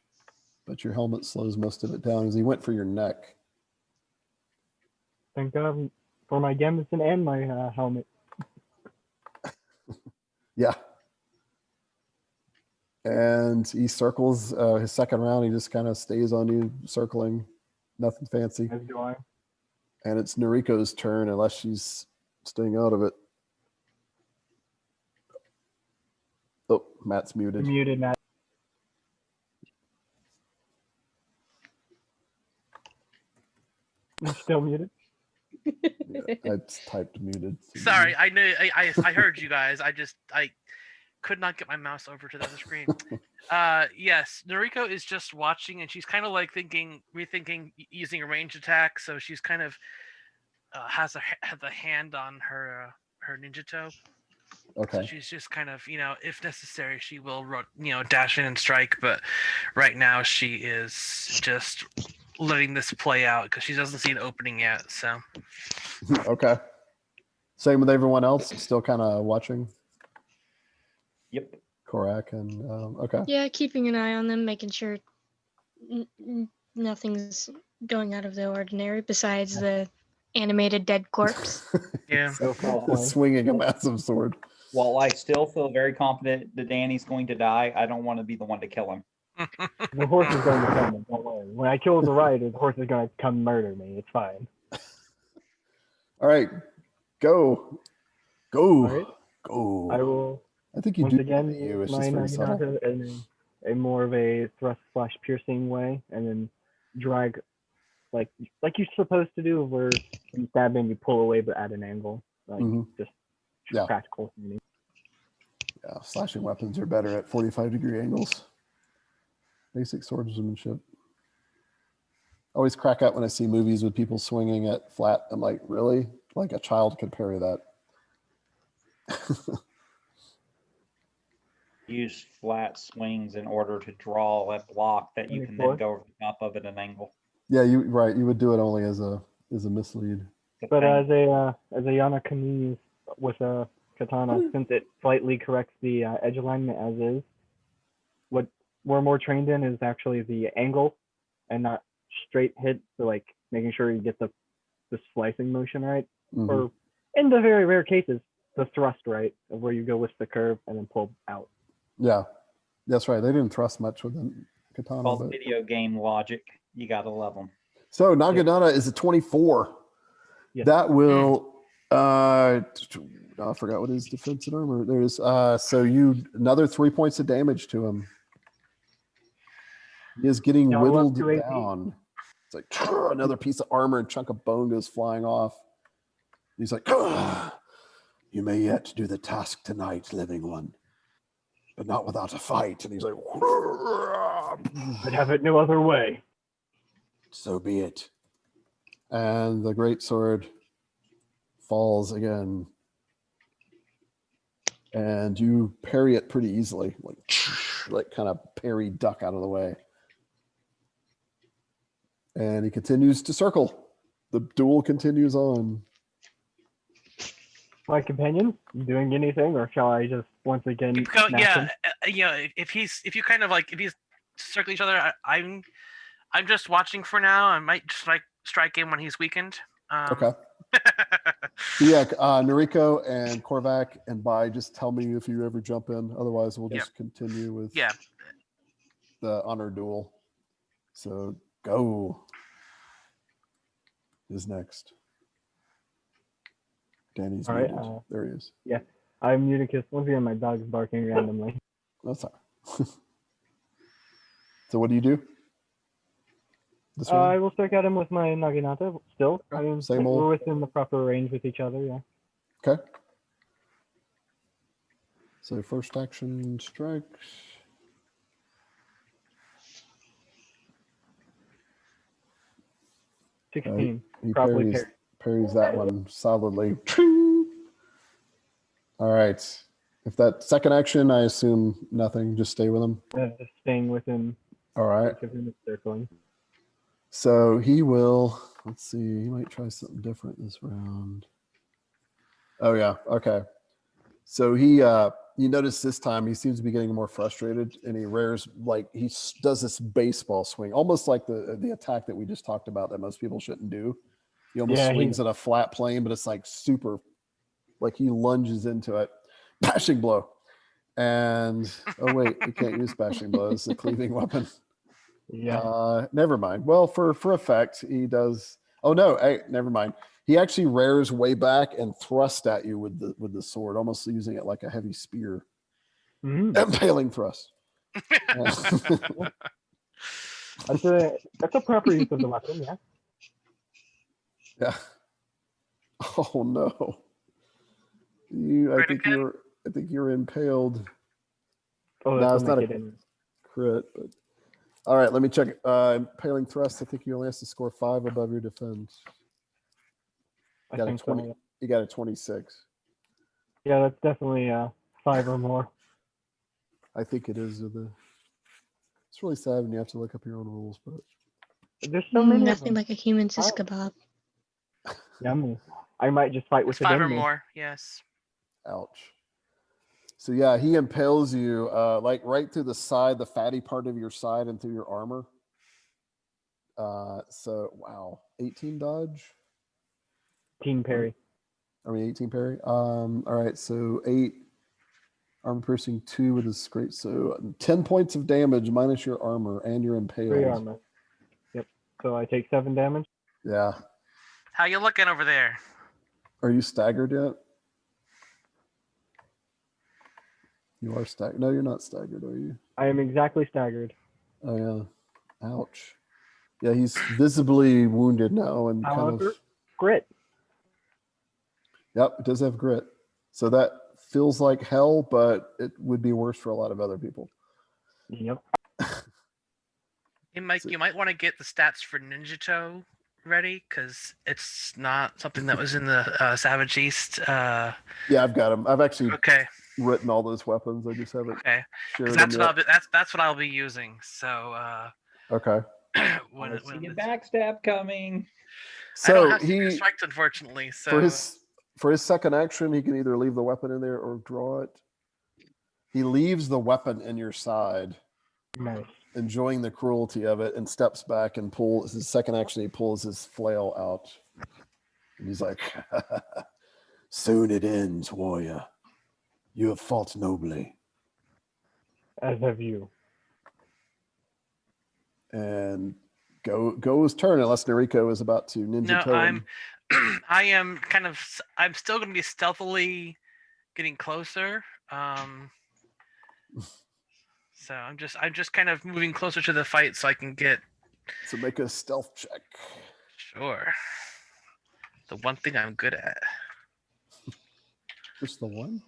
But your helmet slows most of it down as he went for your neck. Thank God for my gambeson and my helmet. Yeah. And he circles his second round. He just kind of stays on you, circling. Nothing fancy. As do I. And it's Noriko's turn, unless she's staying out of it. Oh, Matt's muted. Muted, Matt. You're still muted. Yeah, I typed muted. Sorry, I knew I heard you guys. I could not get my mouse over to the other screen. Yes, Noriko is just watching, and she's kind of like rethinking using a range attack. So she's kind of has the hand on her ninja toe. Okay. So she's just kind of, if necessary, she will, dash in and strike. But right now, she is just letting this play out because she doesn't see an opening yet. So. Okay. Same with everyone else. Still kind of watching. Yep. Korak and okay. Yeah, keeping an eye on them, making sure nothing's going out of the ordinary besides the animated dead corpse. Yeah. Go for a play. Swinging a massive sword. While I still feel very confident that Danny's going to die, I don't want to be the one to kill him. The horse is going to kill me. Don't worry. When I kill the rider, the horse is going to come murder me. It's fine. All right. Go. All right. Go. I will I think you once do. again You. It's use just my very subtle. Naginata in a more of a thrust slash piercing way, and then drag like you're supposed to do, where you stab in, you pull away, but at an angle, like just Yeah. practical. Yeah, slashing weapons are better at 45-degree angles. Basic swordsmanship. Always crack up when I see movies with people swinging at flat. I'm like, really? Like a child could parry that. Use flat swings in order to draw a block that you can then go over the top of at an angle. Yeah, you would do it only as a mislead. But as a Yanakani with a katana, since it slightly corrects the edge alignment as is, what we're more trained in is actually the angle and not straight hit. So like making sure you get the slicing motion right, or in the very rare cases, the thrust right, of where you go with the curve and then pull out. Yeah, that's right. They didn't thrust much with the katana. Called But... video game logic. You gotta love them. So Naginata is a 24. Yes. That will I forgot what his defense and armor. There's so you another 3 points of damage to him. He is getting Double up whittled to AP. down. It's like another piece of armor and chunk of bone goes flying off. He's like, you may yet do the task tonight, living one, but not without a fight. And he's like, I'd have it no other way. so be it. And the great sword falls again. And you parry it pretty easily, like kind of parry duck out of the way. And he continues to circle. The duel continues on. My companion, doing anything, or shall I just once again? Keep going, smash yeah, him? if he's circle each other, I'm just watching for now. I might just strike him when he's weakened. Okay. So yeah, Noriko and Korvac and Bai, just tell me if you ever jump in. Otherwise, we'll just continue with the honor duel. So go is next. Danny's All right, muted. There he is. Yeah, I'm muted because once again my dog's barking randomly. That's all right. So what do you do? This one? I will strike at him with my Naginata still. I mean, Same old. we're within the proper range with each other, yeah. Okay. So first action strikes. Right. 16. He Probably parries that one solidly. All right. If that second action, I assume nothing. Just stay with him. Just staying within. All right. Circling. So he will. Let's see. He might try something different this round. Oh yeah. Okay. So he, you notice this time he seems to be getting more frustrated, and he rears like he does this baseball swing, almost like the attack that we just talked about that most people shouldn't do. He almost swings at a flat plane, but it's like super, like he lunges into it, bashing blow. And oh wait, you can't use bashing blow. It's a cleaving weapon. Yeah. Never mind. Well, for effect, he does. Oh no, hey, never mind. He actually rears way back and thrusts at you with the sword, almost using it like a heavy spear. Impaling thrust. That's a proper use of the weapon, yeah. Yeah. Oh no. I think you're impaled. Oh, no, it's not a crit, but all right, let me check. Impaling thrust, I think you only have to score 5 above your defense. You got a 20. So. You got a 26. Yeah, that's definitely 5 or more. I think it is. It's really sad when you have to look up your own rules, but there's so many. Nothing like a human sis kebab. Yummy. I might just fight with 5 or more. Yes. Ouch. So yeah, he impales you like right through the side, the fatty part of your side, and through your armor. So wow, 18 dodge. 18 parry. 18 parry. All right, so 8 armor piercing, 2 with his great. So 10 points of damage minus your armor and your impaled. 3 armor. Yep. So I take 7 damage. Yeah. How you looking over there? Are you staggered yet? You are staggered. No, you're not staggered, are you? I am exactly staggered. Oh yeah. Ouch. Yeah, he's visibly wounded now and However, kind of grit. Yep, it does have grit. So that feels like hell, but it would be worse for a lot of other people. Yep. Hey, Mike, you might want to get the stats for Ninjato ready, because it's not something that was in the Savage East. Yeah, I've got them. I've actually written all those weapons. I just haven't. Okay. That's what I'll be using. So. Okay. When a backstab coming. So I don't have to strikes, unfortunately. So for his second action, he can either leave the weapon in there or draw it. He leaves the weapon in your side, enjoying the cruelty of it, and steps back and pulls his second action. He pulls his flail out, and he's like, "Soon it ends, warrior. You have fought nobly, as have you." And goes turn unless Noriko is about to ninja toe him. I'm still going to be stealthily getting closer. So I'm just kind of moving closer to the fight so I can get. So make a stealth check. Sure. The one thing I'm good at. Just the one?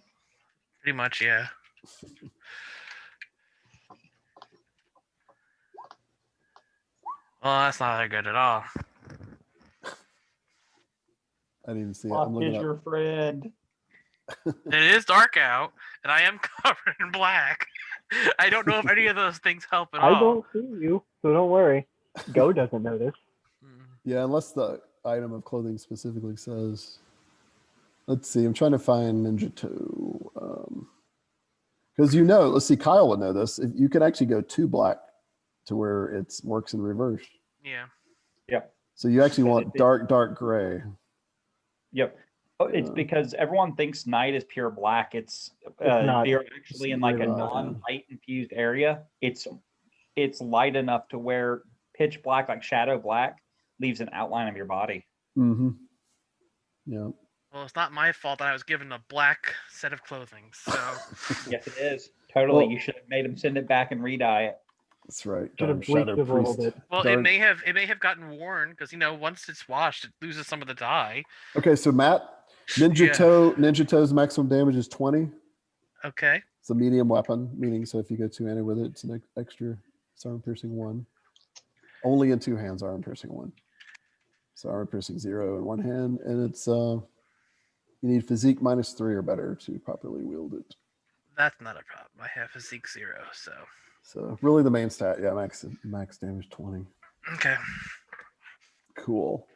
Pretty much, yeah. Well, that's not that good at all. I didn't even see it. Luck I'm is looking up. your friend. It is dark out, and I am covered in black. I don't know if any of those things help at all. I don't see you, so don't worry. Go doesn't notice. Yeah, unless the item of clothing specifically says. Let's see. I'm trying to find Ninja Toe. Because let's see, Kyle would know this. If you can actually go to black to where it works in reverse. Yeah. Yep. So you actually want dark gray. Yep. Oh, it's because everyone thinks night is pure black. It's not. you're actually in like a Really not, yeah. non-light infused area. It's light enough to where pitch black, like shadow black, leaves an outline of your body. Mm-hmm. Yeah. Well, it's not my fault that I was given a black set of clothing. So Yes, it is. Totally. Well- You should have made him send it back and re-dye it. That's right. Should have Darn bleached Shadow it a little Priest. bit. well, Darn- it may have gotten worn because once it's washed, it loses some of the dye. Okay, so Matt, Ninja Toe's maximum damage is 20. Okay. It's a medium weapon, meaning so if you go two-handed with it, it's an extra. It's armor piercing 1. Only in 2 hands, armor piercing 1. So armor piercing 0 in 1 hand, and it's you need physique -3 or better to properly wield it. That's not a problem. I have physique 0, so. So really the main stat, yeah, max damage 20. Okay. Cool.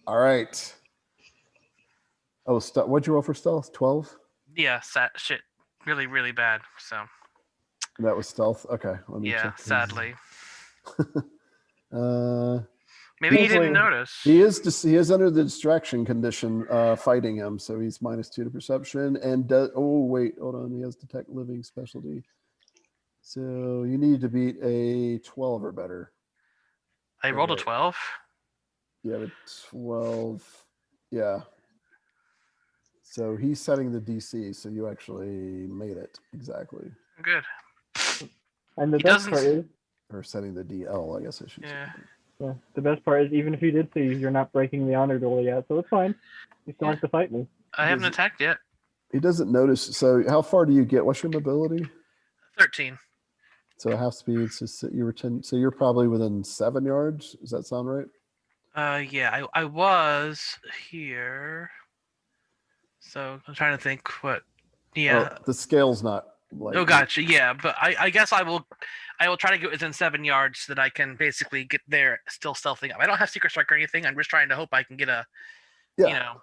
All right. Oh, what'd you roll for stealth? 12? Yeah, shit. Really, really bad. So. That was stealth. Okay, let me Yeah, check. sadly. Uh, Maybe he Usually- didn't notice. he is under the distraction condition, fighting him, so he's -2 to perception. And hold on, he has detect living specialty. So you need to beat a 12 or better. I rolled a Okay. 12. You have a 12. Yeah. So he's setting the DC, so you actually made it exactly. Good. And the He best part doesn't- is, Or setting the DL, I guess I should Yeah. say. yeah, the best part is even if you did see, you're not breaking the honor duel yet, so it's fine. You still have to fight me. I haven't Does it- attacked yet. He doesn't notice. So how far do you get? What's your mobility? 13. So half speed. So you were 10. So you're probably within 7 yards. Does that sound right? Yeah, I was here. So I'm trying to think what. Yeah. Oh, the scale's not like. Oh, gotcha. Yeah, but I guess I will try to get within 7 yards so that I can basically get there still stealthing up. I don't have secret strike or anything. I'm just trying to hope I can get a Yeah.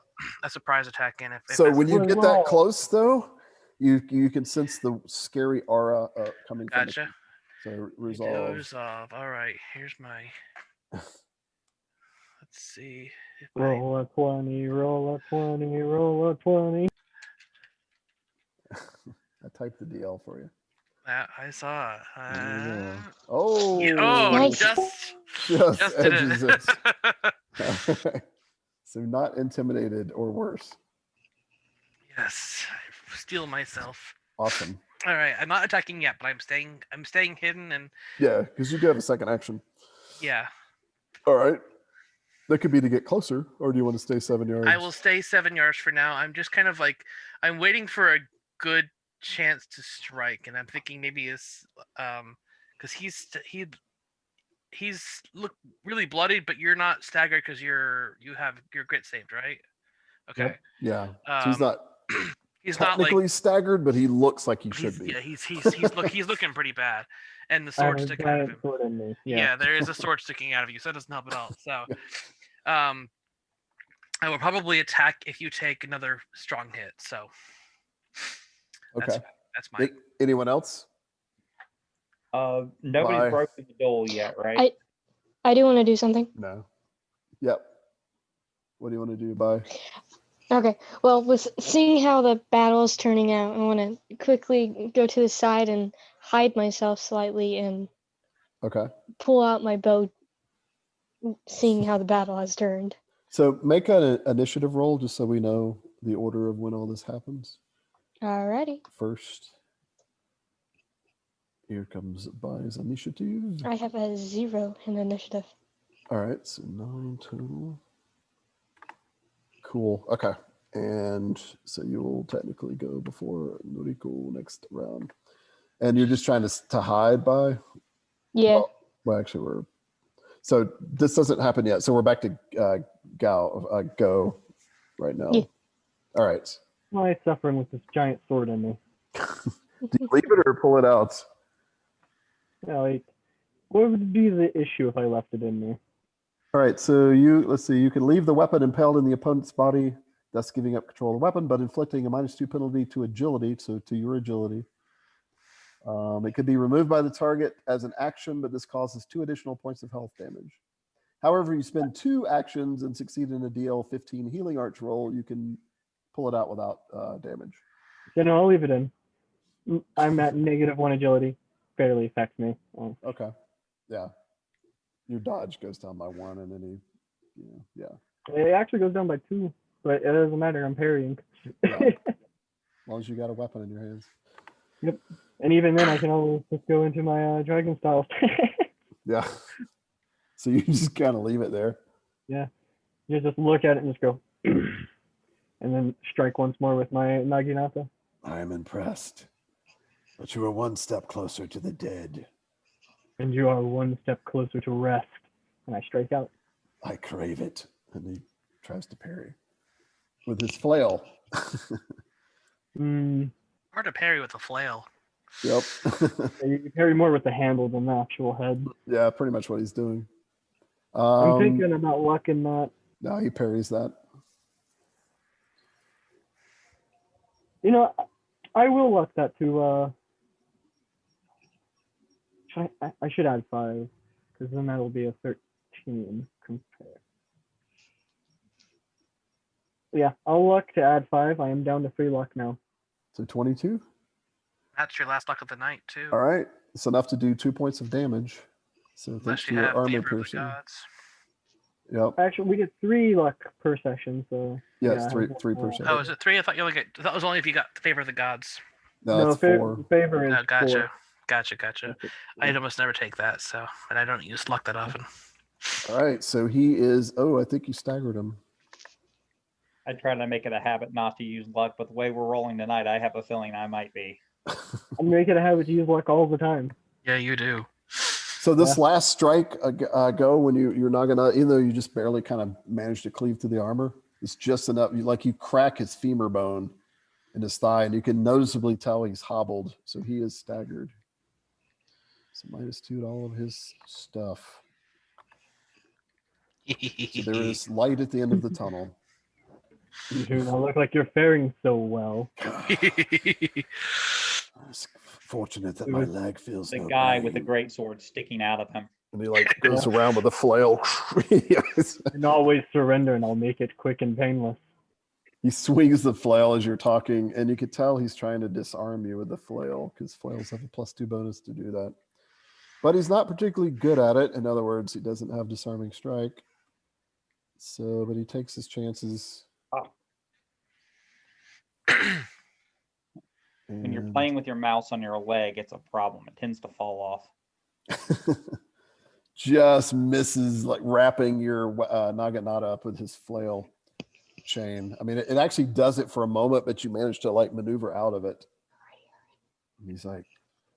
a surprise attack in. If So that's- when you get that Roll. close, though, you can sense the scary aura coming from. Gotcha. So I do resolve. resolve. All right. Here's my. Let's see. If Roll a 20, roll a 20, roll a 20. I typed the DL for you. I saw. There you go. Oh, Yeah, oh, Nice. just did edges it. it. So not intimidated or worse. Yes. I steal myself. Awesome. All right. I'm not attacking yet, but I'm staying hidden and Yeah, because you do have a second action. yeah. All right. That could be to get closer, or do you want to stay 7 yards? I will stay 7 yards for now. I'm just kind of like I'm waiting for a good chance to strike, and I'm thinking maybe it's because he's look really bloodied, but you're not staggered because you have your grit saved, right? Okay. Yep. Yeah. So he's not He's not like technically staggered, but he looks like he should be. yeah. He's looking pretty bad, and the I have sword a sticking out of giant him. sword in me. Yeah, there is a sword sticking out of you, so that doesn't help at all. So, I will probably attack if you take another strong hit. So, Okay. that's my. Anyone else? Nobody's Bye. broken the duel yet, right? I do want to do something. No. Yep. What do you want to do? Bye. Okay. Well, with seeing how the battle is turning out, I want to quickly go to the side and hide myself slightly and Okay. pull out my bow, seeing how the battle has turned. So make an initiative roll just so we know the order of when all this happens. Alrighty. First, here comes Bai's initiative. I have a 0 in initiative. All right, so 9 total. Cool. Okay. And so you will technically go before Noriko next round. And you're just trying to hide by? Yeah. Well, actually, so this doesn't happen yet. So we're back to go right now. Yeah. All right. Why is suffering with this giant sword in me? Do you leave it or pull it out? Yeah, like, what would be the issue if I left it in me? All right, so let's see, you can leave the weapon impaled in the opponent's body, thus giving up control of the weapon, but inflicting a -2 penalty to agility, so to your agility. It could be removed by the target as an action, but this causes 2 additional points of health damage. However, you spend 2 actions and succeed in a DL 15 healing arch roll, you can pull it out without damage. Then I'll leave it in. I'm at -1 agility. Barely affects me. Oh. Okay, yeah. Your dodge goes down by 1 and then yeah. It actually goes down by 2, but it doesn't matter. I'm parrying. Yeah. As long as you got a weapon in your hands. Yep. And even then, I can always just go into my dragon style. Yeah. So you just kind of leave it there. Yeah. You just look at it and just go, and then strike once more with my naginata. I am impressed, but you are 1 step closer to the dead. And you are 1 step closer to rest. And I strike out. I crave it. And he tries to parry with his flail. Hard to parry with a flail. Yep. You parry more with the handle than the actual head. Yeah, pretty much what he's doing. I'm thinking about luck in that. No, he parries that. You know, I will luck that to. I should add 5, because then that'll be a 13 compare. Yeah, I'll luck to add 5. I am down to 3 luck now. So 22. That's your last luck of the night, too. All right. It's enough to do 2 points of damage. So thanks Unless to you your have armor favor of the piercing. gods. Yep. Actually, we get 3 luck per session, so. Yeah, I it's have 3 one per more. session. Oh, is it 3? I thought you only get. That was only if you got the favor of the gods. No, it's 4. Favor is Oh, gotcha. 4. Gotcha. That's it. I'd almost never take that, so, and I don't use luck that often. All right. So he is. Oh, I think you staggered him. I try to make it a habit not to use luck, but the way we're rolling tonight, I have a feeling I might be. I'm making a habit to use luck all the time. Yeah, you do. So this last strike go when you're not gonna, even though you just barely kind of managed to cleave through the armor, it's just enough. You crack his femur bone in his thigh, and you can noticeably tell he's hobbled. So he is staggered. So -2 to all of his stuff. So there is light at the end of the tunnel. You do not look like you're faring so well. It's fortunate that my leg feels The no guy with the pain. great sword sticking out of him. And he goes around with a flail. And always surrender, and I'll make it quick and painless. He swings the flail as you're talking, and you could tell he's trying to disarm you with the flail because flails have a +2 bonus to do that. But he's not particularly good at it. In other words, he doesn't have disarming strike. So, but he takes his chances. When you're playing with your mouse on your leg, it's a problem. It tends to fall off. Just misses, wrapping your naginata up with his flail chain. I mean, it actually does it for a moment, but you manage to maneuver out of it. And he's like,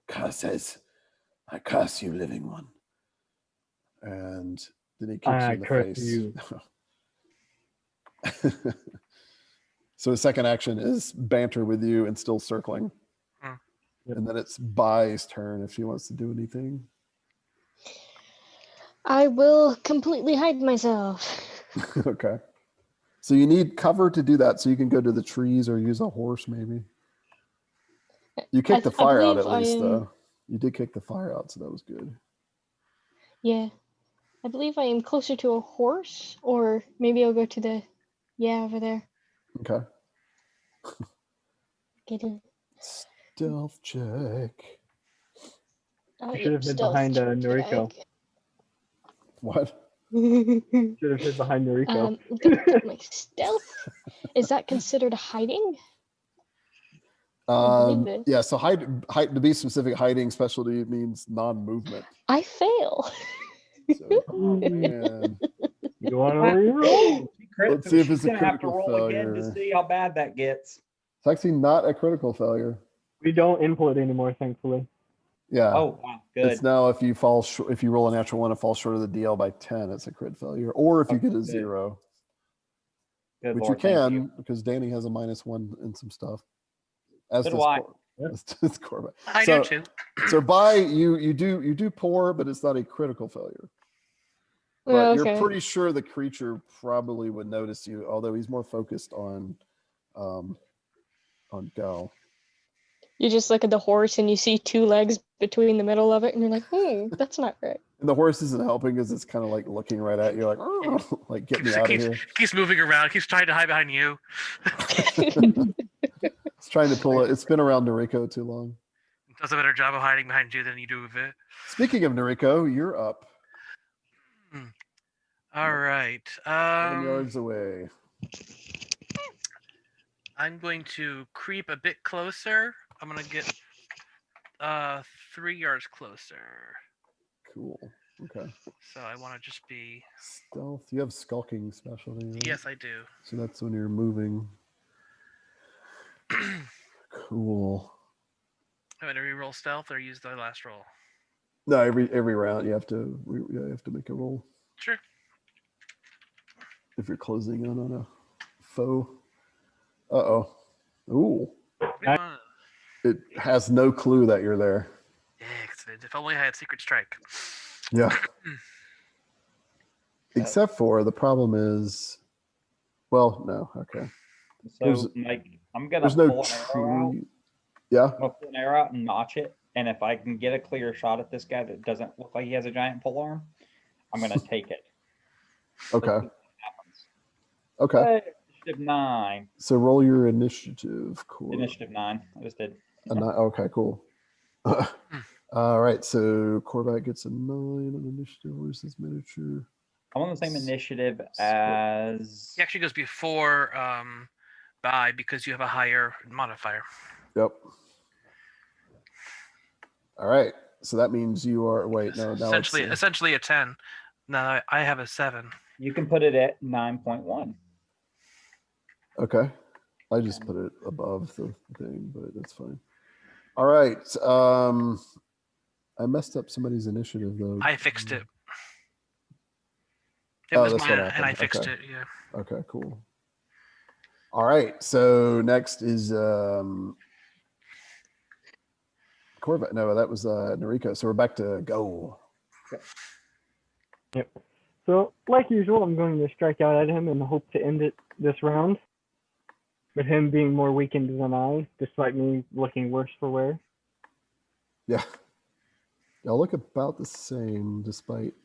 "Curses, I curse you, living one." And then he kicks you in the curse face. you. So his second action is banter with you and still circling. Yep. And then it's Bai's turn if she wants to do anything. I will completely hide myself. Okay. So you need cover to do that, so you can go to the trees or use a horse maybe. You kicked the fire out at least, though. You did kick the fire out, so that was good. Yeah. I believe I am closer to a horse, or maybe I'll go to the, over there. Okay. Get in. Stealth check. Oh, You should have been stealth behind check. Noriko. What? Should have hid behind Noriko. My stealth, is that considered hiding? I believe it. Yeah, so hide, to be specific, hiding specialty means non-movement. I fail. So, man. You want to reroll? Let's see if She's it's a gonna have to critical roll again failure. to see how bad that gets. It's actually not a critical failure. We don't input anymore, thankfully. Yeah. Oh, wow, good. It's now if you fall short, if you roll a natural one and fall short of the DL by 10, it's a crit failure. Or if you get a good. 0, Good which Lord, you thank can because Danny has a -1 in some stuff. As So do does I. does Corbett. I So- do too. So by you do poor, but it's not a critical failure. But you're Okay. pretty sure the creature probably would notice you, although he's more focused on Go. You just look at the horse and you see 2 legs between the middle of it, and you're like, that's not right. And the horse isn't helping because it's kind of like looking right at you, like, "Oh," like get me out of here. Keeps moving around. Keeps trying to hide behind you. It's trying to pull it. It's been around Noriko too long. Does a better job of hiding behind you than you do with it. Speaking of Noriko, you're up. All right. 7 yards away. I'm going to creep a bit closer. I'm gonna get 3 yards closer. Cool. Okay. So I want to just be. Stealth. You have skulking specialty, right? Yes, I do. So that's when you're moving. Cool. I'm gonna reroll stealth or use the last roll. No, every round you have to make a roll Sure. if you're closing in on a foe. Uh-oh. Ooh. What do you want? It has no clue that you're there. Excellent. If only I had secret strike. Yeah. Except for the problem is, well, no, okay. So, Mike, I'm gonna There's pull no an arrow out. tree. Yeah. I'm gonna pull an arrow out and notch it. And if I can get a clear shot at this guy that doesn't look like he has a giant polearm, I'm gonna take it. Okay. Let's see what happens. Okay. Hey, initiative 9. So roll your initiative. Cool. Initiative 9. I just did. Okay, cool. All right. So Corbat gets a 9 on initiative. Where's his miniature? I'm on the same initiative as. He actually goes before by because you have a higher modifier. Yep. All right. So that means you are. Wait, no. Now Essentially a 10. No, I have a 7. You can put it at 9.1. Okay. I just put it above the thing, but that's fine. All right. I messed up somebody's initiative though. I fixed it. It Oh, was that's mine, what and I happened. fixed Okay. it. Yeah. Okay, cool. All right. So next is Corvette. No, that was Noriko. So we're back to Go. Yep. So, like usual, I'm going to strike out at him and hope to end it this round. With him being more weakened than I, despite me looking worse for wear. Yeah. Y'all look about the same despite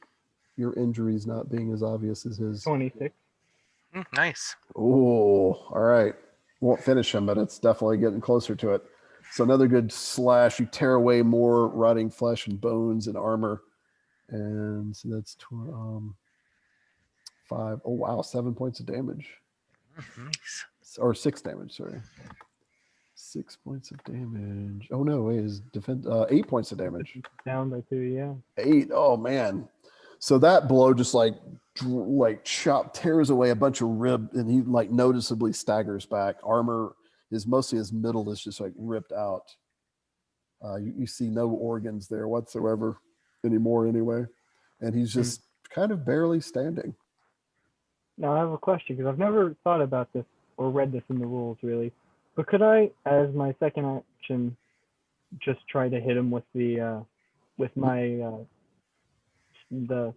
your injuries not being as obvious as his. 26. Nice. Oh, all right. Won't finish him, but it's definitely getting closer to it. So another good slash. You tear away more rotting flesh and bones and armor. And so that's 5. Oh, wow. 7 points of damage. Nice. Or 6 damage, sorry. 6 points of damage. Oh, no. Wait, his defense. 8 points of damage. Down by 2, yeah. 8. Oh, man. So that blow just like tears away a bunch of rib, and he like noticeably staggers back. Armor is mostly his middle is just like ripped out. You see no organs there whatsoever anymore anyway. And he's just kind of barely standing. Now I have a question because I've never thought about this or read this in the rules really. But could I, as my second action, just try to hit him with the with my the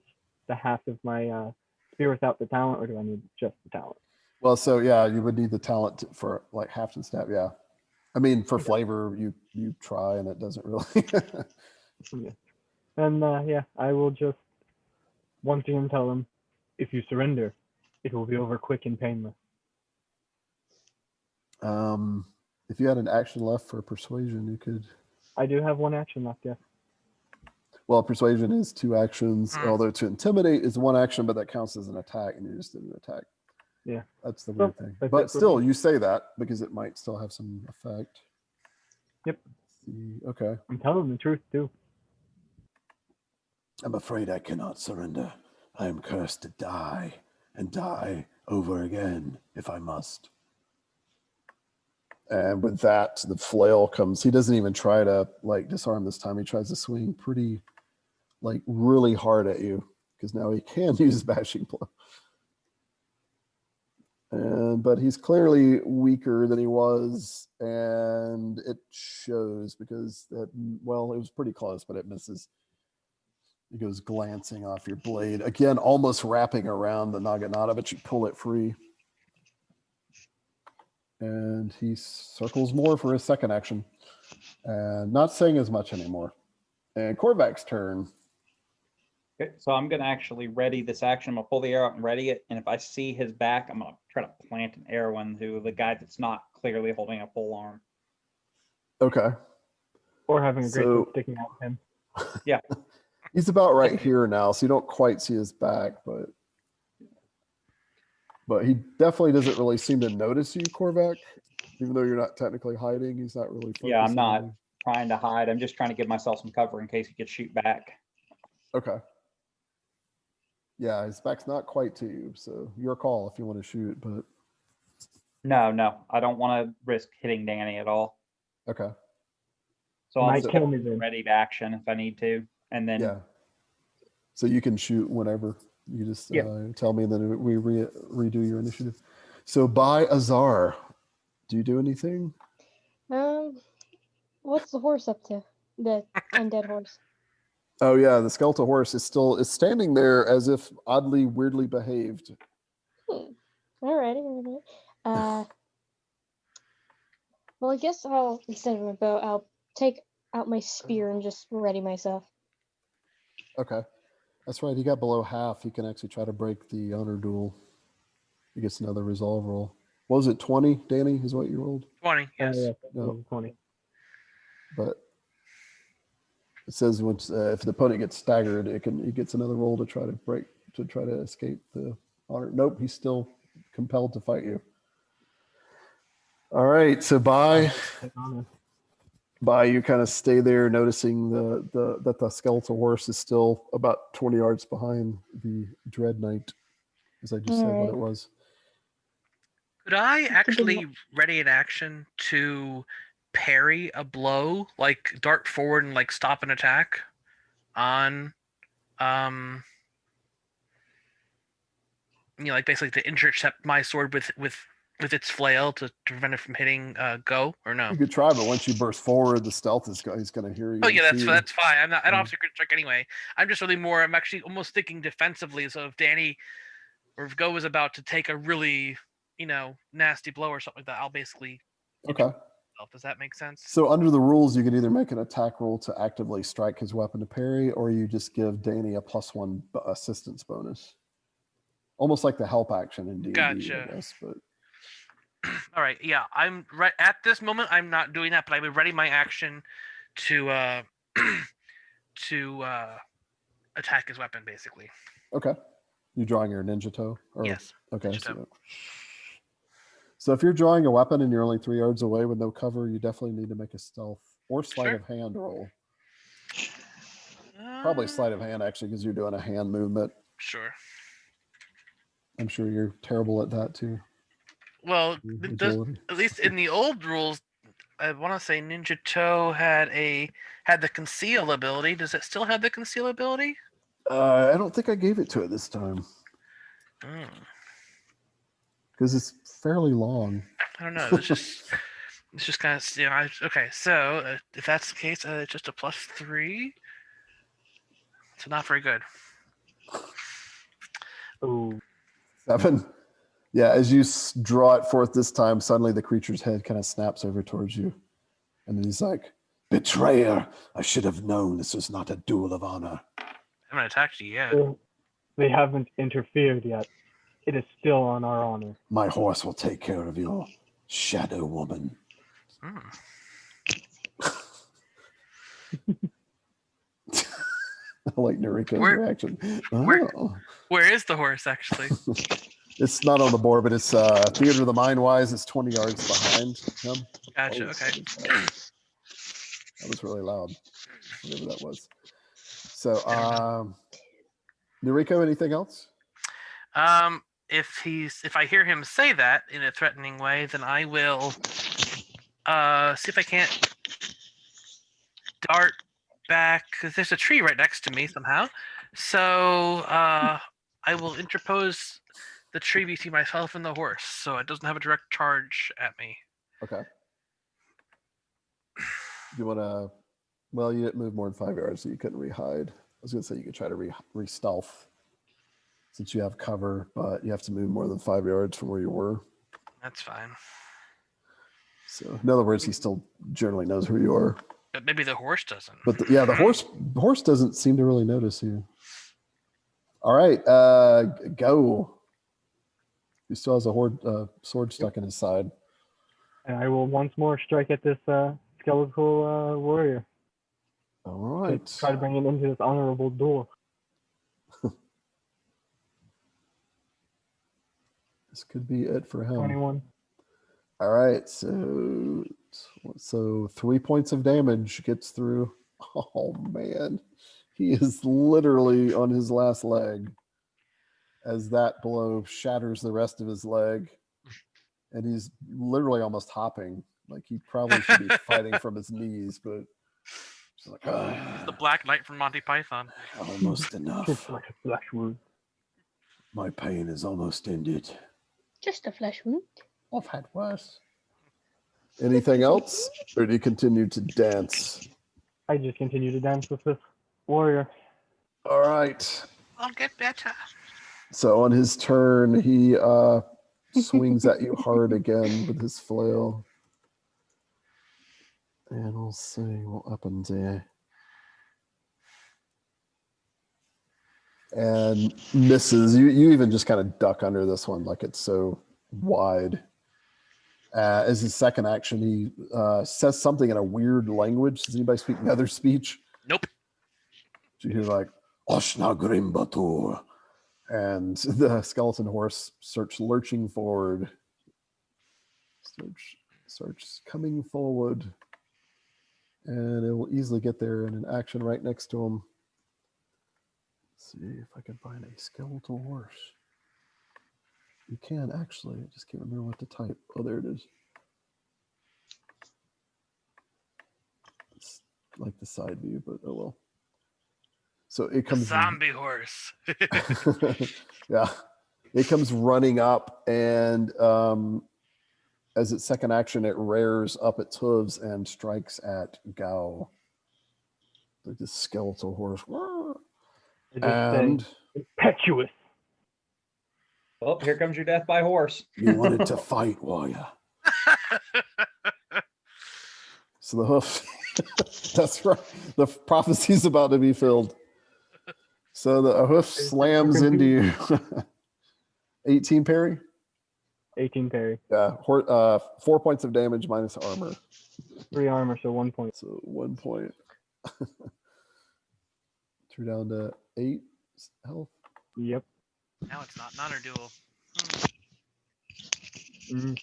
half of my spear without the talent, or do I need just the talent? Well, so yeah, you would need the talent for like half and stab. Yeah, I mean for flavor, you try and it doesn't really. Yeah. And yeah, I will just once again tell him, if you surrender, it will be over quick and painless. If you had an action left for persuasion, you could. I do have one action left, yes. Well, persuasion is 2 actions, Hmm. although to intimidate is 1 action, but that counts as an attack, and you just did an attack. Yeah. That's the Well, weird thing. that's But it for still, me. you say that because it might still have some effect. Yep. Let's see. Okay. I'm telling the truth too. I'm afraid I cannot surrender. I am cursed to die and die over again if I must. And with that, the flail comes. He doesn't even try to like disarm this time. He tries to swing pretty, like really hard at you because now he can use bashing blow. But he's clearly weaker than he was, and it shows because that, well, it was pretty close, but it misses. It goes glancing off your blade again, almost wrapping around the naginata, but you pull it free. And he circles more for his second action, and not saying as much anymore. And Korvac's turn. Okay, so I'm gonna actually ready this action. I'm gonna pull the arrow out and ready it. And if I see his back, I'm gonna try to plant an arrow into the guy that's not clearly holding a full arm. Okay. Or having a great sword So sticking out of him. Yeah. he's about right here now, so you don't quite see his back, but he definitely doesn't really seem to notice you, Korvac. Even though you're not technically hiding, he's not really focusing. Yeah, I'm not on you. trying to hide. I'm just trying to give myself some cover in case he could shoot back. Okay. Yeah, his back's not quite to you, so your call if you want to shoot, but No, I don't want to risk hitting Danny at all. okay. So I'll Might just kill me then. ready to action if I need to. And then Yeah. So you can shoot whenever. You just tell me, and then we redo your initiative. So by Azar, do you do anything? What's the horse up to? The undead horse. Oh yeah, the skeletal horse is standing there as if oddly, weirdly behaved. Alrighty. Well, I guess I'll, instead of my bow, I'll take out my spear and just ready myself. Okay. That's right. He got below half. He can actually try to break the honor duel. He gets another resolve roll. What was it, 20, Danny, is what you rolled? 20, yes. Yeah, No. 20. But it says once if the opponent gets staggered, he gets another roll to try to escape the honor. Nope, he's still compelled to fight you. All right, so by you kind of stay there, noticing that the skeletal horse is still about 20 yards behind the Dread Knight, as I just said what it was. Could I actually ready an action to parry a blow, like dart forward and like stop an attack on like basically to intercept my sword with its flail to prevent it from hitting go, or no? You could try, but once you burst forward, the stealth he's going to hear you. Oh yeah, and see that's fine. I don't have Yeah. secret trick anyway. I'm just really more. I'm actually almost thinking defensively. So if Danny or if Go was about to take a really nasty blow or something like that, I'll basically. Okay. Does that make sense? So under the rules, you can either make an attack roll to actively strike his weapon to parry, or you just give Danny a +1 assistance bonus. Almost like the help action in D&D, Gotcha. I guess. But all right, yeah, I'm right at this moment. I'm not doing that, but I would ready my action to attack his weapon, basically. okay, you drawing your ninja toe? Or, Yes. Okay. So if you're drawing a weapon and you're only 3 yards away with no cover, you definitely need to make a stealth or sleight of hand roll. Probably sleight of hand, actually, because you're doing a hand movement. Sure. I'm sure you're terrible at that too. Well, at least in the old rules, I want to say Ninja Toe had the conceal ability. Does it still have the conceal ability? I don't think I gave it to it this time. Because it's fairly long. I don't know. It's just kind of okay. So if that's the case, it's just a +3. So not very good. Oh. 7. Yeah, as you draw it forth this time, suddenly the creature's head kind of snaps over towards you. And then he's like, "Betrayer, I should have known this was not a duel of honor." I haven't attacked you yet. They haven't interfered yet. It is still on our honor. My horse will take care of your shadow woman. like Noriko's Where- reaction. where- Oh. Where is the horse, actually? It's not on the board, but it's theater of the mind wise. It's 20 yards behind him. Gotcha. Oh, Okay. That was really loud, whatever that was. So, I don't know. Noriko, anything else? If I hear him say that in a threatening way, then I will see if I can't dart back, because there's a tree right next to me somehow. So I will interpose the tree between myself and the horse, so it doesn't have a direct charge at me. Okay. You want to? Well, you didn't move more than 5 yards, so you couldn't re-hide. I was going to say you could try to re-stealth since you have cover, but you have to move more than 5 yards from where you were. That's fine. So, in other words, he still generally knows who you are. But maybe the horse doesn't. But the horse doesn't seem to really notice you. All right, go. He still has a sword stuck in his side. And I will once more strike at this skeletal warrior. All right. Try to bring it into this honorable duel. This could be it for him. 21. All right, so 3 points of damage gets through. Oh man, he is literally on his last leg as that blow shatters the rest of his leg, and he's literally almost hopping. Like he probably should be fighting from his knees, but he's like, The Black Knight from Monty Python. almost enough. It's like a flesh wound. My pain is almost ended. Just a flesh wound. I've had worse. Anything else, or do you continue to dance? I just continue to dance with this warrior. All right. I'll get better. So on his turn, he swings at you hard again with his flail. And we'll see what happens here. And misses. You even just kind of duck under this one, like it's so wide. As his second action, he says something in a weird language. Does anybody speak nether speech? Nope. So you hear like, Oshna Grimbatur. And the skeleton horse starts lurching forward. Starts coming forward. And it will easily get there in an action right next to him. Let's see if I can find a skeletal horse. You can actually, I just can't remember what to type. Oh, there it is. It's like the side view, but oh well. So it comes Zombie horse. yeah. It comes running up, and as its second action, it rears up its hooves and strikes at Gao. Like this skeletal horse. I just And say, impetuous. Oh, here comes your death by horse. you wanted to fight, warrior. So the hoof. That's right. The prophecy's about to be filled. So the hoof slams into you. 18 parry? 18 parry. Yeah. 4 points of damage minus armor. 3 armor, so 1 point. So 1 point. You're down to 8 health. Yep. Now it's not an honor duel. Mhm.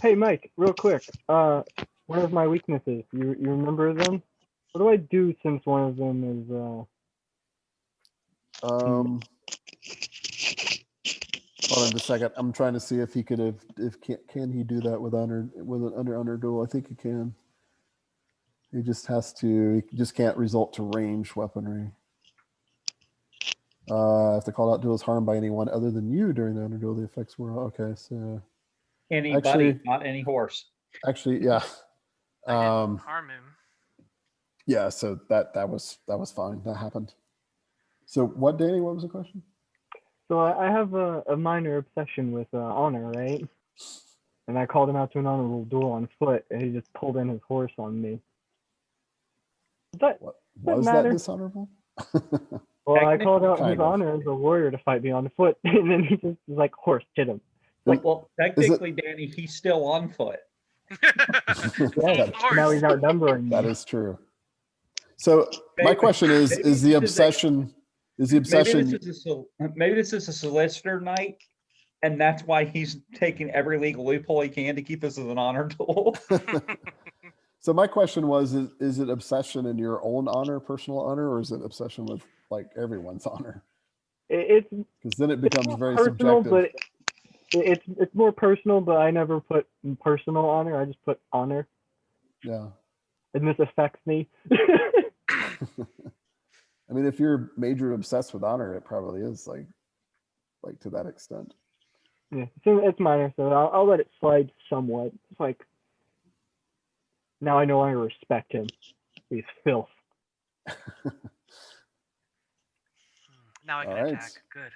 Hey, Mike, real quick. One of my weaknesses. You remember them? What do I do since one of them is Hold on just a second. I'm trying to see if he could have, can he do that with an under duel? I think he can. He just can't result to range weaponry. If the called out duel is harmed by anyone other than you during the under duel, the effects were okay. So Anybody, Actually- not any horse. actually, yeah. I didn't harm him. Yeah, so that was fine. That happened. So what, Danny? What was the question? So I have a minor obsession with honor, right? And I called him out to an honorable duel on foot, and he just pulled in his horse on me. But What Doesn't was that matter. dishonorable? well, I called out Kind his of. honor as a warrior to fight me on foot, and then he just was like, "Horse, hit him." Well, technically, Danny, he's still on foot. Yeah, That- now he's outnumbering me. That is true. So my Maybe- question is maybe the this is a- obsession is the obsession maybe this is a solicitor night, and that's why he's taking every legal loophole he can to keep this as an honor duel. so my question was is it obsession in your own honor, personal honor, or is it obsession with like everyone's honor? It's Because then it it's becomes more very personal, subjective. but it's more personal. But I never put personal honor. I just put honor, Yeah. and this affects me. I mean, if you're major obsessed with honor, it probably is like to that extent. Yeah, so it's minor, so I'll let it slide somewhat. It's like now I no longer respect him. He's filth. Now I can All right. attack. Good.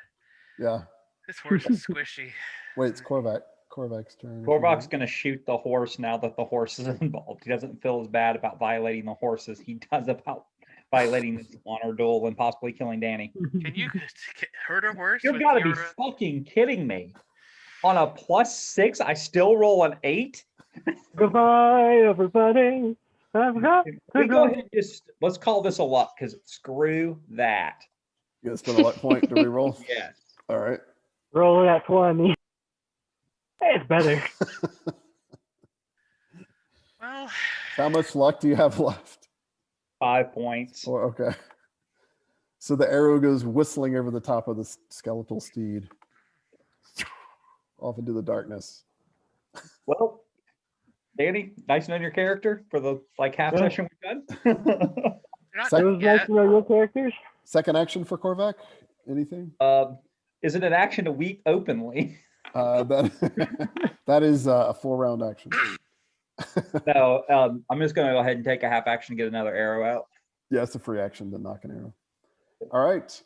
Yeah. This horse is squishy. Wait, it's Korvac. Korvac's turn. Korvac's going to shoot the horse now that the horse is involved. He doesn't feel as bad about violating the horses he does about violating this honor duel and possibly killing Danny. Can you hurt a horse? You've with got to be your- fucking kidding me. On a +6, I still roll an 8? Goodbye, everybody. I've got to We go go. ahead and just, let's call this a luck, because screw that. You gonna spend a luck point to reroll? Yes. All right. Roll that 20. It's better. Well, How much luck do you have left? 5 points. Oh, okay. So the arrow goes whistling over the top of the skeletal steed, off into the darkness. Well, Danny, nice knowing your character for the half Yeah. session we've done. you're not Second- It was yet. nice to know your characters. Second action for Korvac? Anything? Is it an action to weep openly? That is a 4-round action. No, I'm just going to go ahead and take a half action and get another arrow out. Yeah, it's a free action to knock an arrow. All right.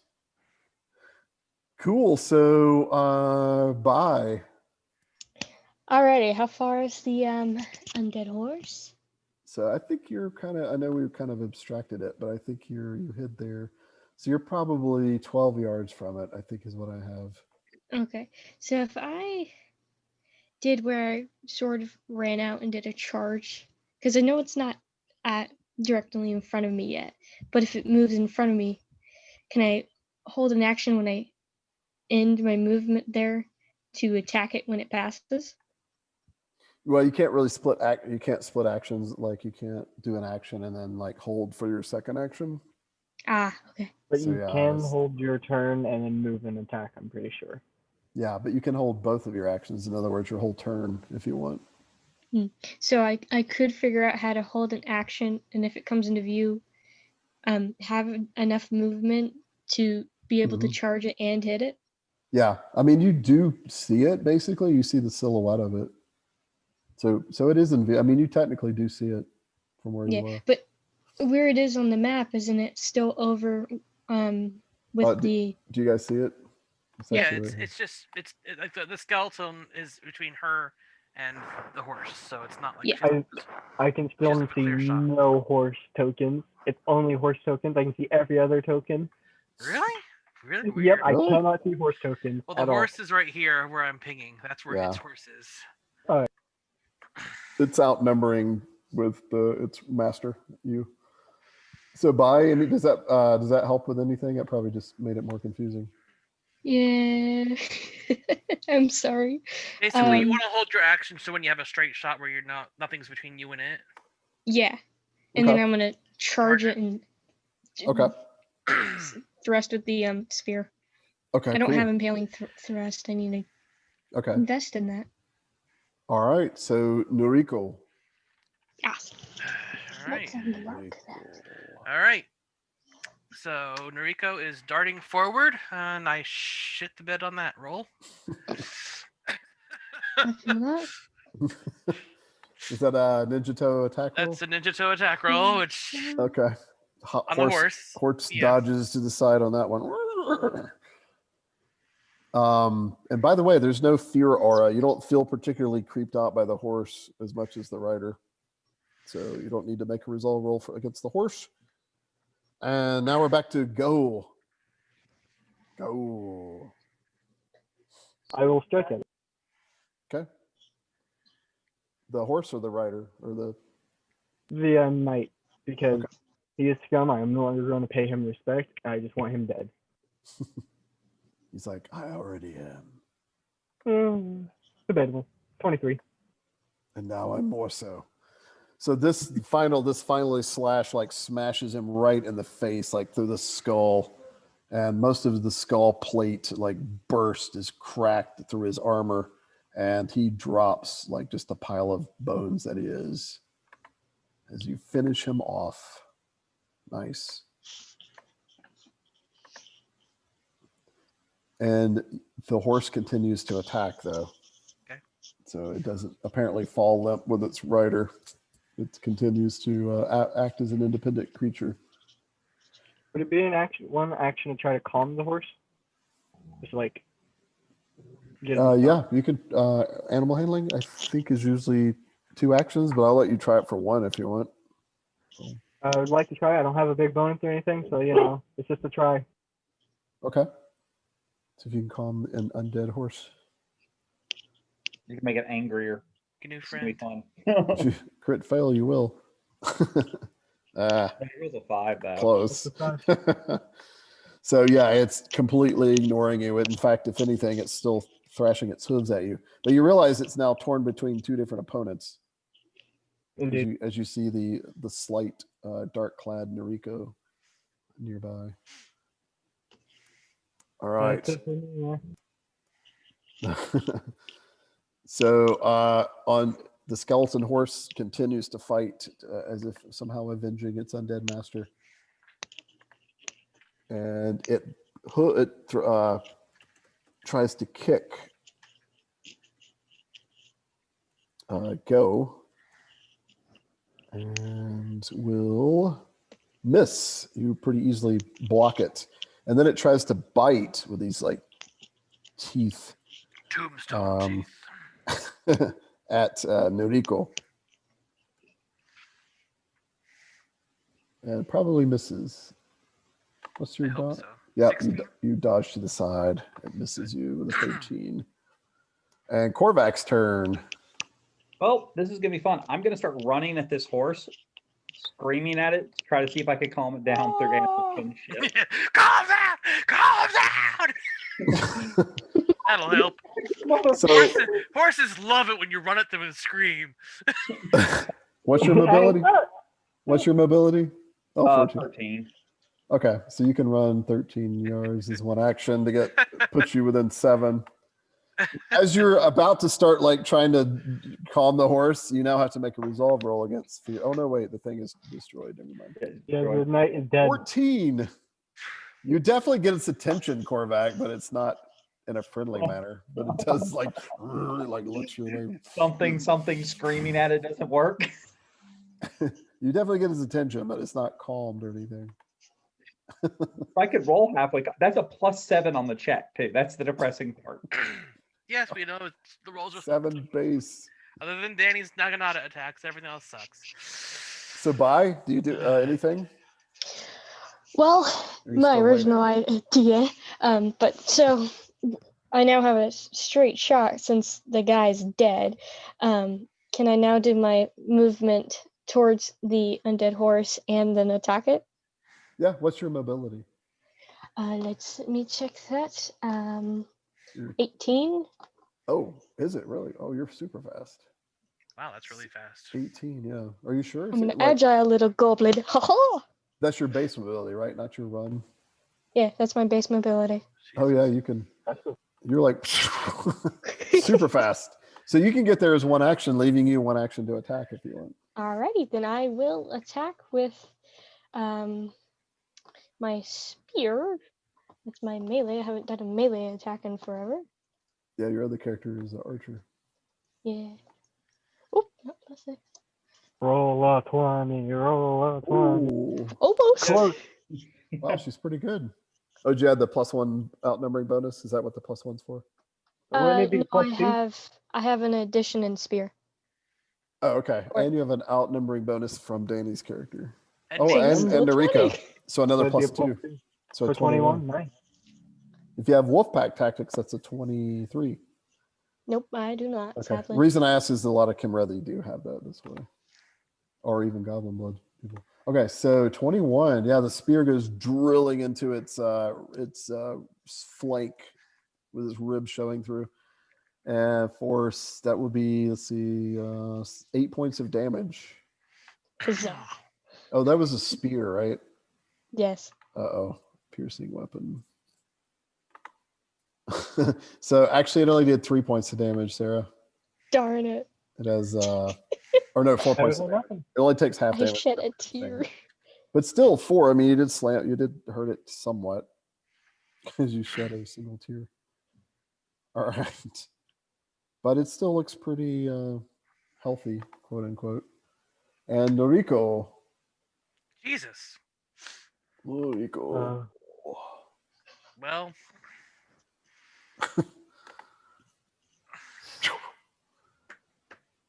Cool. So bye. Alrighty, how far is the undead horse? So I think you're I know we've kind of abstracted it, but I think you hid there. So you're probably 12 yards from it, I think is what I have. Okay, so if I did where I sort of ran out and did a charge, because I know it's not directly in front of me yet, but if it moves in front of me, can I hold an action when I end my movement there to attack it when it passes? Well, you can't really you can't split actions. Like you can't do an action and then hold for your second action. Ah, okay. But So, you yeah, can it's- hold your turn and then move and attack, I'm pretty sure. Yeah, but you can hold both of your actions. In other words, your whole turn if you want. So I could figure out how to hold an action, and if it comes into view, have enough movement to be able to Mhm. charge it and hit it. Yeah, I mean you do see it basically. You see the silhouette of it. So it is in view. I mean you technically do see it from where you Yeah, are. but where it is on the map, isn't it still over with the Do you guys see it? It's Yeah, actually right here. it's like the skeleton is between her and the horse, so it's not like Yeah. she's- I can still Just a see clear shot. no horse tokens. It's only horse tokens. I can see every other token. Really? Really weird. Yep, I Really? cannot see horse tokens Well, the at all. horse is right here where I'm pinging. That's where its Yeah. horse is. It's outnumbering with its master, you. So bye. I mean, does that help with anything? It probably just made it more confusing. yeah. I'm sorry. Basically, you Um, want to hold your action so when you have a straight shot where you're nothing's between you and it. Yeah, and then Okay. I'm gonna charge Charge it and Okay. thrust with the spear. Okay. I don't cool. have impaling thrust. I need to Okay. invest in that. All right. So Noriko. Yes. All right. What's on the mark then? All right. So Noriko is darting forward, and I shit the bed on that roll. I feel that. Is that a ninja toe attack roll? That's a ninja toe attack roll, which Okay. on the horse. Horse Yeah. dodges to the side on that one. And by the way, there's no fear aura. You don't feel particularly creeped out by the horse as much as the rider. So you don't need to make a resolve roll against the horse. And now we're back to go. Go. I will strike it. Okay. The horse or the rider or the The knight, because Okay. He is scum. I am no longer going to pay him respect. I just want him dead. He's like, I already am. Debatable. 23. And now I'm more so. So this finally slash like smashes him right in the face, like through the skull. And most of the skull plate like burst, is cracked through his armor. And he drops like just a pile of bones that he is. As you finish him off. Nice. And the horse continues to attack though. Okay. So it doesn't apparently fall limp with its rider. It continues to act as an independent creature. Would it be one action to try to calm the horse? Just like get him Yeah, you could. Animal handling, I think, is usually 2 actions, but I'll let you try it for 1 if you want. I would like to try. I don't have a big bonus or anything, so you know, it's just a try. Okay. So if you can calm an undead horse. You can make it angrier. Canoe It's gonna be friend. fun. If you crit fail, you will. It was a 5 though. Close. It's a So yeah, it's completely ignoring you. In fact, if anything, it's still thrashing its hooves at you. But you realize it's now torn between 2 different opponents. Indeed. As you see the slight dark-clad Noriko nearby. All right. So on the skeleton horse continues to fight as if somehow avenging its undead master. And it tries to kick Go and will miss. You pretty easily block it. And then it tries to bite with these like teeth Tombstone teeth. at Noriko. And it probably misses. What's your I hope dodge? so. Yeah, 16. you dodge to the side. It misses you with a 13. And Korvac's turn. Well, this is gonna be fun. I'm gonna start running at this horse, screaming at it to try to see if I can calm it down through animal. Calm down! Calm down! That'll help. So, Horses love it when you run at them and scream. what's your mobility? What's your mobility? Oh, 14. 13. Okay, so you can run 13 yards as 1 action to put you within 7. As you're about to start like trying to calm the horse, you now have to make a resolve roll against fear. Oh no, wait, the thing is destroyed. Never mind. Yeah, the knight is dead. 14. You definitely get its attention, Korvac, but it's not in a friendly manner. But it does like looks your way. Something screaming at it doesn't work. You definitely get his attention, but it's not calmed or anything. If I could roll halfway, that's a +7 on the check too. That's the depressing part. Yes, we know the rolls are 7 base. Other than Danny's Naginata attacks, everything else sucks. So, Bai, do you do anything? Well, Or are you my still original idea, but so I now have a straight shot since the guy's dead. Can I now do my movement towards the undead horse and then attack it? Yeah. What's your mobility? Let me check that. Your- 18. Oh, is it really? Oh, you're super fast. Wow, that's really fast. 18. Yeah. Are you sure? I'm an Is it, like, agile little goblin. Ha ha! that's your base mobility, right? Not your run. Yeah, that's my base mobility. Oh yeah, you can. You're like super fast. So you can get there as 1 action, leaving you 1 action to attack if you want. Alrighty, then I will attack with my spear. It's my melee. I haven't done a melee attack in forever. Yeah, your other character is an archer. Yeah. Oh, no, that's it. Roll a 20, roll a 20. Ooh. Almost. Close. Wow, she's pretty good. Oh, did you add the +1 outnumbering bonus? Is that what the +1's for? Wouldn't it be No, plus 2? I have an addition in spear. Oh, okay. Or- And you have an outnumbering bonus from Danny's character. And Oh, James- and Noriko. 20. So another That'd be a +2. +2. So For 21, nice. If you have Wolfpack Tactics, that's a 23. Nope, I do not, Okay. sadly. The reason I ask is a lot of Kimrethi do have that this way. Or even Goblin Blood people. Okay, so 21. Yeah, the spear goes drilling into its flank with its rib showing through. And force, that would be, let's see, 8 points of damage. Huzzah. Oh, that was a spear, right? Yes. Uh-oh, piercing weapon. So actually it only did 3 points of damage, Sarah. Darn it. It has or no, 4 That points was of a damage. weapon. It only takes half I damage. shed per a thing. tear. But still 4. I mean, you did hurt it somewhat. Because you shed a single tear. All right. But it still looks pretty healthy, quote unquote. And Noriko. Jesus. Noriko. Well,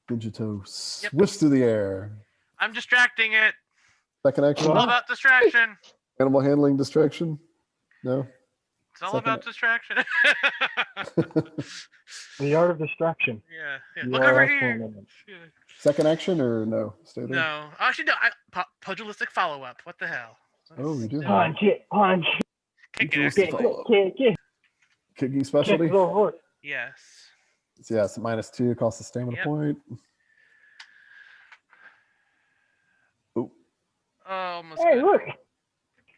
Ninjato swifts through the air. I'm distracting it. Second action. It's all about distraction. Animal handling distraction. No. It's all Second- about distraction. The art of distraction. yeah. You Look are over excellent here. in it. Yeah. Second action or no? Stay there. No. Actually, no. Pugilistic follow up. What the hell? Oh, we do. Punch it, punch. Kick Pugilistic it. follow. Kick. Kicking Kick specialty. the horse. Yes. Yeah, it's -2. Costs a stamina Yep. point. Oh, Oh, almost Hey, good. look.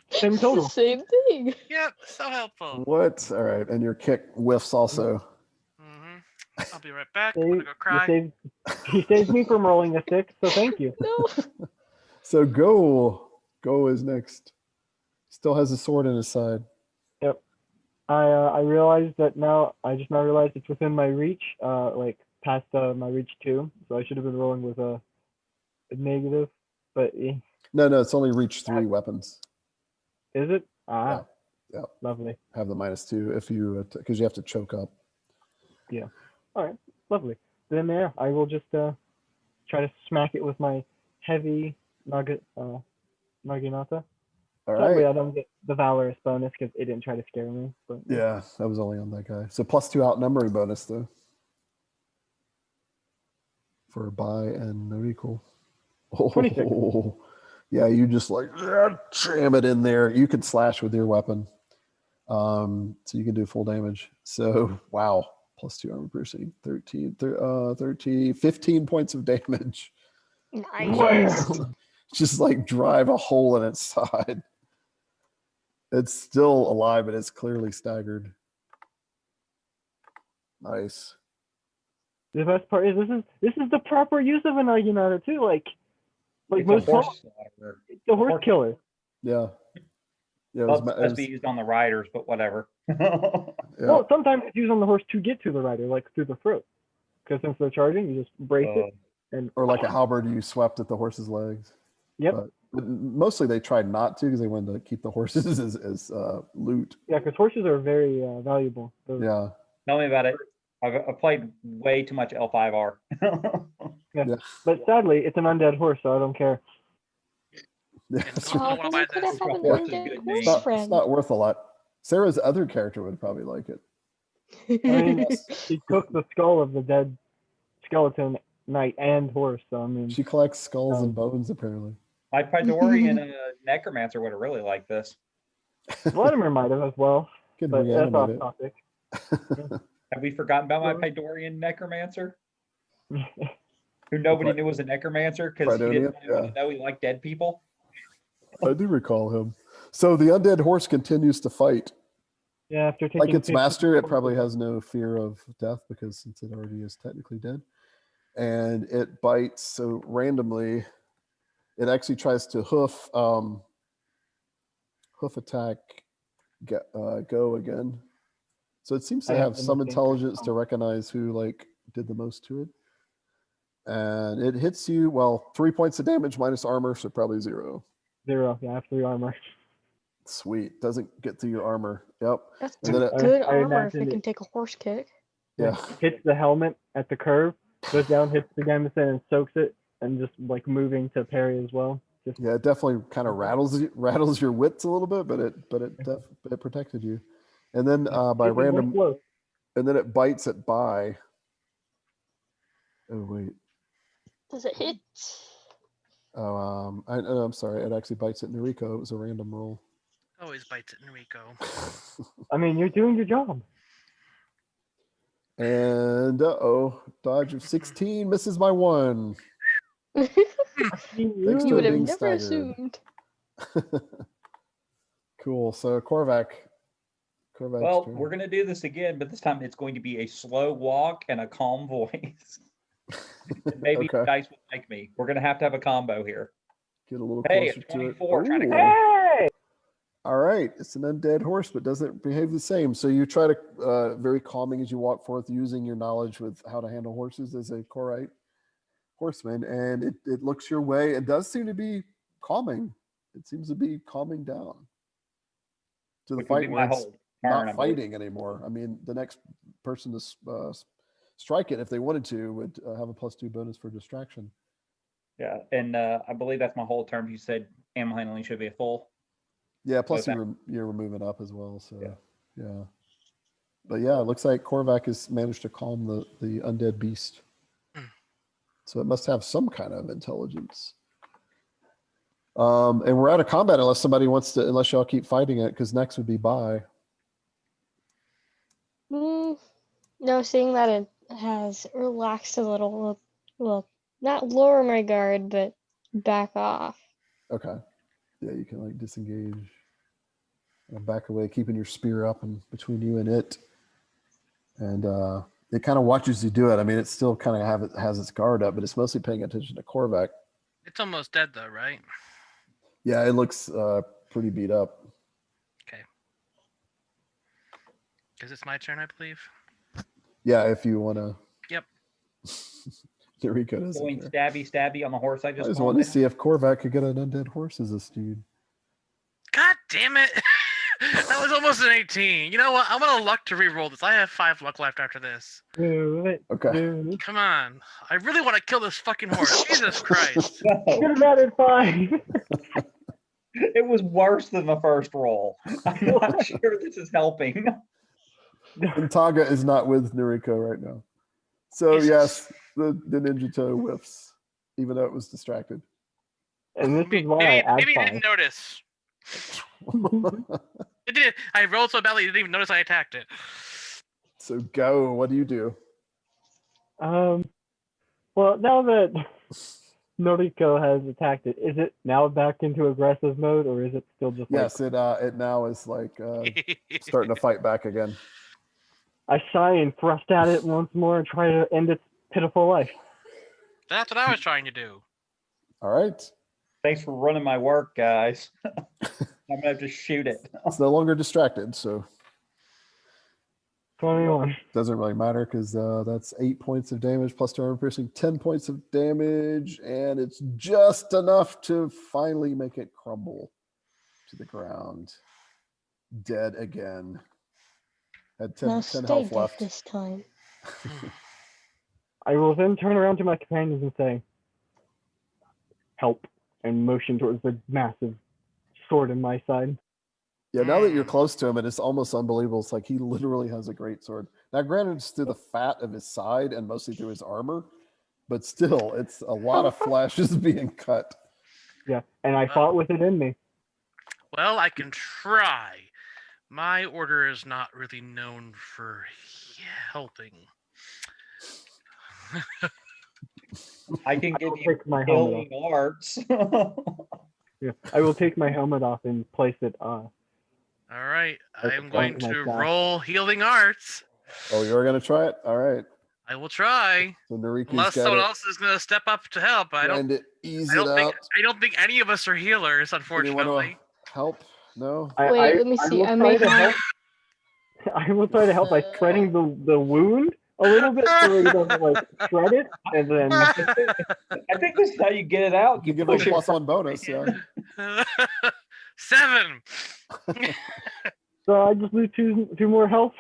Same It's the total. same thing. Yep. So helpful. what? All right, and your kick whiffs also. hmm I'll be right back. I'm gonna go cry. He saves me from rolling a 6, so thank you. No. So go is next. Still has a sword in his side. Yep. I realized that now. I just now realized it's within my reach. Like past my reach 2, so I should have been rolling with a negative. But No, it's only reach 3 weapons. is it? Ah. Yeah. Lovely. Have the -2 if you because you have to choke up. All right. Lovely. Then yeah, I will just try to smack it with my heavy naginata. All Sadly, right. I don't get the valorous bonus because it didn't try to scare me. But Yeah, that was only on that guy. So +2 outnumbering bonus though. For Bai and Noriko. 26. Oh, yeah, you just like jam it in there. You can slash with your weapon. So you can do full damage. So wow, +2 armor piercing, 15 points of damage. Nice. Just like drive a hole in its side. It's still alive, but it's clearly staggered. Nice. The best part is this is the proper use of an naginata too. Like It's most a horse slaughter. it's a horse killer. Yeah. Yeah. Well, it's supposed to be used on the riders, but whatever. yeah. Well, sometimes it's used on the horse to get to the rider, like through the throat. Because since they're charging, you just brace it and. Or like a halberd you swept at the horse's legs. Yep. But mostly they tried not to because they wanted to keep the horses as loot. Yeah, because horses are very valuable. Yeah. Tell me about it. I've played way too much L5R. But sadly, it's an undead horse, so I don't care. Yeah. And It's, don't Oh, wanna then buy you could have this. had an Horse is undead good horse name. it's friend. not worth a lot. Sarah's other character would probably like it. I mean, he took the skull of the dead skeleton knight and horse, so I mean. She collects skulls and bones apparently. My Pydorian Necromancer would have really liked this. Vladimir might have as well, Could but that's off reanimate topic. Have we forgotten about my Well- Pydorian Necromancer? Who nobody knew was a Necromancer because he Fridonian, didn't want to know he liked dead people. I do recall him. So the undead horse continues to fight. Yeah, after taking Like its 15 master, it probably has no fear of death because since it already is technically dead. And it bites. So randomly, it actually tries to hoof attack go again. So it seems to I have have some nothing. intelligence to recognize who like did the most to it. And it hits you, well, 3 points of damage minus armor, so probably 0. 0. Yeah, I have 3 armor. Sweet. Doesn't get through your armor. Yep. That's And then it, good I armor if it imagined can it. take a horse kick. yeah. Hits the helmet at the curve, goes down, hits the gambeson, and soaks it, and just like moving to parry as well. Just Yeah, it definitely kind of rattles your wits a little bit, but it protected you. And then by It was random, close. and then it bites it by. Oh wait, Does it hit? Oh, I'm sorry. It actually bites at Noriko. It was a random roll. Always bites at Noriko. I mean, you're doing your job. And dodge of 16 misses my 1. Thanks You to would it have being never staggered. assumed. Cool. So Korvac. Korvac's Well, turn. we're gonna do this again, but this time it's going to be a slow walk and a calm voice. And maybe Okay. the dice will like me. We're gonna have to have a combo here. Get a little Hey, closer a to it. 24 trying to Ooh. come in. Hey! All right, it's an undead horse, but doesn't behave the same. So you try to very calming as you walk forth, using your knowledge with how to handle horses as a Korite horseman, and it looks your way. It does seem to be calming. It seems to be calming down to the Which would be fight where my it's whole turn, I not believe. fighting anymore. I mean, the next person to strike it, if they wanted to, would have a +2 bonus for distraction. Yeah, and I believe that's my whole turn. You said animal handling should be a full. Yeah, plus that- you're moving up as well. So Yeah. yeah. But yeah, it looks like Korvac has managed to calm the undead beast. So it must have some kind of intelligence. And we're out of combat unless somebody wants to, unless y'all keep fighting it, because next would be bye. No, seeing that it has relaxed a little, well, not lower my guard, but back off. Okay. Yeah, you can like disengage and back away, keeping your spear up and between you and it. And it kind of watches you do it. I mean, it still kind of has its guard up, but it's mostly paying attention to Korvac. It's almost dead though, right? Yeah, it looks pretty beat up. Okay. Because it's my turn, I believe. Yeah, if you want to. Yep. Noriko doesn't Going care. stabby on the horse I I just just calmed wanted to down. see if Korvac could get an undead horse as a steed. God damn it! That was almost an 18. You know what? I'm gonna luck to re-roll this. I have 5 luck left after this. Do it. Okay. Do it. Come on. I really want to kill this fucking horse. Jesus Christ. No, You're not at 5. it was worse than the first roll. I'm not sure this is helping. And Taga is not with Noriko right now. So Jesus. yes, the ninja toe whiffs, even though it was distracted. And this is Maybe, why I add maybe it 5. didn't notice. It did. I rolled so badly, you didn't even notice I attacked it. So go. What do you do? Well, now that Noriko has attacked it, is it now back into aggressive mode, or is it still just Yes, it now is like starting to fight back again. I shy and thrust at it once more and try to end its pitiful life? That's what I was trying to do. All right. Thanks for running my work, guys. I'm gonna have to shoot it. It's no longer distracted, so 21. doesn't really matter because that's 8 points of damage plus 2 armor piercing, 10 points of damage, and it's just enough to finally make it crumble to the ground. Dead again. Had 10, Now 10 stay health dead left. this time. I will then turn around to my companions and say, help, and motion towards the massive sword in my side. Yeah, now that you're close to him, and it's almost unbelievable. It's like he literally has a great sword. Now, granted, it's through the fat of his side and mostly through his armor, but still, it's a lot of flesh is being cut. Yeah, and I fought with it in me. Well, I can try. My order is not really known for helping. I can give will you take my helmet healing arts. Yeah, I will take my helmet off and place it All right, That's I'm going quite to like that. roll healing arts. Oh, you're going to try it? All right. I will try, So Noriko's unless got someone it. else is going to step up to help. Trying to ease I it don't think. out. I don't think any of us are healers, Anyone unfortunately. to help? No? Wait, let me see. will I'm try to making- help. I will try to help by spreading the wound a little bit so it doesn't like shred it, and then I think this is how you get it out. You You give it push a it. +1 bonus, yeah. 7. so I just lose two more health.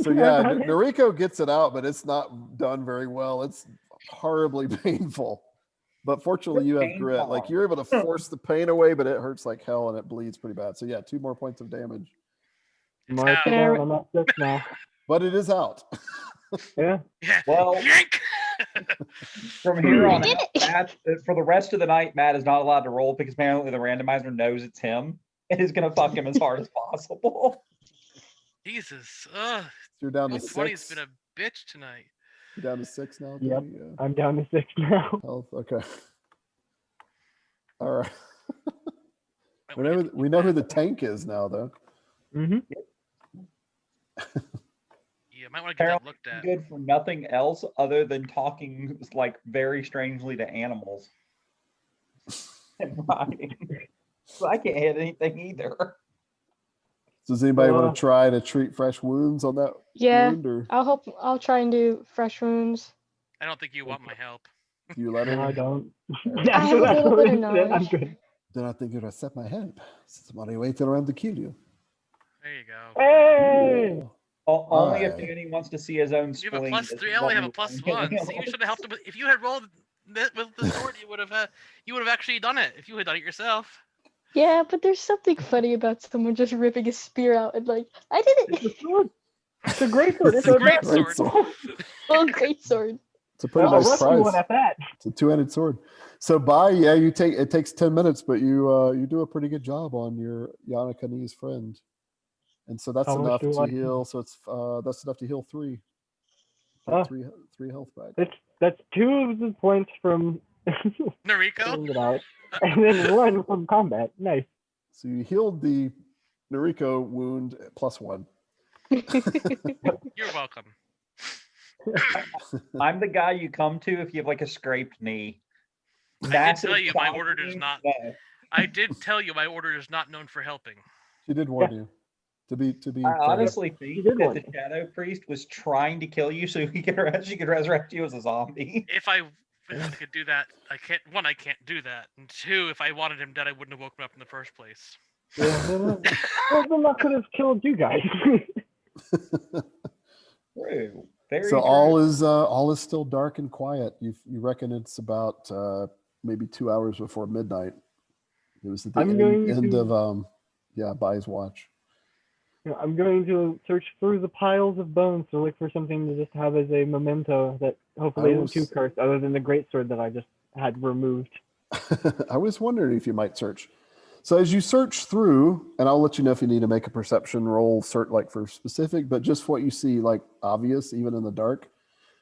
So yeah, Noriko gets it out, but it's not done very well. It's horribly painful. But fortunately, you have grit. Like you're able to force the pain away, but it hurts like hell and it bleeds pretty bad. So yeah, 2 more points of damage. Mark it out. down. I'm not sick now. But it is out. Yeah. Yeah. Well, Yank! From here I on did out, it. Matt, for the rest of the night, Matt is not allowed to roll because apparently the randomizer knows it's him and is going to fuck him as hard as possible. Jesus. Ugh. You're down to 2020's 6. been a bitch tonight. You're down to 6 now, Yep. Danny? Yeah. I'm down to 6 now. Health. Okay. All right. Might We wanna know, get we know who the that. tank is now, though. Mm-hmm. Yeah, might want to get that Apparently looked at. good for nothing else other than talking like very strangely to animals and riding. So I can't hit anything either. So does anybody want Uh, to try to treat fresh wounds on that Yeah, wound, or I'll try and do fresh wounds. I don't think you want my help. do you let her? No, I don't. I have a little bit of I'm knowledge. good. Then I think you'll accept my help. Somebody waiting around to kill you. There you go. Hey! Only if Hi. Danny wants to see his own You have a spleen. plus does 3. he I only want have a me plus to kill 1. him. See, you should have helped him. If you had rolled with the sword, you would have actually done it. If you had done it yourself. Yeah, but there's something funny about someone just ripping a spear out and like, I did It's it. a sword. It's a great sword. It's It's a a great Great sword. sword. Oh, great sword. It's a pretty a nice rusty prize. one at that. It's a 2-handed sword. So yeah, it takes 10 minutes, but you do a pretty good job on your Yanakane's friend. And so that's How much enough do to I- heal. So it's that's enough to heal 3. Get Ah. 3 health back. That's 2 of the points from Nariko. pulling it out, and then 1 from combat. Nice. So you healed the Noriko wound +1. You're welcome. I'm the guy you come to if you have like a scraped knee. I did tell Massive you my side order does knee? not. No. I did tell you my order is not known for helping. She did warn you. To be I fair. honestly think did that warn the me. Shadow Priest was trying to kill you so she could resurrect you as a zombie. If I could do that, I can't. 1, I can't do that. And 2, if I wanted him dead, I wouldn't have woken him up in the first place. Yeah, well, then that could have killed you guys. True. Very So true. all is still dark and quiet. You reckon it's about maybe 2 hours before midnight. It was at the end of Bai's watch. I'm going to search through the piles of bones to look for something to just have as a memento that hopefully isn't too cursed, other than the greatsword that I just had removed. I was wondering if you might search. So as you search through, and I'll let you know if you need to make a perception roll, like for specific, but just what you see, like obvious, even in the dark.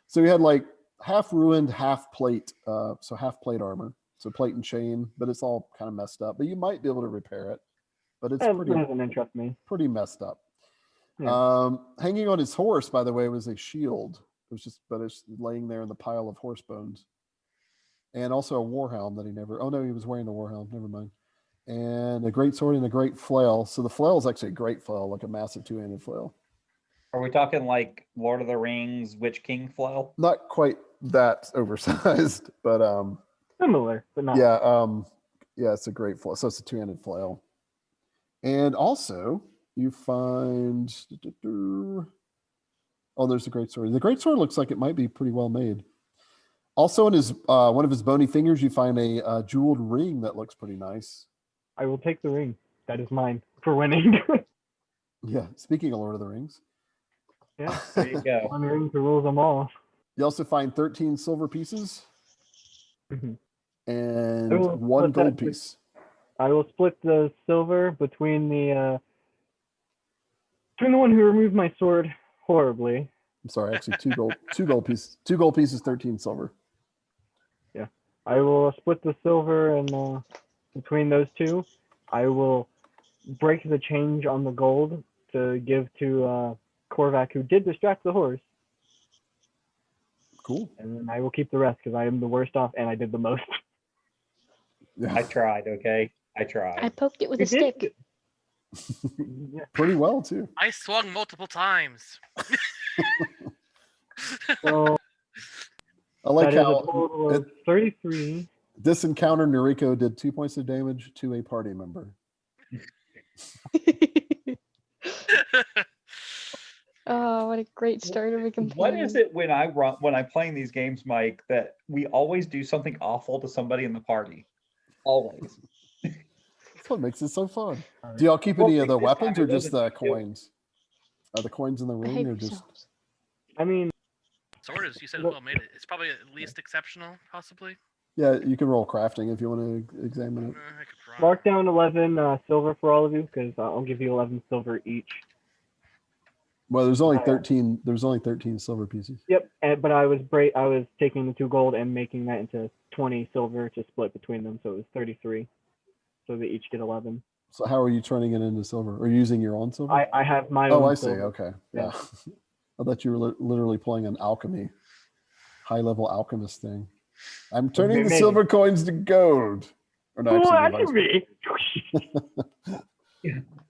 So you had like half ruined, half plate, so half plate armor, so plate and chain, but it's all kind of messed up. But you might be able to repair it, but it's That doesn't interest me. pretty messed up. Yeah. Hanging on his horse, by the way, was a shield. It's laying there in the pile of horse bones, and also a war helm that he never. Oh no, he was wearing the war helm. Never mind. And a great sword and a great flail. So the flail is actually a great flail, like a massive 2-handed flail. Are we talking like Lord of the Rings, Witch King flail? Not quite that oversized, but Similar, but not. yeah, it's a great flail. So it's a 2-handed flail. And also you find there's the great sword. The great sword looks like it might be pretty well made. Also in his one of his bony fingers, you find a jeweled ring that looks pretty nice. I will take the ring. That is mine for winning. Yeah, speaking of Lord of the Rings. Yeah, There you go. one ring to rule them all. You also find 13 silver pieces Mhm. and I will 1 split that gold with- piece. I will split the silver between the one who removed my sword horribly. I'm sorry, actually 2 gold pieces. 2 gold pieces, 13 silver. Yeah, I will split the silver and between those 2. I will break the change on the gold to give to Korvac, who did distract the horse, Cool. and then I will keep the rest because I am the worst off and I did the most. Yeah, I tried, okay? I I tried. poked it with You a stick. Yeah. pretty well too. I swung multiple times. So I like that is a how total of 33. this encounter, Noriko did 2 points of damage to a party member. Oh, what a great start of a campaign. What is it when I'm playing these games, Mike, that we always do something awful to somebody in the party? Always. That's what makes it so fun. Do y'all keep Well, any of the this time weapons it or just wasn't the me, too. coins? Are the coins in the ring Behave or just? yourselves. I mean, sword is, you said, Well- well made. It's probably at least exceptional, possibly. Yeah, you can roll crafting if you want to examine it. I could try. Mark down 11 silver for all of you because I'll give you 11 silver each. Well, there's only 13. There's only 13 silver pieces. Yep, but I was taking the 2 gold and making that into 20 silver to split between them, so it was 33. So they each get 11. So how are you turning it into silver? Or using your own silver? I have my Oh, own I see. silver. Okay. Yeah. Yeah. I thought you were literally playing an alchemy, high-level alchemist thing. I'm turning the Maybe. silver coins to gold. Or no, actually, the vice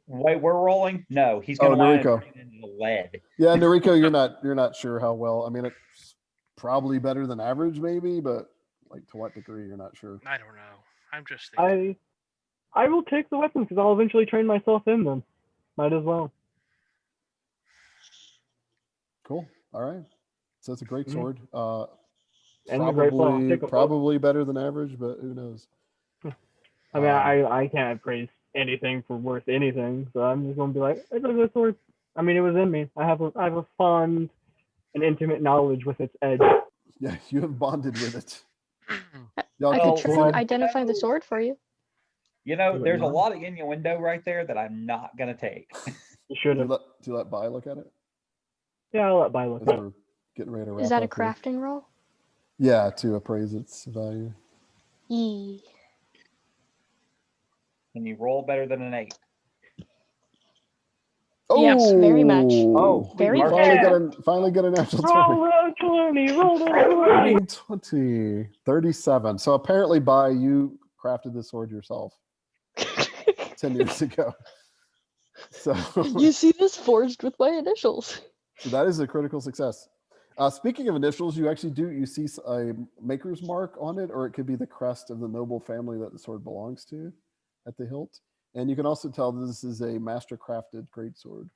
Wait, we're rolling? No, he's Oh, going to line it Noriko. right into the lead. Yeah, Noriko, you're not sure how well. I mean, it's probably better than average, maybe, but like to what degree, you're not sure. I don't know. I'm just thinking. I will take the weapons because I'll eventually train myself in them. Might as well. Cool. All right. So it's a great Mhm. sword. And the great bow. I'll take 'em both. Probably better than average, but who knows? I mean, I can't praise anything for worth anything, so I'm just gonna be like, it's a good sword. I mean, it was in me. I have a fond and intimate knowledge with its edge. Yeah, you have bonded with it. I Y'all could keep try train- and identify the sword for you. You know, Do it there's a now. lot of innuendo right there that I'm not going to take. You should Do you have. let Bai look at it? Yeah, I'll let Bai look As at it. we're getting ready to wrap Is that a up here. crafting roll? Yeah, to appraise its value. Yee. Can you roll better than an 8? Yes, very much. Oh, Very Mark, much. Finally get a natural 20. Roll a 20, roll a 20. 20, 37. So apparently, Bai, you crafted this sword yourself 10 years ago. So, You see this forged with my initials. so that is a critical success. Speaking of initials, you see a maker's mark on it, or it could be the crest of the noble family that the sword belongs to at the hilt. And you can also tell this is a master crafted greatsword.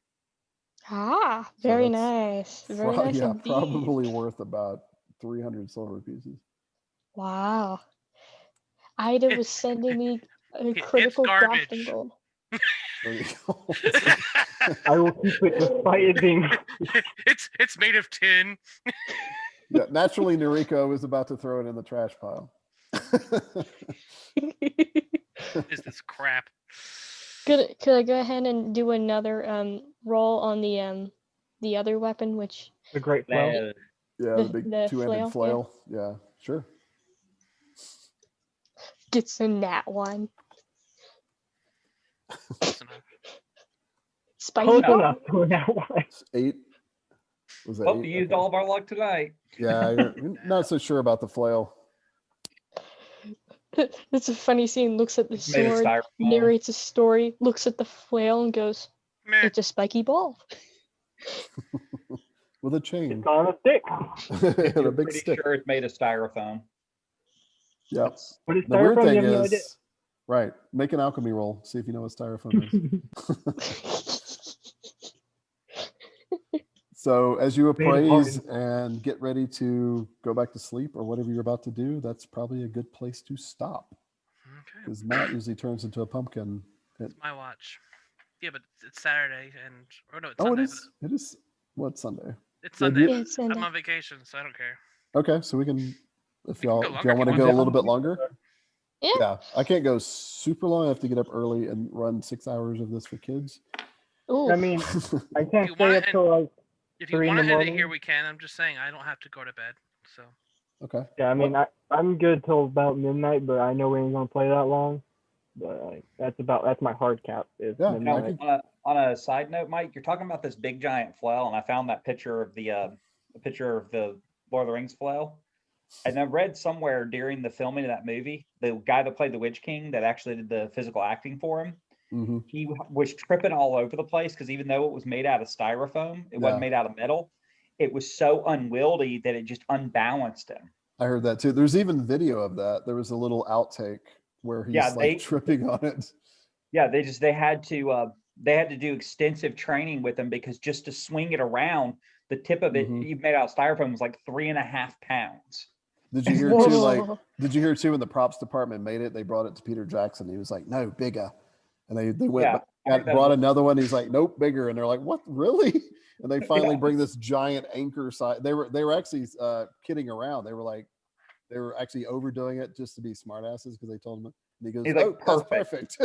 Ah, So very that's nice. Very nice Yeah, indeed. probably worth about 300 silver pieces. Wow. Ida was sending me a It's critical garbage. crafting roll. There you go. I will keep it despite it being. it's made of tin. Yeah, naturally, Noriko is about to throw it in the trash pile. Is this crap? Could I go ahead and do another roll on the other weapon, which The great flail. Yeah, The- the big the two-handed flail, flail. Yeah, sure. gets a nat 1? Close enough. Spicy Close ball? enough for that one. 8. Was that Hope 8? you used Okay. all of our luck tonight. Yeah, you're not so sure about the flail. It's a funny scene. Looks at the It's made of sword, styrofoam. narrates a story, looks at the flail, and goes, Meh. "It's a spiky ball." With a chain It's on a stick. and a You're big pretty stick. sure it's made of styrofoam. Yep. But it's The weird styrofoam, thing you have no idea. is, right, make an alchemy roll. See if you know what styrofoam is. So as you Made of appraise hardened. and get ready to go back to sleep or whatever you're about to do, that's probably a good place to stop. Okay. Because Matt usually turns into a pumpkin. It's my watch. Yeah, but it's Saturday or no, it's Oh, Sunday. it is. It is. What Sunday? It's Yeah, Sunday. you- but Yeah, it's Sunday. I'm on vacation, so I don't care. Okay, so we can. If We can y'all, go if longer y'all if want you to go a want. little bit longer, Yeah. yeah, I can't go super long. I have to get up early and run 6 hours of this for kids. Ooh. I mean, I can't you stay want up it- till like. If you 3 in want the to end it here, morning? we can. I'm just saying I don't have to go to bed. So Okay. Yeah, I mean, I'm good till about midnight, but I know we ain't gonna play that long. But like, that's my hard cap is Yeah, Now, I midnight. could- on a side note, Mike, you're talking about this big giant flail, and I found that picture of the Lord of the Rings flail. And I read somewhere during the filming of that movie, the guy that played the Witch King that actually did the physical acting for him, Mhm. he was tripping all over the place because even though it was made out of styrofoam, it wasn't Yeah. made out of metal. It was so unwieldy that it just unbalanced him. I heard that too. There's even video of that. There was a little outtake where he's Yeah, like they- tripping on it. Yeah, they had to do extensive training with him because just to swing it around, the tip of it, Mhm. you made out of styrofoam, was like 3.5 pounds. Did you hear too? Like, Whoa. did you hear too? When the props department made it, they brought it to Peter Jackson. He was like, "No, bigger," and they went Yeah, brought another one. He's like, nope, bigger. And they're like, what, really? And they finally bring this giant anchor side. They were actually kidding around. They were actually overdoing it just to be smartasses because they told him. And he goes, He's like, oh, that's perfect.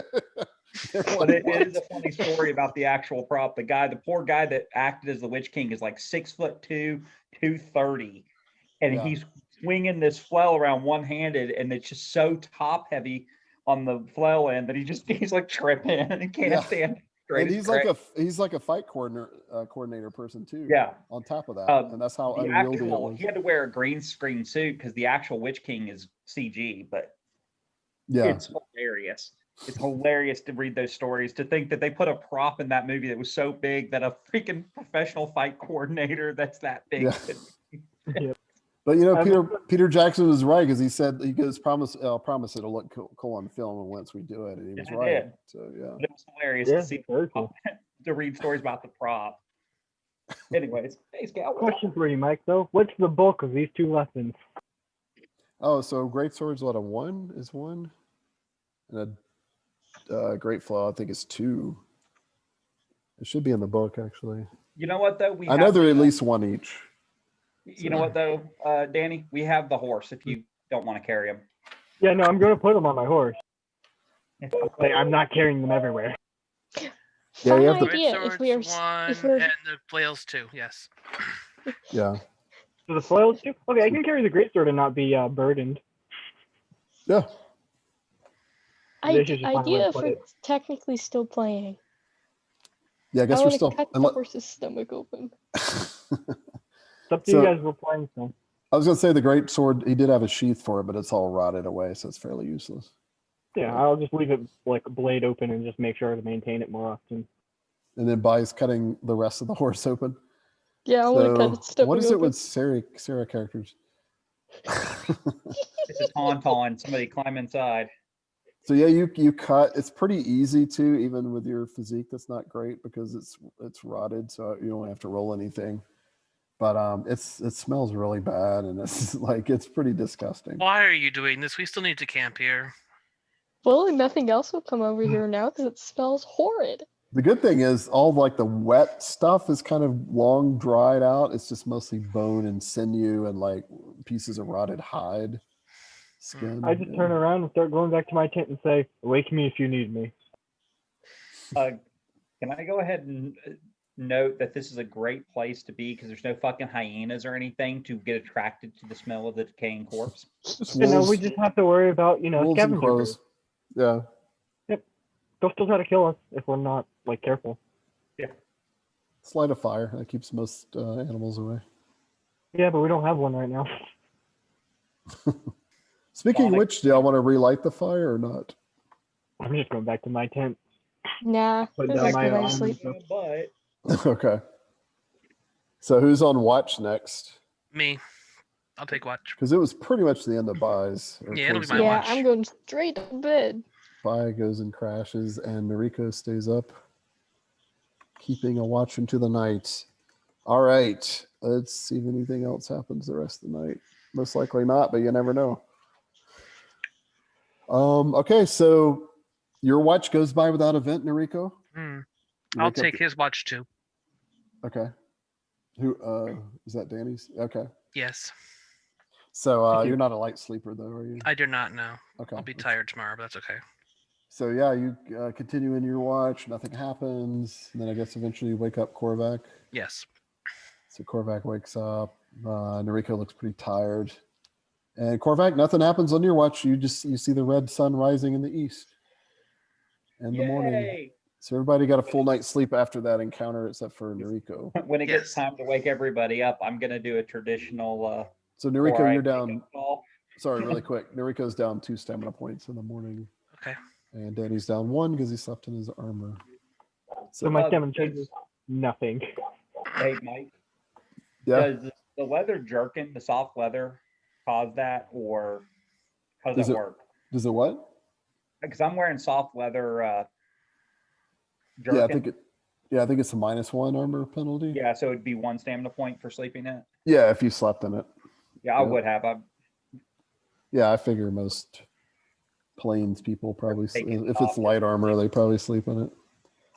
But it is a funny story about the actual prop. The poor guy that acted as the Witch King is like 6'2", 230, and he's swinging this flail around one-handed, and it's just so top-heavy on the flail end that he's like tripping and can't stand straight. And he's like a fight coordinator person too. Yeah. On top of that, and that's how the unwieldy it actual, was. he had to wear a green screen suit because the actual Witch King is CG, but yeah, it's hilarious. It's hilarious to read those stories, to think that they put a prop in that movie that was so big that a freaking professional fight coordinator that's that big. Yeah. But Peter Jackson was right because he said, he goes, I'll promise it'll look cool on film once we do it, and he was right. Did. So yeah, but it was hilarious to see to read stories about the prop. Anyways, hey Scal, question for you, Mike. Though, what's the bulk of these 2 lessons? Oh, so great swords, what, a 1 is 1, and a great flaw I think is 2. It should be in the book actually. You know what though? I know they're at least 1 each. You know what though, Danny? We have the horse if you don't want to carry him. Yeah, no, I'm going to put them on my horse. I'm not carrying them everywhere. Yeah, you have Fun to. idea. Great If we are, swords if one, we're, and the flails 2, yes. Yeah. So the flails too? Okay, I can carry the greatsword and not be burdened. Yeah. They should just find a way idea to if put we're it. technically still playing. Yeah, I guess I we're want still. to cut the horse's stomach open. It's up to So- you guys. We're playing so. I was gonna say the great sword. He did have a sheath for it, but it's all rotted away, so it's fairly useless. Yeah, I'll just leave it like blade open and just make sure to maintain it more often. And then Bai's cutting the rest of the horse open. Yeah, I want to cut its stomach what is open. it with Sarah characters? It's a tauntaun. Somebody climb inside. So yeah, you cut. It's pretty easy to, even with your physique. That's not great because it's rotted, so you don't have to roll anything. But it smells really bad, and it's pretty disgusting. Why are you doing this? We still need to camp here. Well, nothing else will come over here now because it smells horrid. The good thing is all like the wet stuff is kind of long dried out. It's just mostly bone and sinew and like pieces of rotted hide, skin. I just turn around and start going back to my tent and say, "Wake me if you need me." Can I go ahead and note that this is a great place to be because there's no fucking hyenas or anything to get attracted to the smell of the decaying corpse? We just have to worry about wolves and scavenger crows. birds. Yeah. They'll still try to kill us if we're not careful. Yeah. It's light a fire. That keeps most animals away. Yeah, but we don't have one right now. Speaking of which, do y'all want to relight the fire or not? I'm just going back to my tent. Nah, Put this down is my good. I arm. sleep. But Okay. So who's on watch next? Me. I'll take watch. Because it was pretty much the end of Bai's. Yeah, it'll be towards my the end. Yeah, watch. I'm going straight to bed. Bai goes and crashes, and Noriko stays up, keeping a watch into the night. All right, let's see if anything else happens the rest of the night. Most likely not, but you never know. Okay, so your watch goes by without event, Noriko. Hmm. You I'll wake up- take his watch too. Okay. Who is that? Danny's. Okay. Yes. So you're not a light sleeper, though, are you? I do not know. Okay. I'll be tired tomorrow, but that's okay. So yeah, you continue in your watch. Nothing happens, and then I guess eventually you wake up Korvac. Yes. So Korvac wakes up. Noriko looks pretty tired. And Korvac, nothing happens on your watch. You see the red sun rising in the east in the morning. yay! So everybody got a full night's sleep after that encounter, except for Noriko. When it gets Yes. time to wake everybody up, I'm gonna do a traditional. So before Noriko, I you're wake down. up call. Sorry, really quick. Noriko's down 2 stamina points in the morning, Okay. and Danny's down 1 because he slept in his armor. So my Uh, stamina changes nothing. Hey Mike, Yeah. does the leather jerkin, the soft leather, cause that, or how does Does that it- work? Does it what? Because I'm wearing soft leather jerkin. Yeah, I think it's a -1 armor penalty. Yeah, so it'd be 1 stamina point for sleeping in it. Yeah, if you slept in it. Yeah, I Yeah. would have. Yeah, I figure most plains people probably, Take it if off. it's light armor, they probably sleep in it.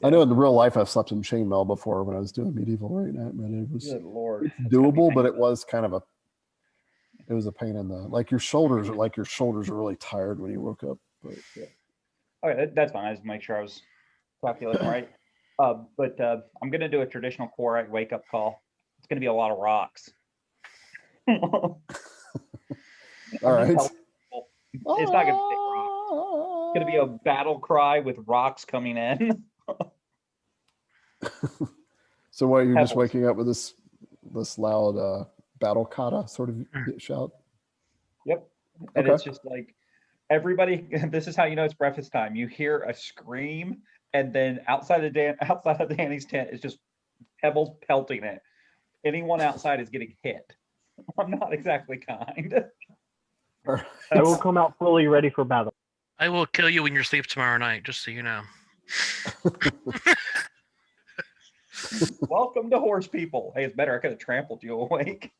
I know in real life I've slept in chainmail before when I was doing medieval right now, and it was Good Lord. it's That's gotta be doable, but it painful. was kind of it was a pain in the like your shoulders are really tired when you woke up. But Okay, that's fine. I just make sure I was calculating right. But I'm gonna do a traditional Quarite wake up call. It's gonna be a lot of rocks. all I'm just right. telling people, it's not gonna be rocks. It's gonna be a battle cry with rocks coming in. So what, you're just Pebbles. waking up with this loud battle kata sort of shout? Yep. And Okay. it's just like everybody. This is how you know it's breakfast time. You hear a scream, and then outside of Danny's tent is just pebbles pelting it. Anyone outside is getting hit. I'm not exactly kind. All right. I will come out fully ready for battle. I will kill you in your sleep tomorrow night, just so you know. Welcome to horse people. Hey, it's better. I could have trampled you awake.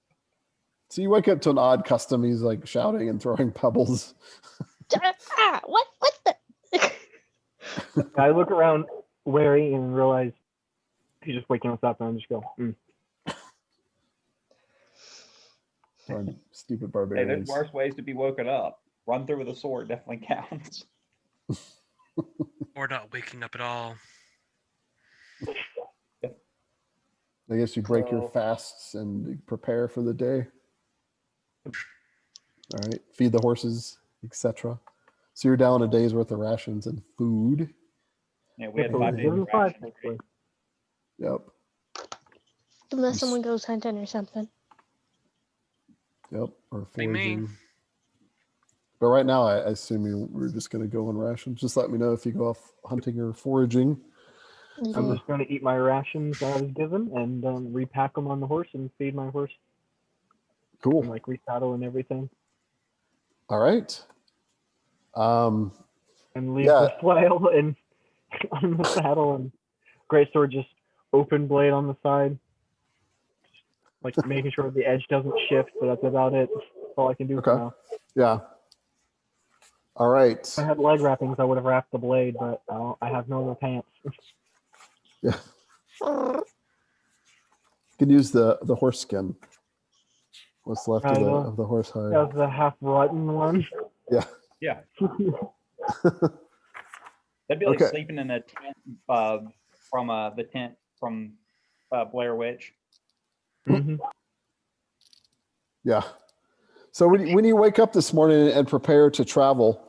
So you wake up to an odd custom. He's like shouting and throwing pebbles. What the? I look around wary and realize he's just waking us up, and I just go, Darn stupid Hey, barbarians. there's worse ways to be woken up. Run through with a sword definitely counts. Or not waking up at all. I guess you break your So- fasts and prepare for the day. All right, feed the horses, etc. So you're down a day's worth of rations and food. Yeah, we had Okay. 5 days of five, rations. thankfully. Yep, Unless someone goes hunting or something. yep, or Be me. foraging. But right now, I assume we're just going to go on rations. Just let me know if you go off hunting or foraging. I'm just going to eat my rations that I was given and repack them on the horse and feed my horse Cool. and like resaddle and everything All right. and leave Yeah. the flail and on the saddle and greatsword just open blade on the side, like making sure the edge doesn't shift. But that's about it. That's all I can do for Okay. now. Yeah. All right. If I had leg wrappings, I would have wrapped the blade, but I have normal pants. Yeah. You can use the horse skin. What's left I know. of the horse hide? That was the half rotten one. Yeah. Yeah. That'd be like Okay. sleeping in a tent from the tent from Blair Witch. hmm Yeah. So when you wake up this morning and prepare to travel,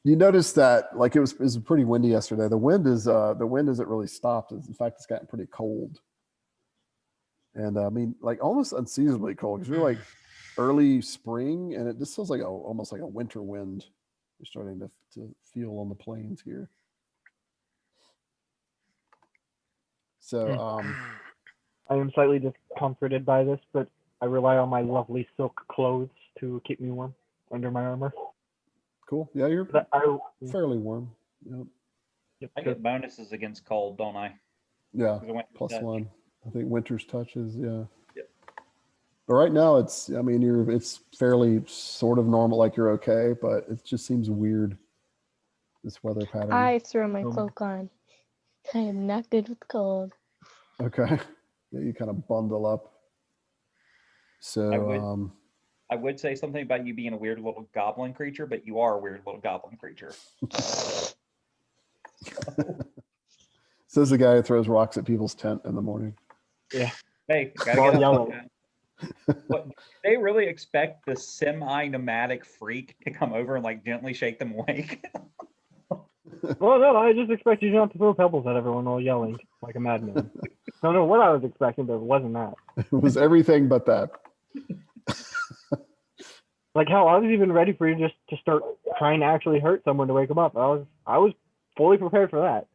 you notice that like it was pretty windy yesterday. The wind isn't really stopped. In fact, it's gotten pretty cold. And I mean, like almost unseasonably cold because you're like early spring, and it just feels like almost like a winter wind. You're starting to feel on the plains here. So I am slightly discomforted by this, but I rely on my lovely silk clothes to keep me warm under my armor. cool. Yeah, you're But fairly warm. Yep. I get bonuses against cold, don't I? Yeah. 'Cause I went Plus touch. one. I think winter's touches. Yeah. Yep. But right now it's fairly sort of normal, like you're okay, but it just seems weird, this weather pattern. I throw my cloak on. I am not good with cold. Okay. Yeah, you kind of bundle up. So I would say something about you being a weird little goblin creature, but you are a weird little goblin creature. says the guy who throws rocks at people's tent in the morning. yeah, Hey, gotta While get up yelling. sometime. What they really expect the semi-nomadic freak to come over and like gently shake them awake? well, no, I just expect you not to throw pebbles at everyone while yelling like a madman. Don't know what I was expecting, but it wasn't that. It was everything but that. Like how I was even ready for you just to start trying to actually hurt someone to wake them up. I was fully prepared for that.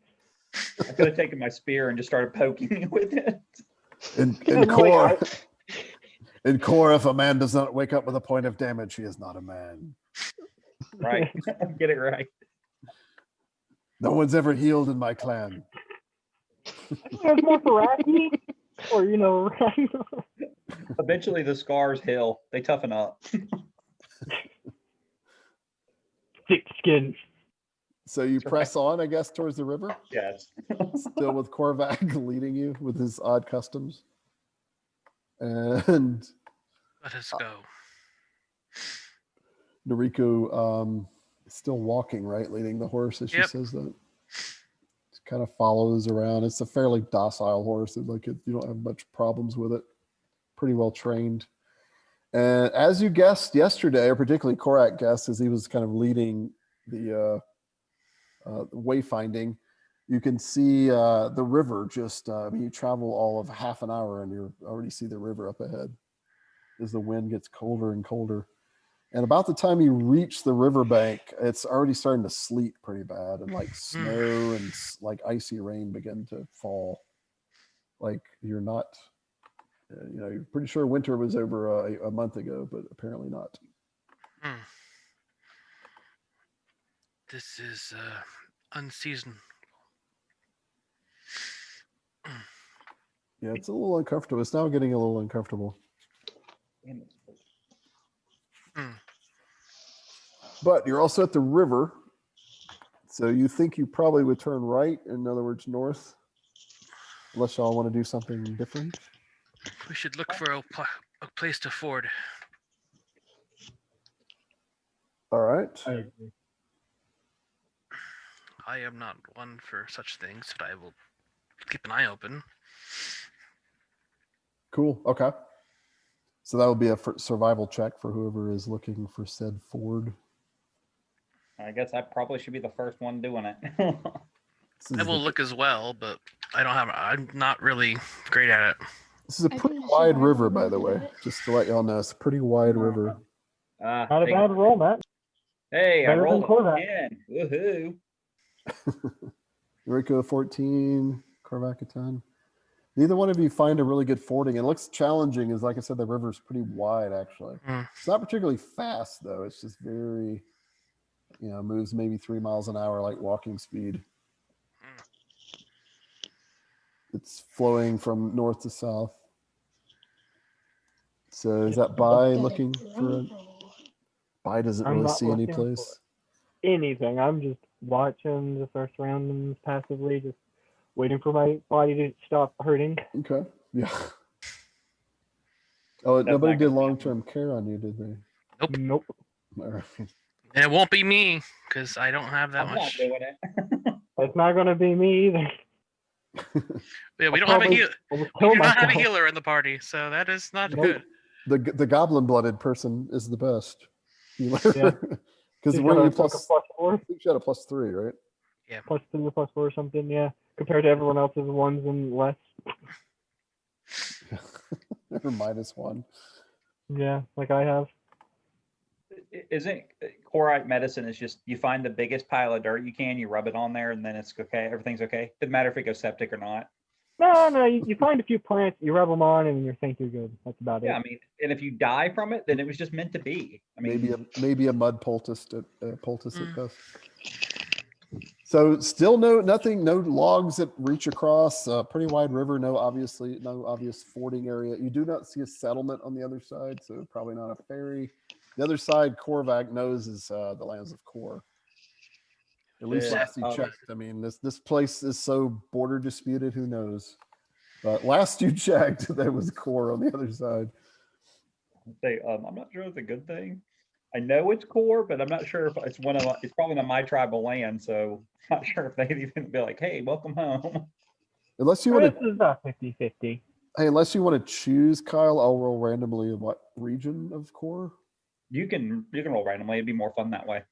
I could have taken my spear and just started poking you with it. In Like, core, in core, if a man does not wake up with a point of damage, he is not a man. Right. Get it right. No one's ever healed in my clan. There's more veracity, or Eventually the scars heal. They toughen up. thick skin. So you press on, I guess, towards the river, Yes. still with Korvac leading you with his odd customs. And Let us go. Noriko is still walking, right? Leading the horse as she Yep. says that. She kind of follows around. It's a fairly docile horse. You don't have much problems with it. Pretty well trained. And as you guessed yesterday, or particularly Korak guessed, as he was kind of leading the wayfinding, you can see the river just, you travel all of half an hour and you already see the river up ahead as the wind gets colder and colder. And about the time you reach the riverbank, it's already starting to sleet pretty bad, and like snow and like icy rain begin to fall. Like you're not, you're pretty sure winter was over a month ago, but apparently not. This is unseasonable. Yeah, it's a little uncomfortable. It's now getting a little uncomfortable. But you're also at the river, so you think you probably would turn right, in other words, north, unless y'all want to do something different. We should look for a place to ford. All right. I agree. I am not one for such things, but I will keep an eye open. Cool. Okay. So that will be a survival check for whoever is looking for said ford. I guess I probably should be the first one doing it. I will look as well, but I'm not really great at it. This is a I pretty think wide survival river, by would the be way, good. just to let y'all know. It's a pretty wide river. Not a bad roll, Matt. Hey, I Better than rolled a Korvac. 10. Woohoo. Rico 14, Korvac a 10. Neither one of you find a really good fording. It looks challenging, as like I said, the river's pretty wide actually. It's not particularly fast though. It's just very, moves maybe 3 miles an hour like walking speed. It's flowing from north to south. So is that Bai Got a looking for great roll. Bai doesn't I'm really not see any looking for place. anything. I'm just watching the first round passively, just waiting for my body to stop hurting. Okay. Yeah. Oh, That's nobody not did gonna long-term care on you, did they? Nope. All right. And it won't be me, because I don't have that I'm not much. doing it. It's not gonna be me either. Yeah, we I'll don't have a probably heal. almost We kill do not have a myself. healer in the party, so that is not Nope. good. The goblin-blooded person is the best healer. Yeah. Because She's were got you like a plus? +4, I think you had a +3, right? Yeah. +3 or +4 or something. Yeah, compared to everyone else's ones and less. Or -1. Yeah, like I have. Isn't Corite medicine is just you find the biggest pile of dirt you can, you rub it on there, and then it's okay. Everything's okay. Doesn't matter if it goes septic or not. No, you find a few plants, you rub them on, and you think you're good. That's about Yeah, it. I mean, and if you die from it, then it was just meant to be. I mean, Maybe a mud poultice at Mm. best. So still no logs that reach across. Pretty wide river. No obvious fording area. You do not see a settlement on the other side, so probably not a ferry. The other side, Korvac knows is the lands of Kor. At least Yeah. last he checked. I mean, this place is so border disputed. Who knows? But last you checked, there was Kor on the other side. say I'm not sure it's a good thing. I know it's core, but I'm not sure if it's it's probably not my tribal land, so I'm not sure if they'd even be like, "Hey, welcome home." Unless you want This to, is about 50-50. hey, unless you want to choose, Kyle, I'll roll randomly in what region of Kor. You can roll randomly. It'd be more fun that way.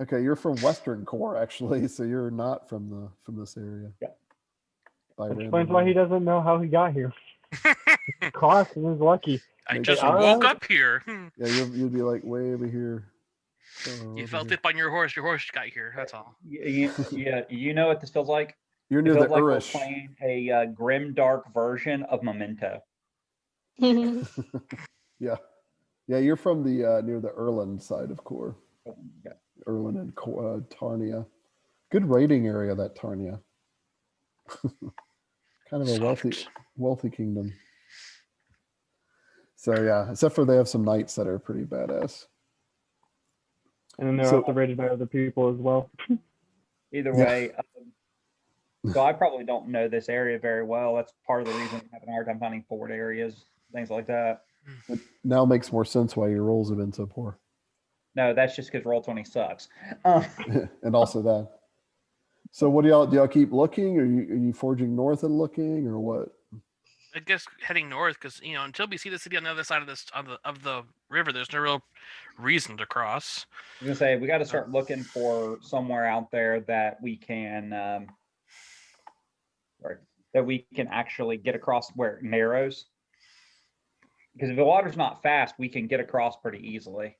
Okay, you're from Western Core actually, so you're not from this area. Yeah. By That random explains why he roll. doesn't know how he got here. Cost is lucky. I Maybe- just All woke right. up here. Yeah, you'd be like way over here. You felt it on your horse. Your horse got here. That's all. Yeah, you know what this feels like? You're It near feels the like we're Irish. playing a grim, dark version of Memento. Yeah, you're from the near the Erland side of Core. Yeah. Erland and Tarnia. Good raiding area, that Tarnia. Kind of a wealthy kingdom. So yeah, except for they have some knights that are pretty badass. And then they're So- also rated by other people as well. Either Yeah. way, so I probably don't know this area very well. That's part of the reason I'm having a hard time finding fort areas, things like that. It now makes more sense why your rolls have been so poor. No, that's just because Roll20 sucks. And also that. So what do y'all keep looking? Are you forging north and looking, or what? I guess heading north because until we see the city on the other side of this of the river, there's no real reason to cross. I was gonna say we got to start looking for somewhere out there that we can, that we can actually get across where it narrows. Because if the water's not fast, we can get across pretty easily.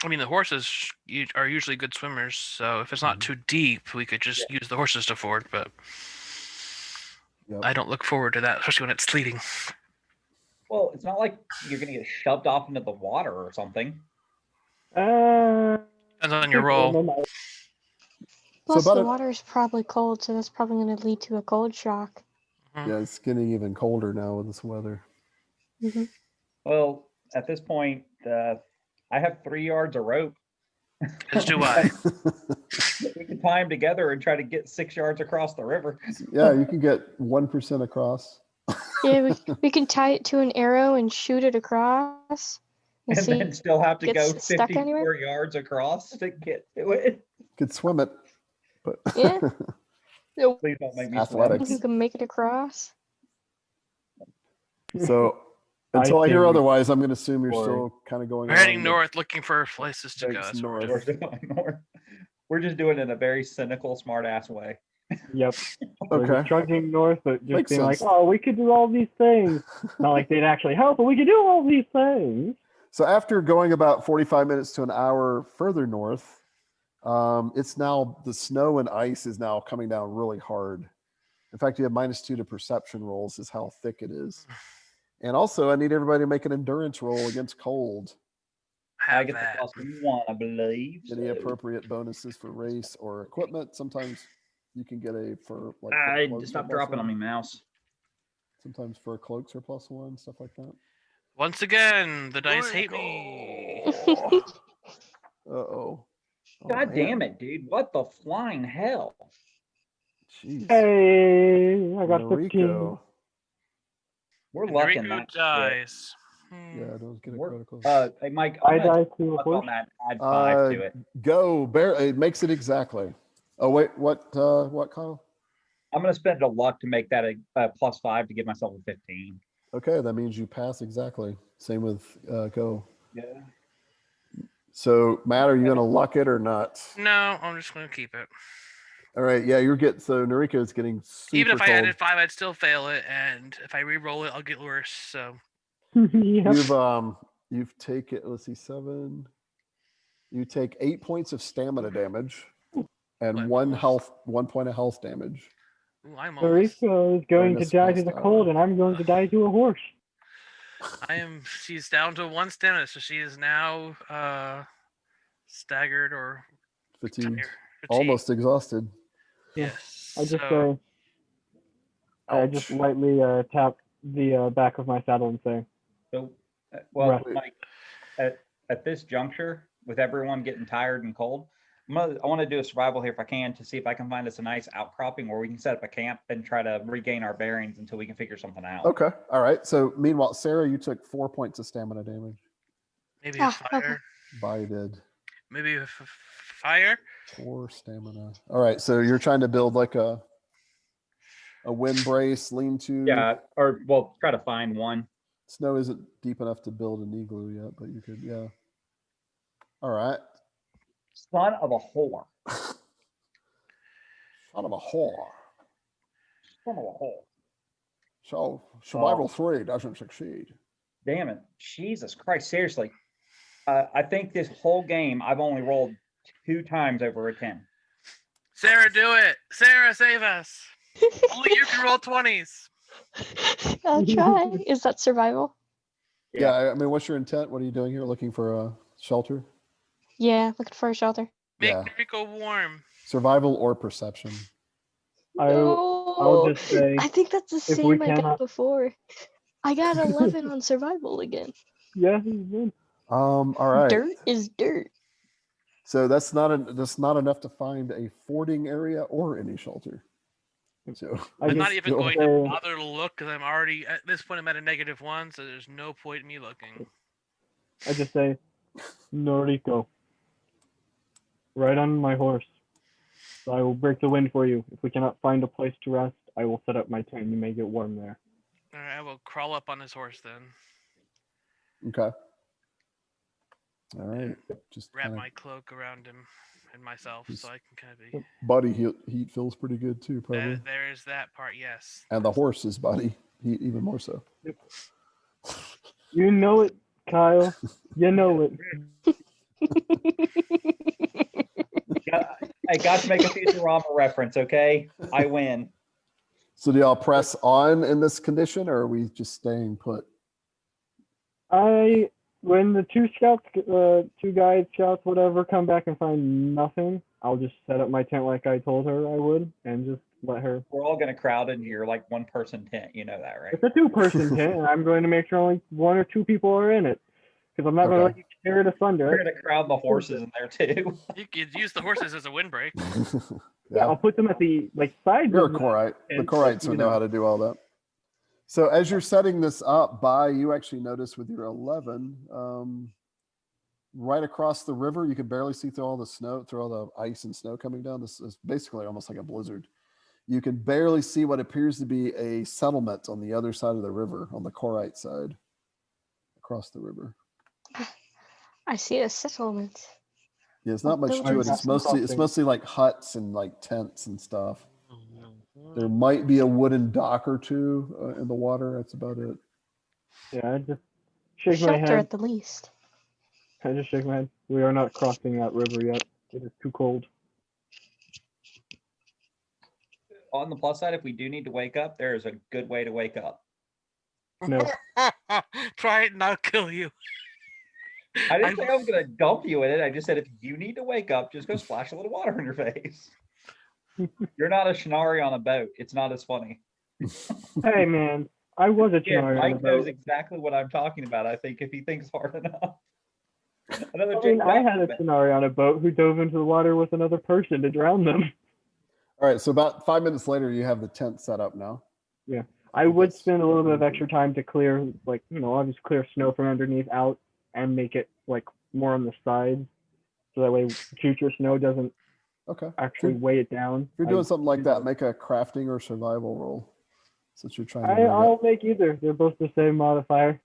I mean, the horses are usually good swimmers, so if it's not too deep, we could just use the horses to ford. But I don't look forward to that, especially when it's sleeting. Well, it's not like you're gonna get shoved off into the water or something. Depends on your roll. Plus, the water is probably cold, so that's probably going to lead to a cold shock. Yeah, it's getting even colder now with this weather. Well, at this point, I have 3 yards of rope. As do I. We can tie them together and try to get 6 yards across the river. Yeah, you can get 1% across. Yeah, we can tie it to an arrow and shoot it across. And then still have to go 54 anywhere? yards across to get to it. Could swim it, but yeah. Please don't make me athletics. You can make it across. So until I hear otherwise, I'm going to assume you're still kind of going. We're heading north, looking for places to go. North. We're just doing it in a very cynical, smart-ass way. Yep. Okay. We're trudging north, but just Makes being sense. like, oh, we could do all these things. Not like they'd actually help, but we could do all these things. So after going about 45 minutes to an hour further north, it's now the snow and ice is now coming down really hard. In fact, you have -2 to perception rolls is how thick it is. And also, I need everybody to make an endurance roll against cold. I get the +1, I believe. Any appropriate bonuses for race or equipment? Sometimes you can get for like. I just stop dropping on me, mouse. Sometimes for cloaks are +1, stuff like that. Once again, the dice hate me. Uh-oh. God damn it, dude. What the flying hell? Jeez. Hey, I got Noriko. 15. We're lucky that dice. Yeah, don't get a critical. Hey, Mike, I died to a horse. on that. Add 5 to it. Go, Bear. It makes it exactly. Oh, wait, what, Kyle? I'm going to spend a luck to make that a +5 to give myself a 15. Okay, that means you pass exactly. Same with Go. Yeah. So, Matt, are you going to luck it or not? No, I'm just going to keep it. All right, yeah, so Noriko is getting super Even if I cold. added 5, I'd still fail it, and if I re-roll it, I'll get worse. So Yep. You've taken, let's see, 7. You take 8 points of stamina damage and 1 point of health damage. Ooh, I'm almost. Mariko is going to die to the cold, and I'm going to die to a horse. She's down to 1 stamina, so she is now staggered or Fatigued. tired. Almost exhausted. Yes. I just lightly tap the back of my saddle and say, So, well, Mike, at this juncture, with everyone getting tired and cold, I want to do a survival here if I can to see if I can find us a nice outcropping where we can set up a camp and try to regain our bearings until we can figure something out. Okay. All right. So meanwhile, Sarah, you took 4 points of stamina damage. Maybe a fire. Okay. Bye did. Maybe a fire. 4 stamina. All right. So you're trying to build like a wind brace, lean-to. Yeah, or well, try to find one. Snow isn't deep enough to build an igloo yet, but you could, yeah. All right. Son of a whore. Son of a whore. Son of a whore. So survival 3 doesn't succeed. Damn it. Jesus Christ. Seriously. I think this whole game I've only rolled 2 times over a 10. Sarah, do it. Sarah, save us. Only you can roll 20s. I'll try. Is that survival? Yeah. I mean, what's your intent? What are you doing here? Looking for a shelter? Yeah, looking for a shelter. Make Yeah. Rico warm. Survival or perception? I'll just say, I think that's the if we same I got cannot- before. I got 11 on survival again. yeah, he's good. All right. Dirt is dirt. So that's not enough to find a fording area or any shelter. So I I'm not just even go- going say- to bother to look because I'm already at this point. I'm at a -1, so there's no point in me looking. I just say, Noriko, ride on my horse. So I will break the wind for you. If we cannot find a place to rest, I will set up my tent. You may get warm there. All right, I will crawl up on his horse then. okay. All right. Just Wrap kinda, my cloak around him and myself, so I can kind of be. body heat feels pretty good too, probably. There is that part, yes. And the horse's body heat even more so. You know it, Kyle. You know it. I got to make a Futurama reference, okay? I win. So do y'all press on in this condition, or are we just staying put? When the two guides, scouts, whatever, come back and find nothing, I'll just set up my tent like I told her I would, and just let her. We're all going to crowd into your like 1-person tent. You know that, right? It's a 2-person tent, and I'm going to make sure only 1 or 2 people are in it, because I'm not going to let you tear it asunder. We're going to crowd the horses in there too. You could use the horses as a windbreak. Yeah, I'll put them at the sides. You're a of the Korite. The tent, Korites would you know how to do all that. So as you're setting this up, you actually notice with your 11, right across the river, you can barely see through all the snow, through all the ice and snow coming down. This is basically almost like a blizzard. You can barely see what appears to be a settlement on the other side of the river, on the Korite side, across the river. I see a settlement. Yeah, it's not much to it. Villagers. It's mostly like huts and like tents and stuff. There might be a wooden dock or two in the water. That's about it. Yeah, I just shake my Shelter head. at the least. I just shake my head. We are not crossing that river yet. It is too cold. On the plus side, if we do need to wake up, there is a good way to wake up. No. Try it and I'll kill you. I didn't say I was going to dump you in it. I just said if you need to wake up, just go splash a little water in your face. You're not a Shinari on a boat. It's not as funny. Hey man, I was a Yeah, Chinari on a Mike knows boat. exactly what I'm talking about, I think, if he thinks hard enough. Another I mean, I Jake had a Black- Chinari on a boat who dove into the water with another person to drown them. All right. So about 5 minutes later, you have the tent set up now. I would Yes. spend a little bit of extra time to clear, like, obviously clear snow from underneath out and make it like more on the sides, so that way future snow doesn't Okay. actually weigh it down. If you're doing something like that, make a crafting or survival roll. Since you're trying to. I'll make either. They're both the same modifier.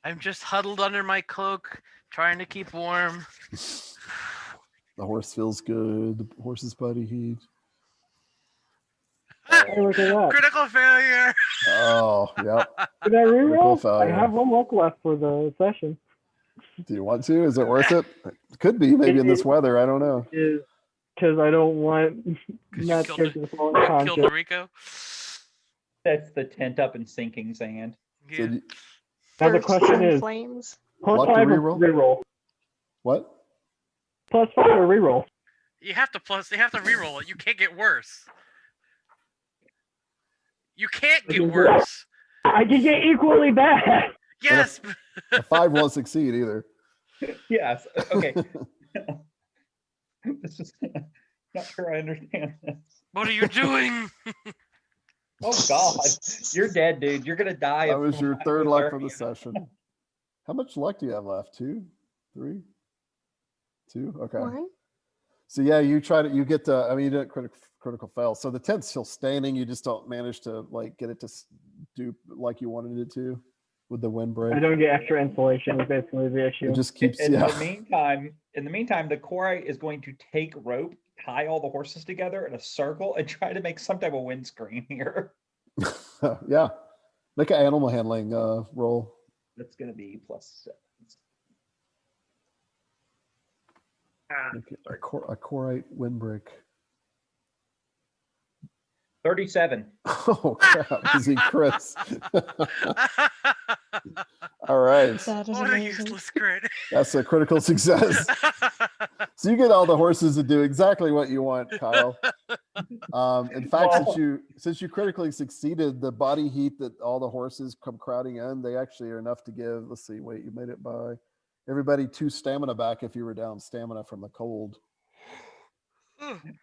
I'm just huddled under my cloak, trying to keep warm. The horse feels good. The horse's body heat. Hey, look at that. Critical failure. Oh, yep. Did I Critical reroll? I failure. have 1 luck left for the session. Do you want to? Is it worth it? It could be, maybe in this weather. I don't know. Is because I don't want 'Cause you not killed characters to fall Kill unconscious. Noriko. Sets the tent up in sinking sand. So Yeah. do- Now the Burst question in is, flames. plus Luck to 5 or reroll? reroll? what? Plus 5 or reroll? You have to reroll it. You can't get worse. You can't get Okay, worse. I can get equally bad. Yes. A 5 won't succeed either. Yes. Okay. This is not sure I understand this. What are you doing? Oh God, you're dead, dude. You're gonna die. That of was your lack third of luck for the learning. session. How much luck do you have left? 2? 3? 2? Okay. One. So yeah, you get the, I mean, you didn't critical fail. So the tent's still standing. You just don't manage to like get it to do like you wanted it to with the I windbreak. don't get extra insulation is basically the issue. It just keeps, In yeah. the meantime, the Korite is going to take rope, tie all the horses together in a circle, and try to make some type of windscreen here. Yeah. Make an animal handling roll. That's gonna be +7. Make it a Korite windbreak. 37. Oh crap! Is he Chris? All right, That is What a amazing. useless crit. that's a critical success. So you get all the horses to do exactly what you want, Kyle. In fact, since you critically succeeded, the body heat that all the horses come crowding in, they actually are enough to give. Let's see. Wait, you made it by everybody 2 stamina back if you were down stamina from the cold.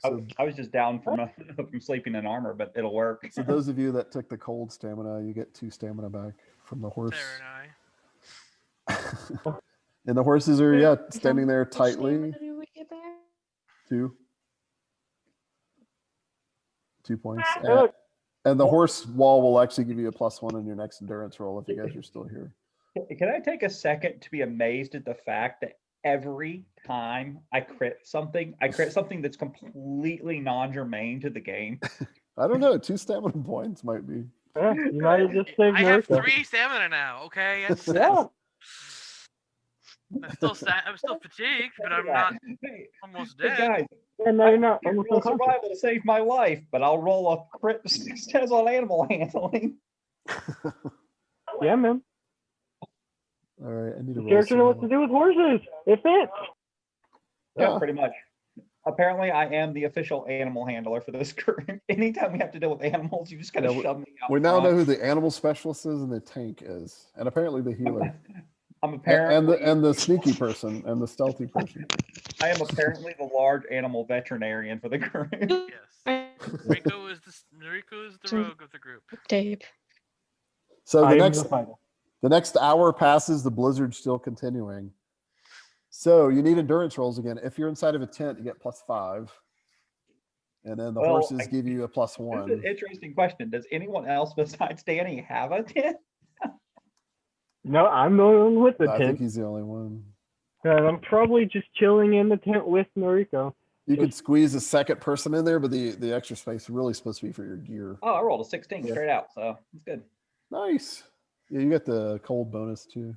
So, I was just down from from sleeping in armor, but it'll work. so those of you that took the cold stamina, you get 2 stamina back from the horse. Sarah and I. And the horses are standing there How much tightly. stamina do we get back? 2 points. Hey, look. And the horse wall will actually give you a +1 on your next endurance roll if you guys are still here. Can I take a second to be amazed at the fact that every time I crit something that's completely non-germane to the game? I don't know. 2 stamina points might be. Yeah, you might have just saved I have Naruto. 3 stamina now. Okay, I'm Yeah. I'm still fatigued, but I'm not Hey, almost hey dead. guys, And now you're not I almost roll unconscious. survival to save my life, but I'll roll a crit success on animal handling. Yeah, man. All right. I need to The roll character know what to survival. do with horses. It fits. Yeah, Yeah. pretty much. Apparently, I am the official animal handler for this group. Anytime we have to deal with animals, you just gotta Yeah, shove me out. We now front. know who the animal specialist is and the tank is, and apparently the healer, I'm and apparently the sneaky person and the stealthy person. I am apparently the large animal veterinarian for the group. Yes. Nariko is the rogue of the group. Dave. So I am the fighter. the next hour passes, the blizzard's still continuing. So you need endurance rolls again. If you're inside of a tent, you get +5, and then the Well, horses give you a This is an +1. interesting question. Does anyone else besides Danny have a tent? No, I'm the one with the I think tent. he's the only one. And I'm probably just chilling in the tent with Noriko. You could squeeze a second person in there, but the extra space is really supposed to be for your gear. Oh, I rolled a 16 Yeah. straight out, so it's good. Nice. Yeah, you got the cold bonus too.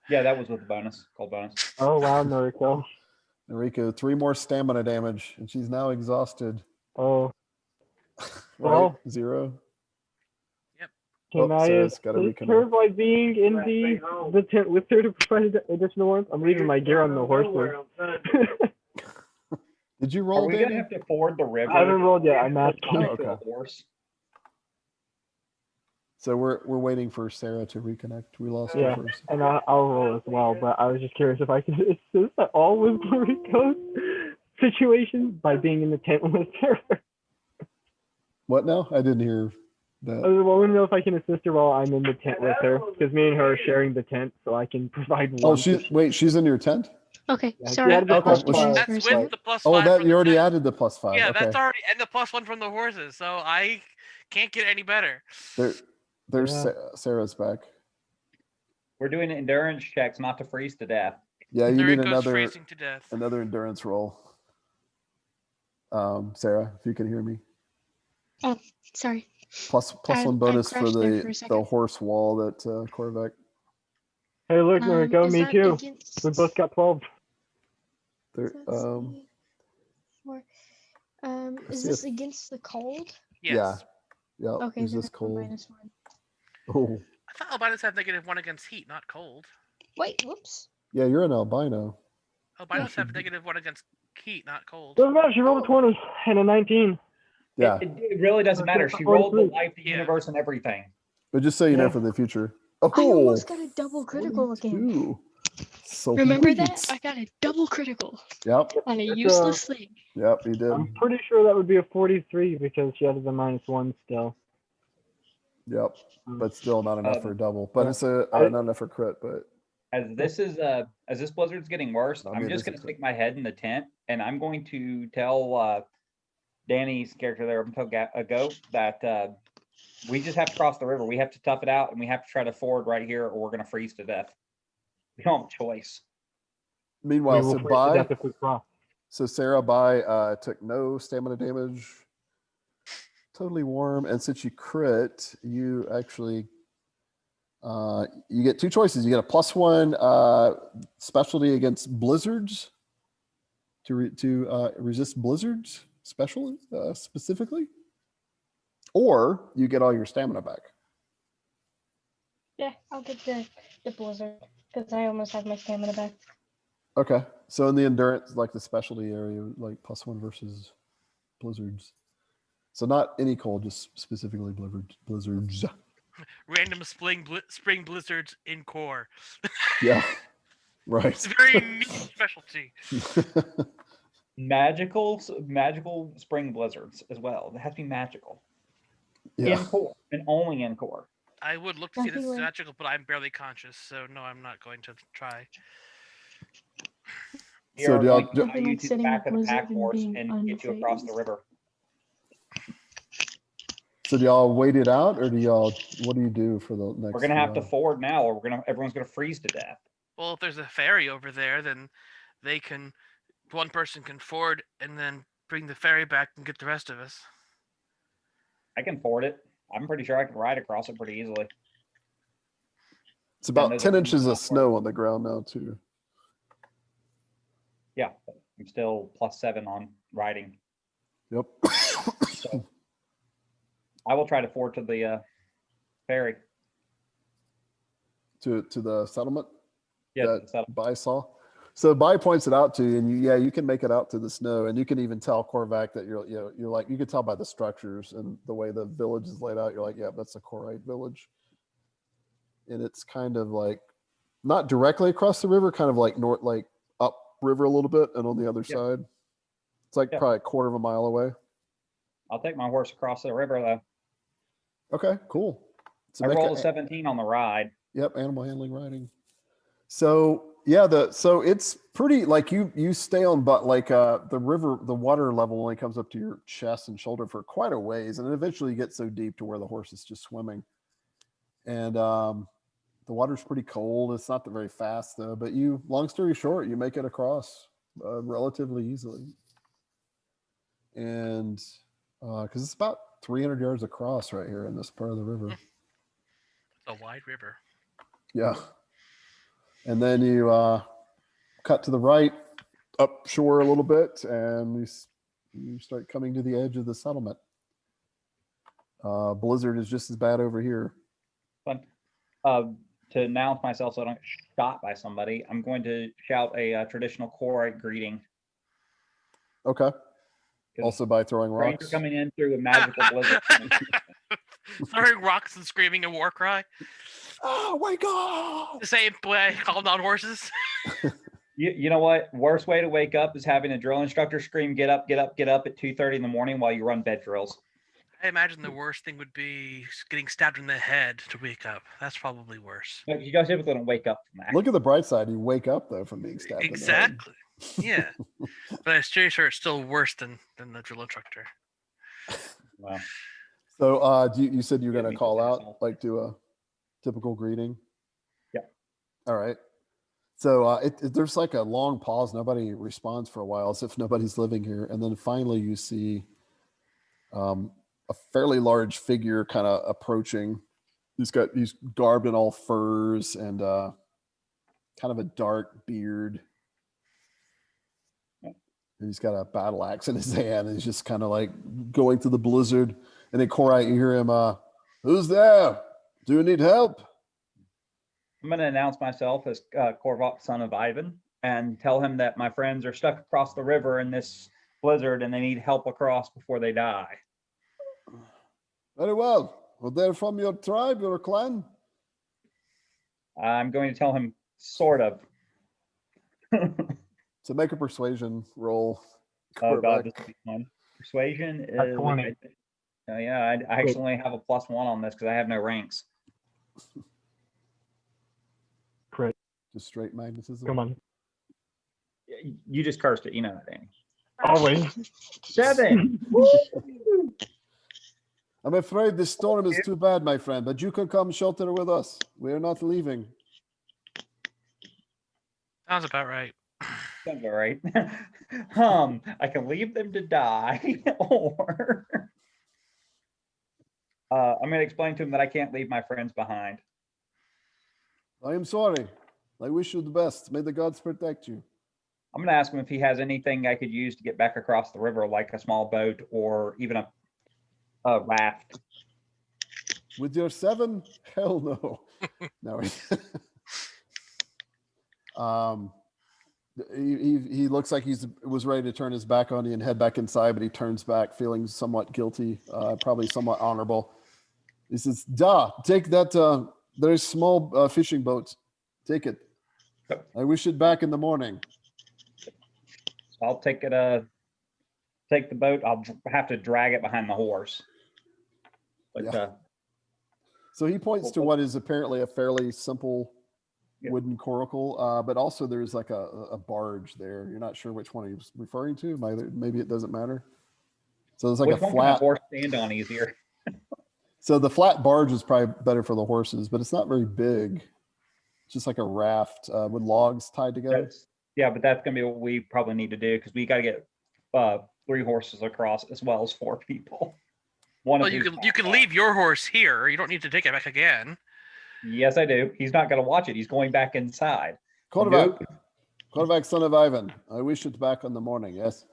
Yeah, that was with the bonus, cold bonus. Oh wow, Noriko. Enrico, 3 more stamina damage, and she's now exhausted. Oh, Right? Well- 0. can Oh, I Sarah's gotta assist reconnect. her by being in the tent with her to provide additional warmth? I'm leaving my gear on the horses. Did you Are roll, we gonna Danny? have to ford the river? I haven't rolled yet. I'm to asking. Oh, talk to a okay. horse? So we're waiting for Sarah to reconnect. We lost Yeah. her first. And I'll roll as well, but I was just curious if I could assist at all with Noriko's situation by being in the tent with her. What now? I didn't hear I that. want to know if I can assist her while I'm in the tent with her, because me and her are sharing the tent, so I can provide Oh, warmth. she's in your tent? Okay, Yeah, she sorry. added the Okay, plus well, five. That's for a with second. the +5. Oh, that from you the already tent. added the +5. Yeah, Okay. that's already, and the +1 from the horses, so I can't get any better. There's Yeah. Sarah's back. We're doing endurance checks not to freeze to death. Yeah, you need Nariko's freezing to death. another endurance roll. Sarah, if you can hear me. Sorry. Plus I- one I bonus for crashed there for a the second. horse wall that Korvac. Hey, look, Noriko, Is me that too. against- We both got 12. There, let's see. Four. Is see this if- against the cold? Yes. yeah, Okay, is then this I'm cold? -1. Oh, I thought albinos have -1 against heat, not cold. Wait, whoops. yeah, you're an albino. Albinos have -1 against heat, not cold. Doesn't matter, she rolled a 20 and a 19. Yeah, It really doesn't matter. She Okay, rolled the 43. life, the Yeah. universe, and everything. but just so you know Yeah. for the future. I Oh, almost got a double critical again. 42. So Remember that? I got a double critical Yep, on a It's, useless thing. yep, you did. I'm pretty sure that would be a 43 because she added the -1 still. Yep, but still not enough for a double. But it's not enough for crit. But As this blizzard's getting worse, I I'm mean, just this gonna is stick my head in the tent and I'm going to tell Danny's character there until ago that we just have to cross the river. We have to tough it out and we have to try to ford right here or we're gonna freeze to death. We don't have a choice. meanwhile, We will so freeze to Bai, death if we cross. so Sarah Bai took no stamina damage. Totally warm, and since you crit, you actually you get 2 choices. You get a +1 specialty against blizzards to resist blizzards specifically, or you get all your stamina back. Yeah, I'll get the blizzard because I almost have my stamina back. Okay, so in the endurance, like the specialty area, like +1 versus blizzards. So not any cold, just specifically blizzards. Random spring blizzards in core. Yeah. Right. It's a very niche specialty. Magical spring blizzards as well. It has to be magical. Yeah. In core and only in core. I would look to see this is Nothing like- magical, but I'm barely conscious, so no, I'm not going to try. We So are do y'all- going to tie Nothing you like to the sitting in a back of the pack blizzard and horse being and get you across the unfazed. river. So do y'all wait it out, or what do you do for the next? We're gonna have to round? forward now, or everyone's gonna freeze to death. Well, if there's a ferry over there, then one person can ford and then bring the ferry back and get the rest of us. I can ford it. I'm pretty sure I can ride across it pretty easily. It's about there's 10 a- inches of snow on the ground now too. Yeah, I'm still +7 on riding. Yep. So I will try to ford to the ferry. to the settlement. Yeah, to that the settlement. Bai saw. So Bai points it out to you, and you can make it out to the snow, and you can even tell Korvac that you're like, you can tell by the structures and the way the village is laid out. You're like, yeah, that's a Korite village, and it's kind of like not directly across the river, kind of like north, like up river a little bit, and on the other Yep. side, it's like Yep. probably a quarter of a mile away. I'll take my horse across the river though. Okay, cool. So I make rolled a- a 17 on the ride. Yep, animal handling riding. So yeah, so it's pretty like you stay on, but like the water level only comes up to your chest and shoulder for quite a ways, and eventually you get so deep to where the horse is just swimming. And the water's pretty cold. It's not very fast though, but long story short, you make it across relatively easily. And because it's about 300 yards across right here in this part of the river. It's a wide river. Yeah. And then you cut to the right, up shore a little bit, and you start coming to the edge of the settlement. Blizzard is just as bad over here. But to announce myself so I don't get shot by somebody, I'm going to shout a traditional Korite greeting. Okay. 'Cause Also by throwing stranger rocks. coming in through a magical blizzard. Throwing rocks and screaming a war cry. Oh my God! The same way I called on horses. You know what? Worst way to wake up is having a drill instructor scream, get up, get up, get up at 2:30 in the morning while you run bed drills. I imagine the worst thing would be getting stabbed in the head to wake up. That's probably worse. But you guys typically don't wake up from that. Look at the bright side. You wake up though from being stabbed. Exactly. Yeah. But I'm sure it's still worse than the drill instructor. Wow. So you said you're Yeah, gonna me call too, out, myself. like do a typical greeting? Yeah. All right. So there's like a long pause. Nobody responds for a while, as if nobody's living here. And then finally you see a fairly large figure kind of approaching. He's garbed in all furs and kind of a dark beard. And he's got a battle axe in his hand, and he's just kind of like going through the blizzard. And then Korite, you hear him, "Who's there? Do you need help?" I'm going to announce myself as Korvac, son of Ivan, and tell him that my friends are stuck across the river in this blizzard and they need help across before they die. Very well. Well, they're from your tribe, your clan. I'm going to tell him sort of. So make a persuasion roll. Oh God, Korvac. this will be fun. Persuasion That's is. 20. Oh yeah, I actually only have a +1 on this because I have no ranks. Crit. Just straight magnetism. Come on. You just cursed it, you know that, Danny. Always. 7. I'm afraid this storm is too bad, my friend, but you can come shelter with us. We are not leaving. Sounds about right. Sounds all right. I can leave them to die, or I'm going to explain to him that I can't leave my friends behind. I am sorry. I wish you the best. May the gods protect you. I'm going to ask him if he has anything I could use to get back across the river, like a small boat or even a raft. With your 7? Hell no. No. He looks like was ready to turn his back on you and head back inside, but he turns back feeling somewhat guilty, probably somewhat honorable. He says, "Da, take that. There's small fishing boat. Take it." I wish it back in the morning. So I'll take it. Take the boat. I'll have to drag it behind the horse. But Yeah. So he points to what is apparently a fairly simple wooden coracle, but also there's like a barge there. You're not sure which one he's referring to. Maybe it doesn't matter. So there's like which a one can a flat horse stand on easier. So the flat barge is probably better for the horses, but it's not very big. It's just like a raft with logs tied together. But that's gonna be what we probably need to do because we got to get 3 horses across as well as 4 people. Well, you can leave your horse here. You don't need to take it back again. Yes, I do. He's not going to watch it. He's going back inside. Quarterback, son of Ivan. I wish it back in the morning. Yes.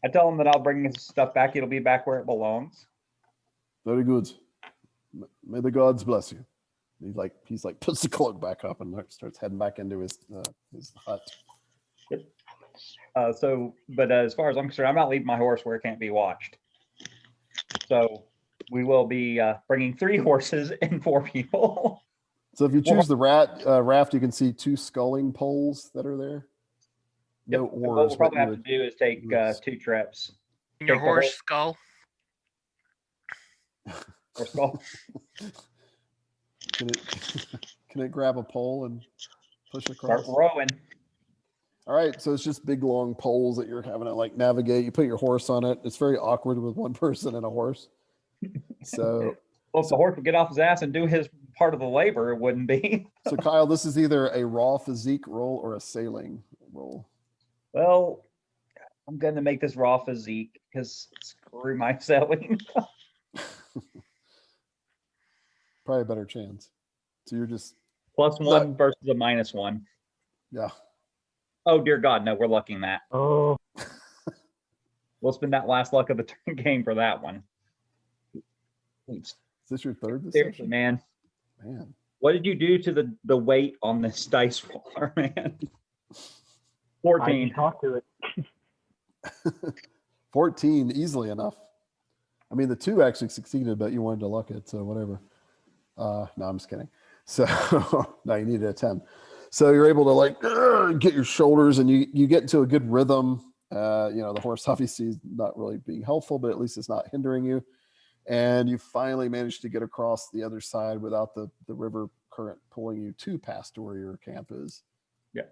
I tell him that I'll bring his stuff back. It'll be back where it belongs. Very good. May the gods bless you. He's like puts the cloak back up and starts heading back into his hut. Yep. But as far as I'm concerned, I'm not leaving my horse where it can't be watched. So we will be bringing 3 horses and 4 people. So if you choose the raft, you can see 2 sculling poles that are there. No oars. What we'll probably have to do is take 2 trips. Your horse skull. Or skull. Can it grab a pole and push across? Start rowing. All right, so it's just big long poles that you're having to like navigate. You put your horse on it. It's very awkward with one person and a horse. So, well, if the horse would get off his ass and do his part of the labor, it wouldn't be. So Kyle, this is either a raw physique roll or a sailing roll. Well, I'm going to make this raw physique because screw my sailing. Probably a better chance. So you're just +1 versus a -1. Yeah. Oh dear God, no, we're lucking that. Oh. We'll spend that last luck of the game for that one. Is this your third this Seriously, session? man. Man. What did you do to the weight on this dice roller, man? 14. I talked to it. 14, easily enough. I mean, the 2 actually succeeded, but you wanted to luck it, so whatever. No, I'm just kidding. So no, you needed a 10. So you're able to get your shoulders and you get into a good rhythm. The horse obviously is not really being helpful, but at least it's not hindering you. And you finally managed to get across the other side without the river current pulling you too past where your camp is. Yeah.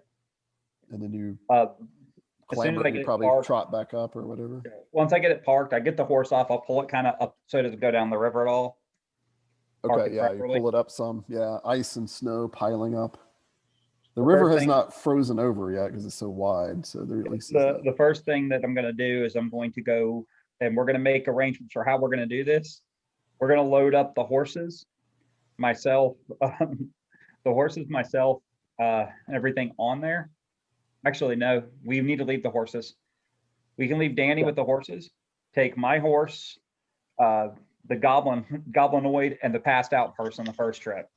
And then you clamber, you probably trot back up or whatever. Once I get it parked, I get the horse off. I'll pull it kind of up so it doesn't go down the river at all. Okay, yeah, you pull it up some. Yeah, ice and snow piling up. The river has not frozen over yet because it's so wide. So there at least the first thing that I'm going to do is I'm going to go and we're going to make arrangements for how we're going to do this. We're going to load up the horses, myself, everything on there. Actually, no, we need to leave the horses. We can leave Danny with the horses, take my horse, the goblinoid, and the passed out person the first trip.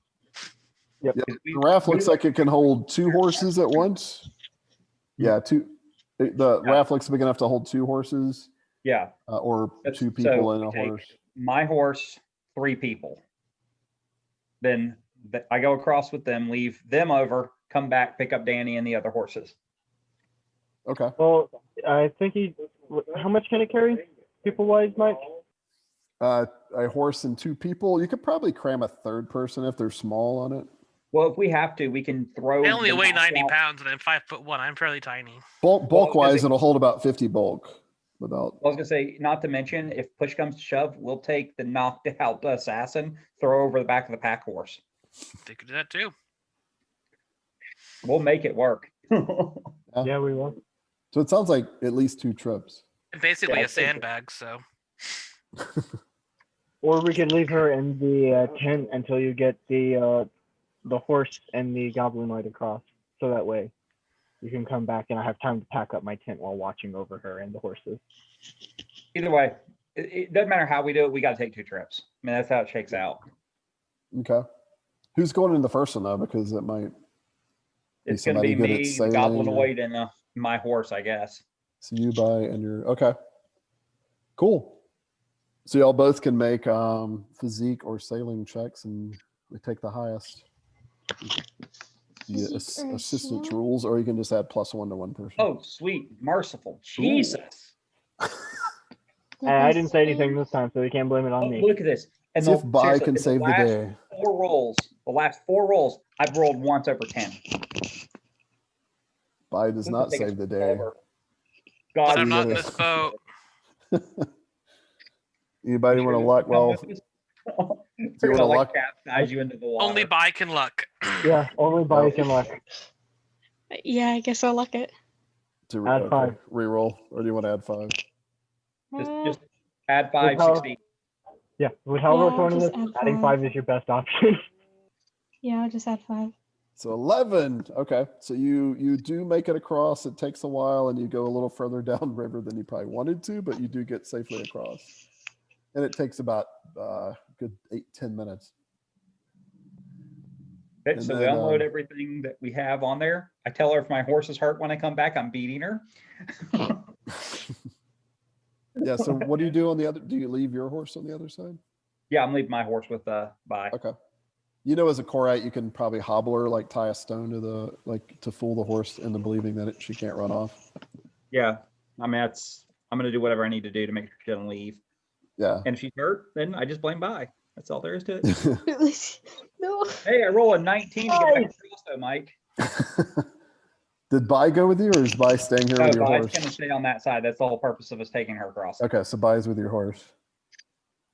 Yep. The raft looks like it can hold 2 horses at once. Yeah, 2. The raft looks big enough to hold 2 horses. Yeah. Or 2 people and a horse. My horse, 3 people. Then I go across with them, leave them over, come back, pick up Danny and the other horses. Okay. Well, I think how much can it carry, people-wise, Mike? A horse and 2 people. You could probably cram a 3rd person if they're small on it. Well, if we have to, we can throw. I only weigh 90 pounds and I'm 5'1". I'm fairly tiny. Bulk-wise, it'll hold about 50 bulk. I was gonna say, not to mention, if push comes to shove, we'll take the knocked out assassin, throw over the back of the pack horse. They could do that too. We'll make it work. Yeah, we will. So it sounds like at least 2 trips. Basically a sandbag, so. Or we could leave her in the tent until you get the horse and the goblinoid across, so that way you can come back and I have time to pack up my tent while watching over her and the horses. Either way, it doesn't matter how we do it. We got to take 2 trips. I mean, that's how it shakes out. Okay. Who's going in the first one though? Because it might. It's going to be me, the goblinoid, and my horse, I guess. So you buy and you're okay. Cool. So y'all both can make physique or sailing checks, and we take the highest. the assistant rules, or you can just add +1 to one person. Oh, sweet, merciful, Jesus! I didn't say anything this time, so you can't blame it on me. Look at this. And See if Bai seriously, can in save the last day. 4 rolls, the last 4 rolls, I've rolled once over 10. Bai does not save the day. But God, I'm not in gotta- this boat. Anybody want to luck? Well, They're wanna gonna like luck? capsize you into the water. Only Bai can luck. Yeah, only Bai can luck. Yeah, I guess I'll luck it. to Add 5. Reroll, or do you want to add 5? Just add 5, how- 16. Yeah, with how Yeah, we're I'll throwing just this, add adding 5. 5 is your best option. Yeah, I'll just add 5. So 11. Okay, so you do make it across. It takes a while, and you go a little further down river than you probably wanted to, but you do get safely across. And it takes about good 8-10 minutes. Okay, And so we then, unload everything that we have on there. I tell her if my horse is hurt when I come back, I'm beating her. Yeah. So what do you do on the other? Do you leave your horse on the other side? Yeah, I'm leaving my horse with Bai. Okay. You know, as a Korite, you can probably hobble her, like tie a stone to the to fool the horse into believing that she can't run off. Yeah, I mean I'm gonna do whatever I need to do to make sure she doesn't leave. Yeah. And if she's hurt, then I just blame Bai. That's all there is to it. No. Hey, I roll a 19 to get back across though, Mike. Did Bai go with you, or is Bai staying here No, with your Bai's horse? gonna stay on that side. That's the whole purpose of us taking her across. Okay, so Bai's with your horse.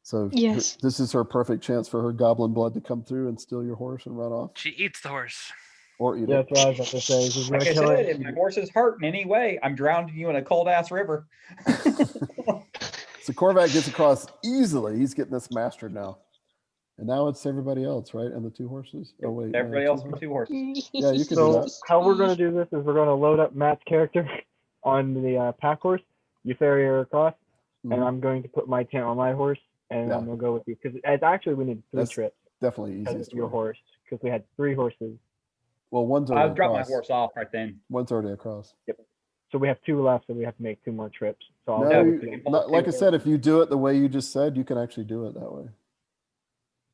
So Yes. this is her perfect chance for her goblin blood to come through and steal your horse and run off, She eats the horse. or eat Yeah, it. that's what I was about to say. He's gonna Like I kill said, it. if my horse is hurt in any way, I'm drowning you in a cold ass river. So Korvac gets across easily. He's getting this mastered now. And now it's everybody else, right? And the 2 horses. Oh wait, Everybody two else with horses. 2 horses. Yeah, you can do So that. how we're gonna do this is we're gonna load up Matt's character on the pack horse. You ferry her across, and Mhm. I'm going to put my tent on my horse, and Yeah. I'm gonna go with you because actually we need 3 That's trips Definitely because easiest of your way. horse because we had 3 horses, Well, one's I'll already drop my across. horse off right then. One's already across. so we have 2 left, so we have to make 2 more trips. So I'll No, go you- with you. can pull not, two like I said, horses. if you do it the way you just said, you can actually do it that way.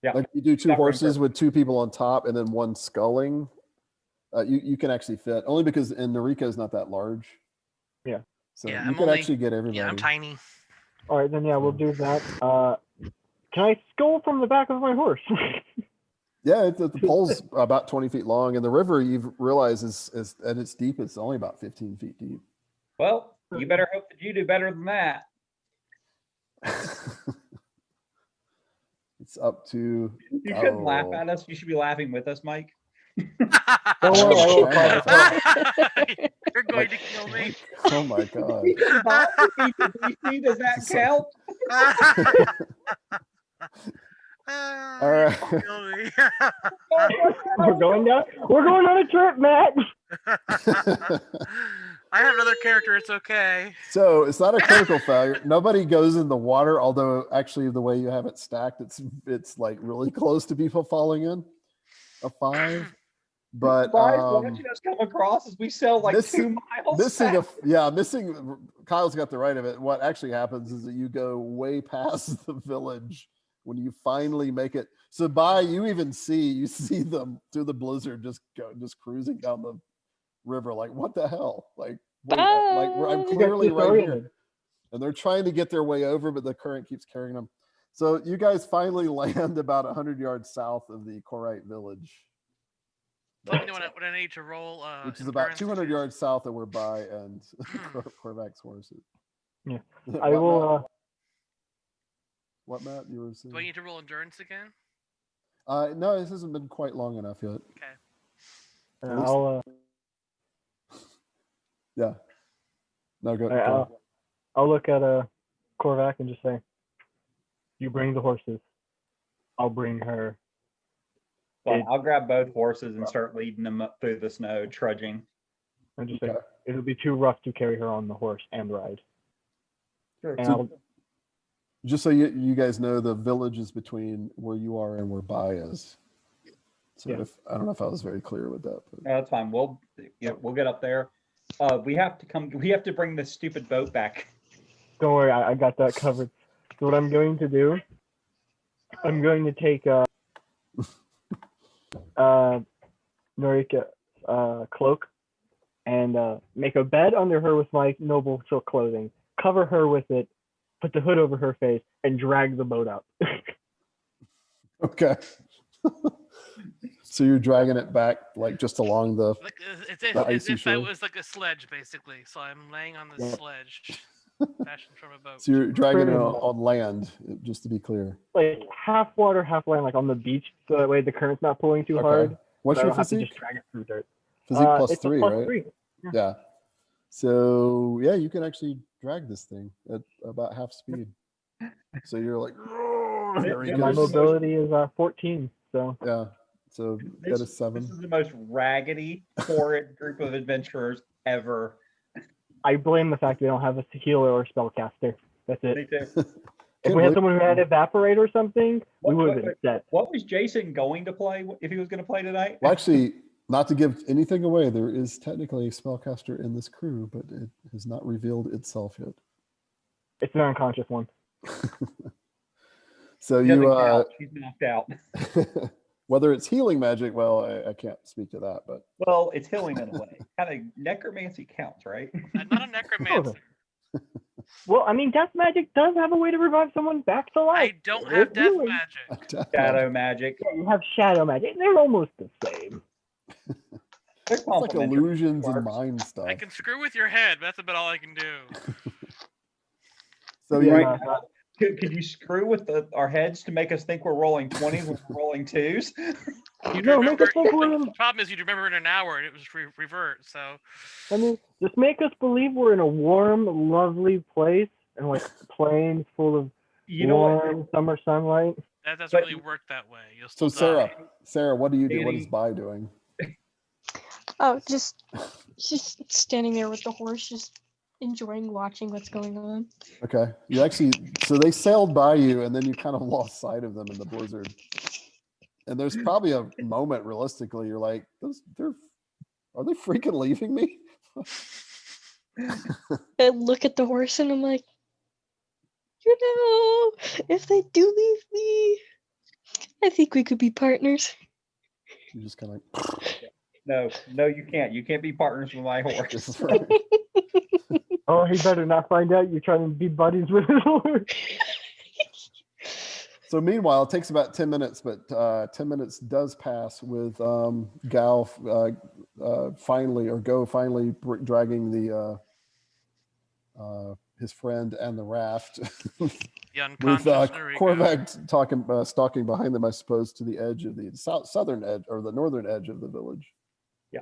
Yeah. Like you do 2 Got room horses for- with 2 people on top and then 1 sculling. You can actually fit only because Narika is not that large. Yeah. So Yeah, you I'm can only- actually get everybody. Yeah, I'm tiny. All right, then yeah, we'll do that. Can I scull from the back of my horse? Yeah, the pole's about 20 feet long, and the river you've realized is at its deep. It's only about 15 feet deep. Well, you better hope that you do better than that. It's up to. You shouldn't laugh Oh. at us. You should be laughing with us, Mike. Don't worry, I will Oh, try You're going to kill me. Oh my god! Does that count? All right. Kill me. We're going down. We're going on a trip, Matt. I have another character. It's okay. So it's not a critical failure. Nobody goes in the water, although actually the way you have it stacked, it's like really close to people falling in. A 5, but watching us come across as we sell like this- 2 miles. missing back. missing. Kyle's got the right of it. What actually happens is that you go way past the village when you finally make it. So you see them through the blizzard just cruising down the river. Like what the hell? Like wait, I'm clearly right here. And they're trying to get their way over, but the current keeps carrying them. So you guys finally land about 100 yards south of the Korite village, Let me know when I need to roll. which is about endurance 200 to- yards south of where Bai and Korvac's horse is. Yeah. What, I Matt? will. What, Matt? You were saying? Do I need to roll endurance again? No, this hasn't been quite long enough yet. Okay. At least- I'll. Yeah. No, go. I'll look at Korvac and just say, "You bring the horses. I'll bring her." Well, I'll grab both horses and start leading them up through the snow, trudging. And just Okay. say, "It'll be too rough to carry her on the horse and ride." Sure. And So- I'll, Just so you guys know, the village is between where you are and where Bai is. So Yeah. I don't know if I was very clear with that. But. No, that's fine. We'll get up there. We have to bring this stupid boat back. don't worry, I got that covered. So what I'm going to do, I'm going to take Norika. cloak and make a bed under her with my noble silk clothing, cover her with it, put the hood over her face, and drag the boat up. Okay. So you're dragging it back like just along the Like as The if as icy if that shore? was like a sledge, basically. So I'm laying on this Yeah. sledge, fashioned from a boat. so you're dragging it Pretty on land, just to be clear. Like half water, half land, like on the beach, so that way the current's not pulling too Okay. hard. What's so I your don't have to physique? just drag it through dirt. Physique plus It's a 3, plus right? 3. Yeah. So yeah, you can actually drag this thing at about half speed. So you're like, "Roar," there he And my This is goes. the most- mobility is 14. So Yeah. So that is 7. This is the most raggedy, horrid group of adventurers ever. I blame the fact we don't have a healer or spellcaster. That's Me it. too. If we had someone who had evaporate or something, we would have been set. What was Jason going to play if he was going to play tonight? Well, actually, not to give anything away, there is technically a spellcaster in this crew, but it has not revealed itself yet. It's an unconscious one. So He doesn't you, count. She's knocked out. whether it's healing magic, well, I can't speak to that, but Well, it's healing in a way. Kind of necromancy counts, right? I'm not a necromancer. Well, I mean, death magic does have a way to revive someone back to life. I don't It's have death healing. magic. Shadow magic. Yeah, you have shadow magic. They're almost the same. They're it's like complementary. illusions and Sparks. mind stuff. I can screw with your head, but that's about all I can do. So Yeah, you, Right. Could you screw with our heads to make us think we're rolling 20s when we're rolling 2s? You'd No, make remember. us think we're The in. problem is you'd remember in an hour and it was revert. So I mean, just make us believe we're in a warm, lovely place and like plains full of You know what? warm summer sunlight. that doesn't But- really work that way. You'll so still die. Sarah, what do you do? What is Danny- Bai doing? Oh, just standing there with the horse, just enjoying watching what's going on. Okay, you actually, so they sailed by you, and then you kind of lost sight of them in the blizzard. And there's probably a moment, realistically, you're like, are they freaking leaving me? I look at the horse and I'm like, if they do leave me, I think we could be partners. You just kind of No, you can't. You can't be partners with my horse. like, Oh, he better not find out you're trying to be buddies with his horse. So meanwhile, it takes about 10 minutes, but 10 minutes does pass with Gal finally dragging the his friend and the raft The with unconscious Noriko. Korvac stalking behind them, I suppose, to the edge of the southern edge or the northern edge of the village. Yeah.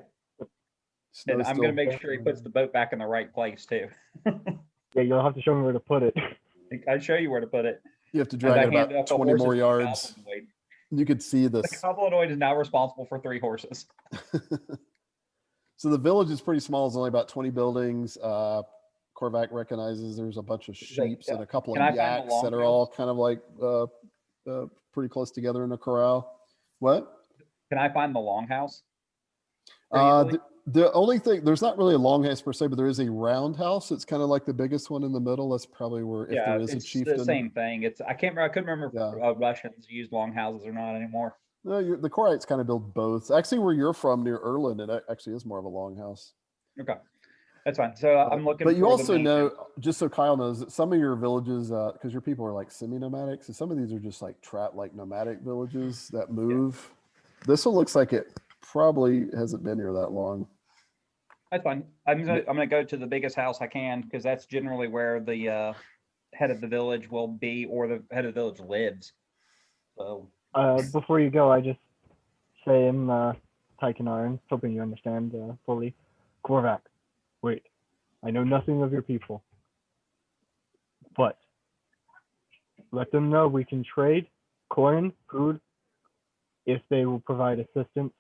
Snow And I'm still- going to make sure he puts the boat back in the right place, too. Yeah, you'll have to show me where to put it. I'll show you where to put it. You have to As drag I it hand about off the 20 horses more to the yards. goblinoid. You could see The this. goblinoid is now responsible for 3 horses. So the village is pretty small. It's only about 20 buildings. Korvac recognizes there's a bunch of sheep and a couple Can I of find the yaks that are longhouse? all kind of like pretty close together in a corral. What? Can I find the longhouse? Pretty Uh, easily? the only thing, there's not really a longhouse per se, but there is a roundhouse. It's kind of like the biggest one in the middle. That's probably where, if Yeah, there is a it's chieftain. the same thing. I couldn't remember Yeah. if Russians used longhouses or not anymore. No, the Korites kind of build both. Actually, where you're from near Erland, it actually is more of a longhouse. Okay, that's fine. So I'm looking. But you for the also main know, house. just so Kyle knows, that some of your villages, because your people are like semi-nomadic, so some of these are just like like nomadic villages that move. This one looks like it probably hasn't been here that long. That's fine. I'm gonna go to the biggest house I can because that's generally where the head of the village will be, or the head of the village lives. So Before you go, I just say in Taikanar, hoping you understand fully. Korvac, wait. I know nothing of your people. But let them know we can trade coin, food, if they will provide assistance.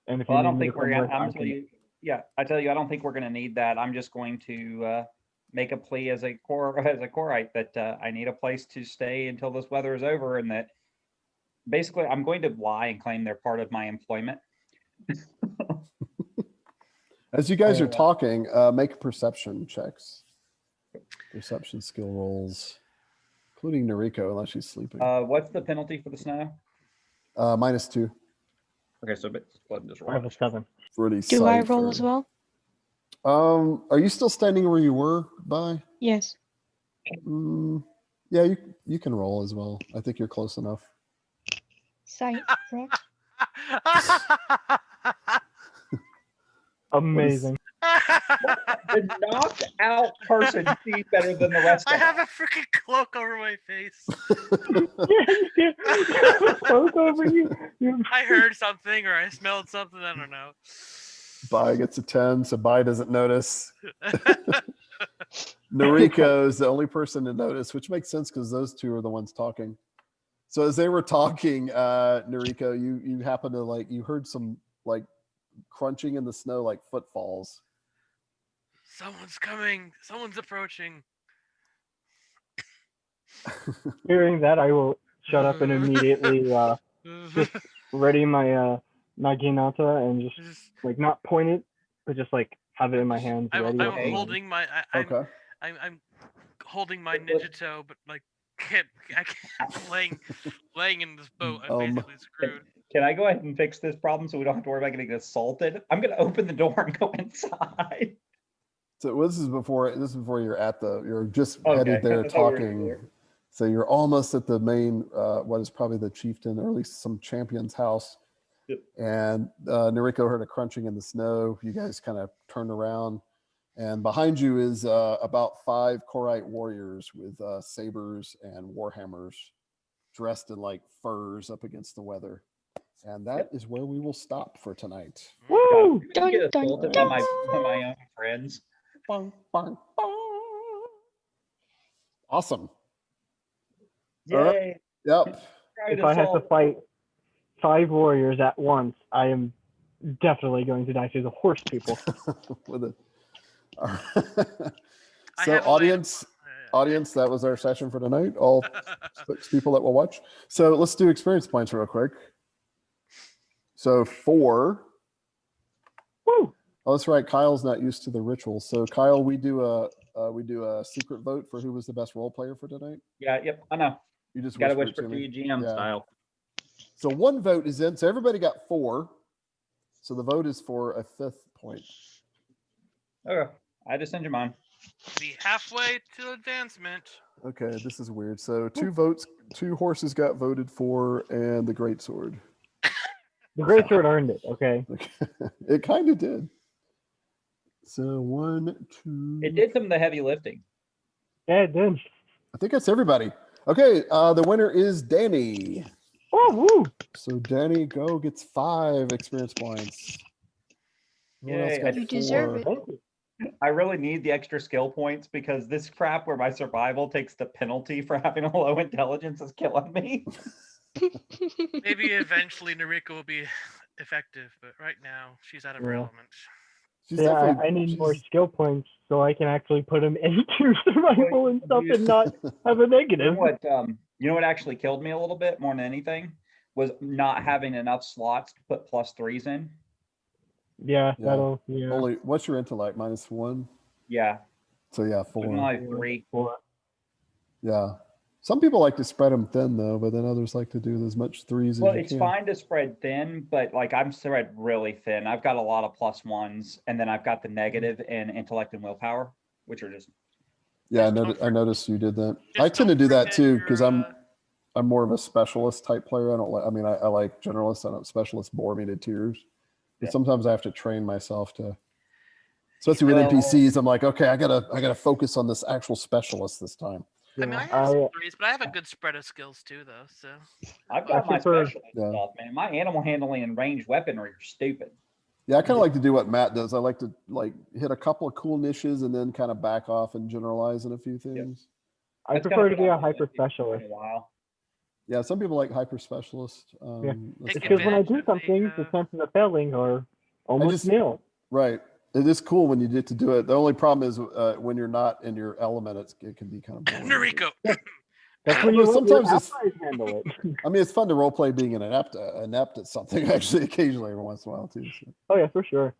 And if well, I you don't need me think to we're come gonna. with, I'm I telling can- you, yeah, I tell you, I don't think we're gonna need that. I'm just going to make a plea as a Korite that I need a place to stay until this weather is over, and that basically I'm going to lie and claim they're part of my employment. As you guys are Yeah. talking, make perception checks. Perception skill rolls, including Noriko, unless she's sleeping. What's the penalty for the snow? -2. Okay, so but let me just I have a watch. 7. Pretty Do I roll as cipher. well? Are you still standing where you were, By? Yes. Yeah, you can roll as well. I think you're close enough. Sight, correct? Amazing. The knocked out person sees better than the rest I of have us. a freaking cloak over my face. Yeah, you did. You have a cloak over you. I heard something or I smelled something. I don't know. By gets a 10, so By doesn't notice. Noriko is the only person to notice, which makes sense because those two are the ones talking. So as they were talking, Noriko, you happen to you heard some crunching in the snow, like footfalls. Someone's coming. Someone's approaching. Hearing that, I will shut up and immediately just ready my naginata and just not point it, but just have it in my hands ready. I'm Okay. holding my. Okay. I'm holding my ninja toe, but I can't. laying in this boat. I'm basically screwed. Can I go ahead and fix this problem so we don't have to worry about getting assaulted? I'm gonna open the door and go inside. So this is before you're just Okay, headed there I thought we were talking. there. So you're almost at the main, what is probably the chieftain or at least some champion's house. Yep. And Noriko heard a crunching in the snow. You guys kind of turned around, and behind you is about 5 Korite warriors with sabers and warhammers, dressed in furs up against the weather. And that is where we will stop for tonight. Woo! God, get Dun, assaulted dun, by dun. my own friends. Bong, bong, bong. Awesome. All right. Yay! Yep. If I have to fight 5 warriors at once, I am definitely going to die to the horse people. With it. I So have a audience, that was our session for tonight. All 6 people that will watch. So let's do experience points real quick. So 4. Woo! Oh, that's right. Kyle's not used to the ritual. So Kyle, we do a secret vote for who was the best role player for tonight. Yeah, yep, I know. You just Gotta whisper whisper it to to you me. GM Yeah. style. So 1 vote is in. So everybody got 4. So the vote is for a 5th point. Okay, I just send you mine. Be halfway to advancement. Okay, this is weird. So 2 votes, 2 horses got voted for, and the greatsword. The great sword earned it, okay? It kind of did. So 1, 2. It did some of the heavy lifting. Yeah, it did. I think that's everybody. Okay, the winner is Danny. Oh, woo! So Danny Go gets 5 experience points. Everyone else Yay, got I You deserve it. Thank you. I really need the extra skill points because this crap where my survival takes the penalty for having a low intelligence is killing me. Maybe eventually Noriko will be effective, but right now she's out of her Yeah. element. She's Yeah, definitely. I need more skill points so I can actually put them into survival and stuff and not have a You know negative. what? You know what actually killed me a little bit more than anything was not having enough slots to put +3s in. Yeah, Yeah. that'll, yeah. Only what's your intellect? -1. Yeah, So yeah, it was 4. only 3. 4. Yeah. Some people like to spread them thin though, but then others like to do as much 3s Well, as you it's can. fine to spread thin, but I'm spread really thin. I've got a lot of +1s, and then I've got the negative in intellect and willpower, which are just Yeah, Just I noticed you did that. Just I tend to don't do that forget too your, because I'm more of a specialist type player. I don't like. I mean, I like generalists. I don't specialists bore me to tears. But Yeah. sometimes I have to train myself to, especially with Well- NPCs. I'm like, okay, I gotta focus on this actual specialist this time. I mean, I Yeah, have some 3s, but I have a good spread of skills too, though. So I've got my prefer- specialist Yeah. stuff, man. My animal handling and ranged weaponry are stupid. Yeah, I kind of like to do what Matt does. I like to hit a couple of cool niches and then kind of back off and generalize in a few things. I That's prefer kinda to be what a I've been hyper doing for specialist. a while. Yeah, some people like hyper specialist. Yeah. That's Take Because when I advantage do of the, something, the chances of failing are almost just- nil. right. It is cool when you get to do it. The only problem is when you're not in your element, it can be kind of boring. Noriko. That's when Well, you let sometimes your it's- allies handle it. I mean, it's fun to role play being an inept at something. Actually, occasionally, every once in a while too. So. Oh yeah, for sure.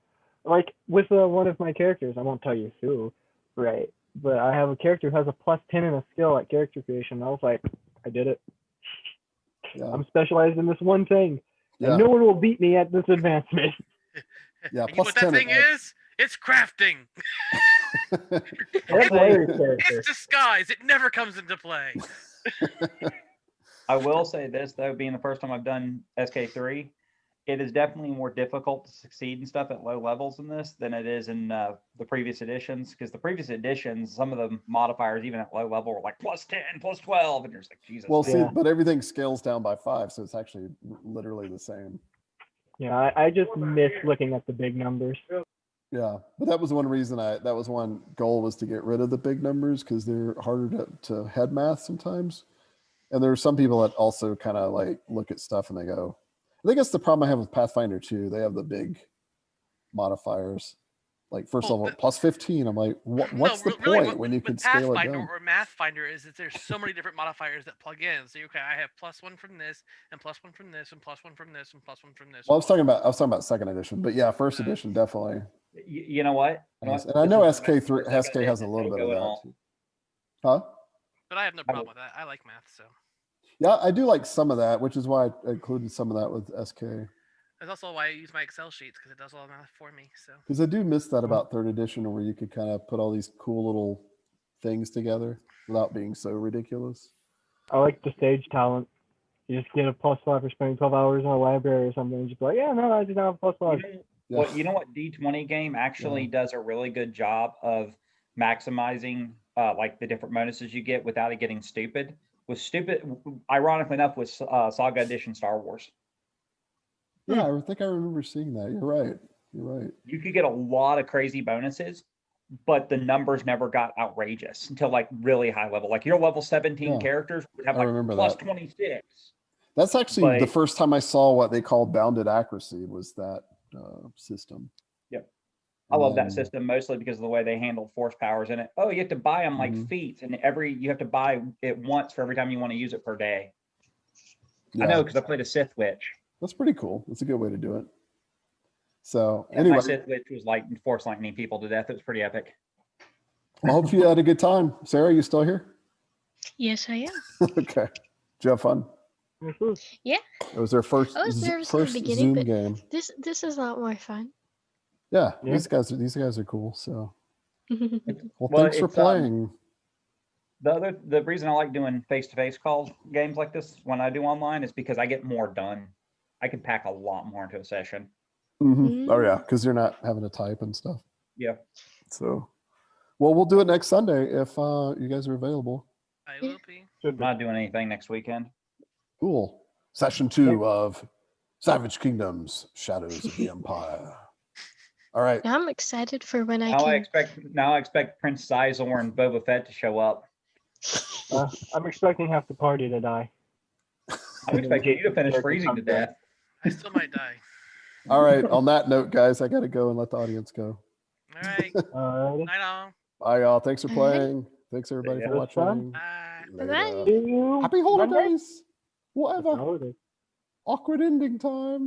Like with one of my characters, I won't tell you who, right? But I have a character who has a +10 in a skill at character creation. I was like, I did it. Yeah. I'm specialized in this one thing. Yeah. And no one will beat me at this advancement. Yeah, And you know plus what that 10 thing at- is? It's crafting. That's hilarious character. It's disguise. It never comes into play. I will say this though, being the first time I've done SK3, it is definitely more difficult to succeed and stuff at low levels in this than it is in the previous editions. Because the previous editions, some of the modifiers, even at low level, were like +10, +12, and you're just like, Jesus. Well, see, Yeah. but everything scales down by 5, so it's actually literally the same. Yeah, I just miss looking at the big numbers. Yeah, but that was one reason that was one goal was to get rid of the big numbers because they're harder to head math sometimes. And there are some people that also kind of like look at stuff and they go, I think that's the problem I have with Pathfinder too. They have the big modifiers. Like first Well, level plus 15. I'm like, what's the point when you with could scale it Pathfinder down? or Mathfinder is that there's so many different modifiers that plug in. So okay, I have +1 from this, and +1 from this, and +1 from this, and +1 from this. Well, I was talking about second edition, but yeah, first edition definitely. You know what? You know Nice. what? And I This know is the best SK3 second SK has a edition little bit of going that on. too. Huh? But I have no problem with that. I like math, so Yeah, I do like some of that, which is why I included some of that with SK. that's also why I use my Excel sheets because it does all the math for me. So Because I do miss that about third edition where you could kind of put all these cool little things together without being so ridiculous. I like the stage talent. You just get a +5 for spending 12 hours in a library or something. And just be like, yeah, no, I just have a +5. You know what D20 game actually does a really good job of maximizing like the different bonuses you get without it getting stupid. Was stupid, ironically enough, was Saga Edition Star Wars. Yeah, I think I remember seeing that. You're right. You're right. You could get a lot of crazy bonuses, but the numbers never got outrageous until like really high level. Like your level 17 Yeah, characters would have I like remember plus that. 26. That's actually the But- first time I saw what they called bounded accuracy was that system. Yep. I love that And- system mostly because of the way they handled force powers in it. Oh, you have to buy them like Mhm. feats, and you have to buy it once for every time you want to use it per day. I Yeah, know because I played a Sith Witch. that's pretty cool. That's a good way to do it. So And anyway, my Sith Witch was like force lightning people to death. It was pretty epic. I hope you had a good time. Sarah, you still here? Yes, I am. Okay. Did you have fun? Yeah. It was their first I was nervous in the beginning, Zoom but game. this is a lot more fun. Yeah, Yeah. these guys are cool. So well, Well, thanks for it's, playing. The reason I like doing face-to-face calls games like this when I do online is because I get more done. I can pack a lot more into a session. Oh yeah, because you're not having to type and stuff. Yeah. So, well, we'll do it next Sunday if you guys are available. I will be. I'm not doing anything next weekend. Cool. Session 2 of Savage Kingdoms: Shadows of the Empire. All right. I'm excited for when I Now I can. expect Prince Sizor and Boba Fett to show up. I'm expecting half the party to die. I'm expecting you to finish freezing to death. I still might die. All right. On that note, guys, I got to go and let the audience go. All right. Night all. Bye, y'all. Thanks for All right. playing. Thanks, everybody, Yeah, for it was fun. watching. Bye. Later. See you Happy Monday. holidays. Whatever. Holidays. Awkward ending time.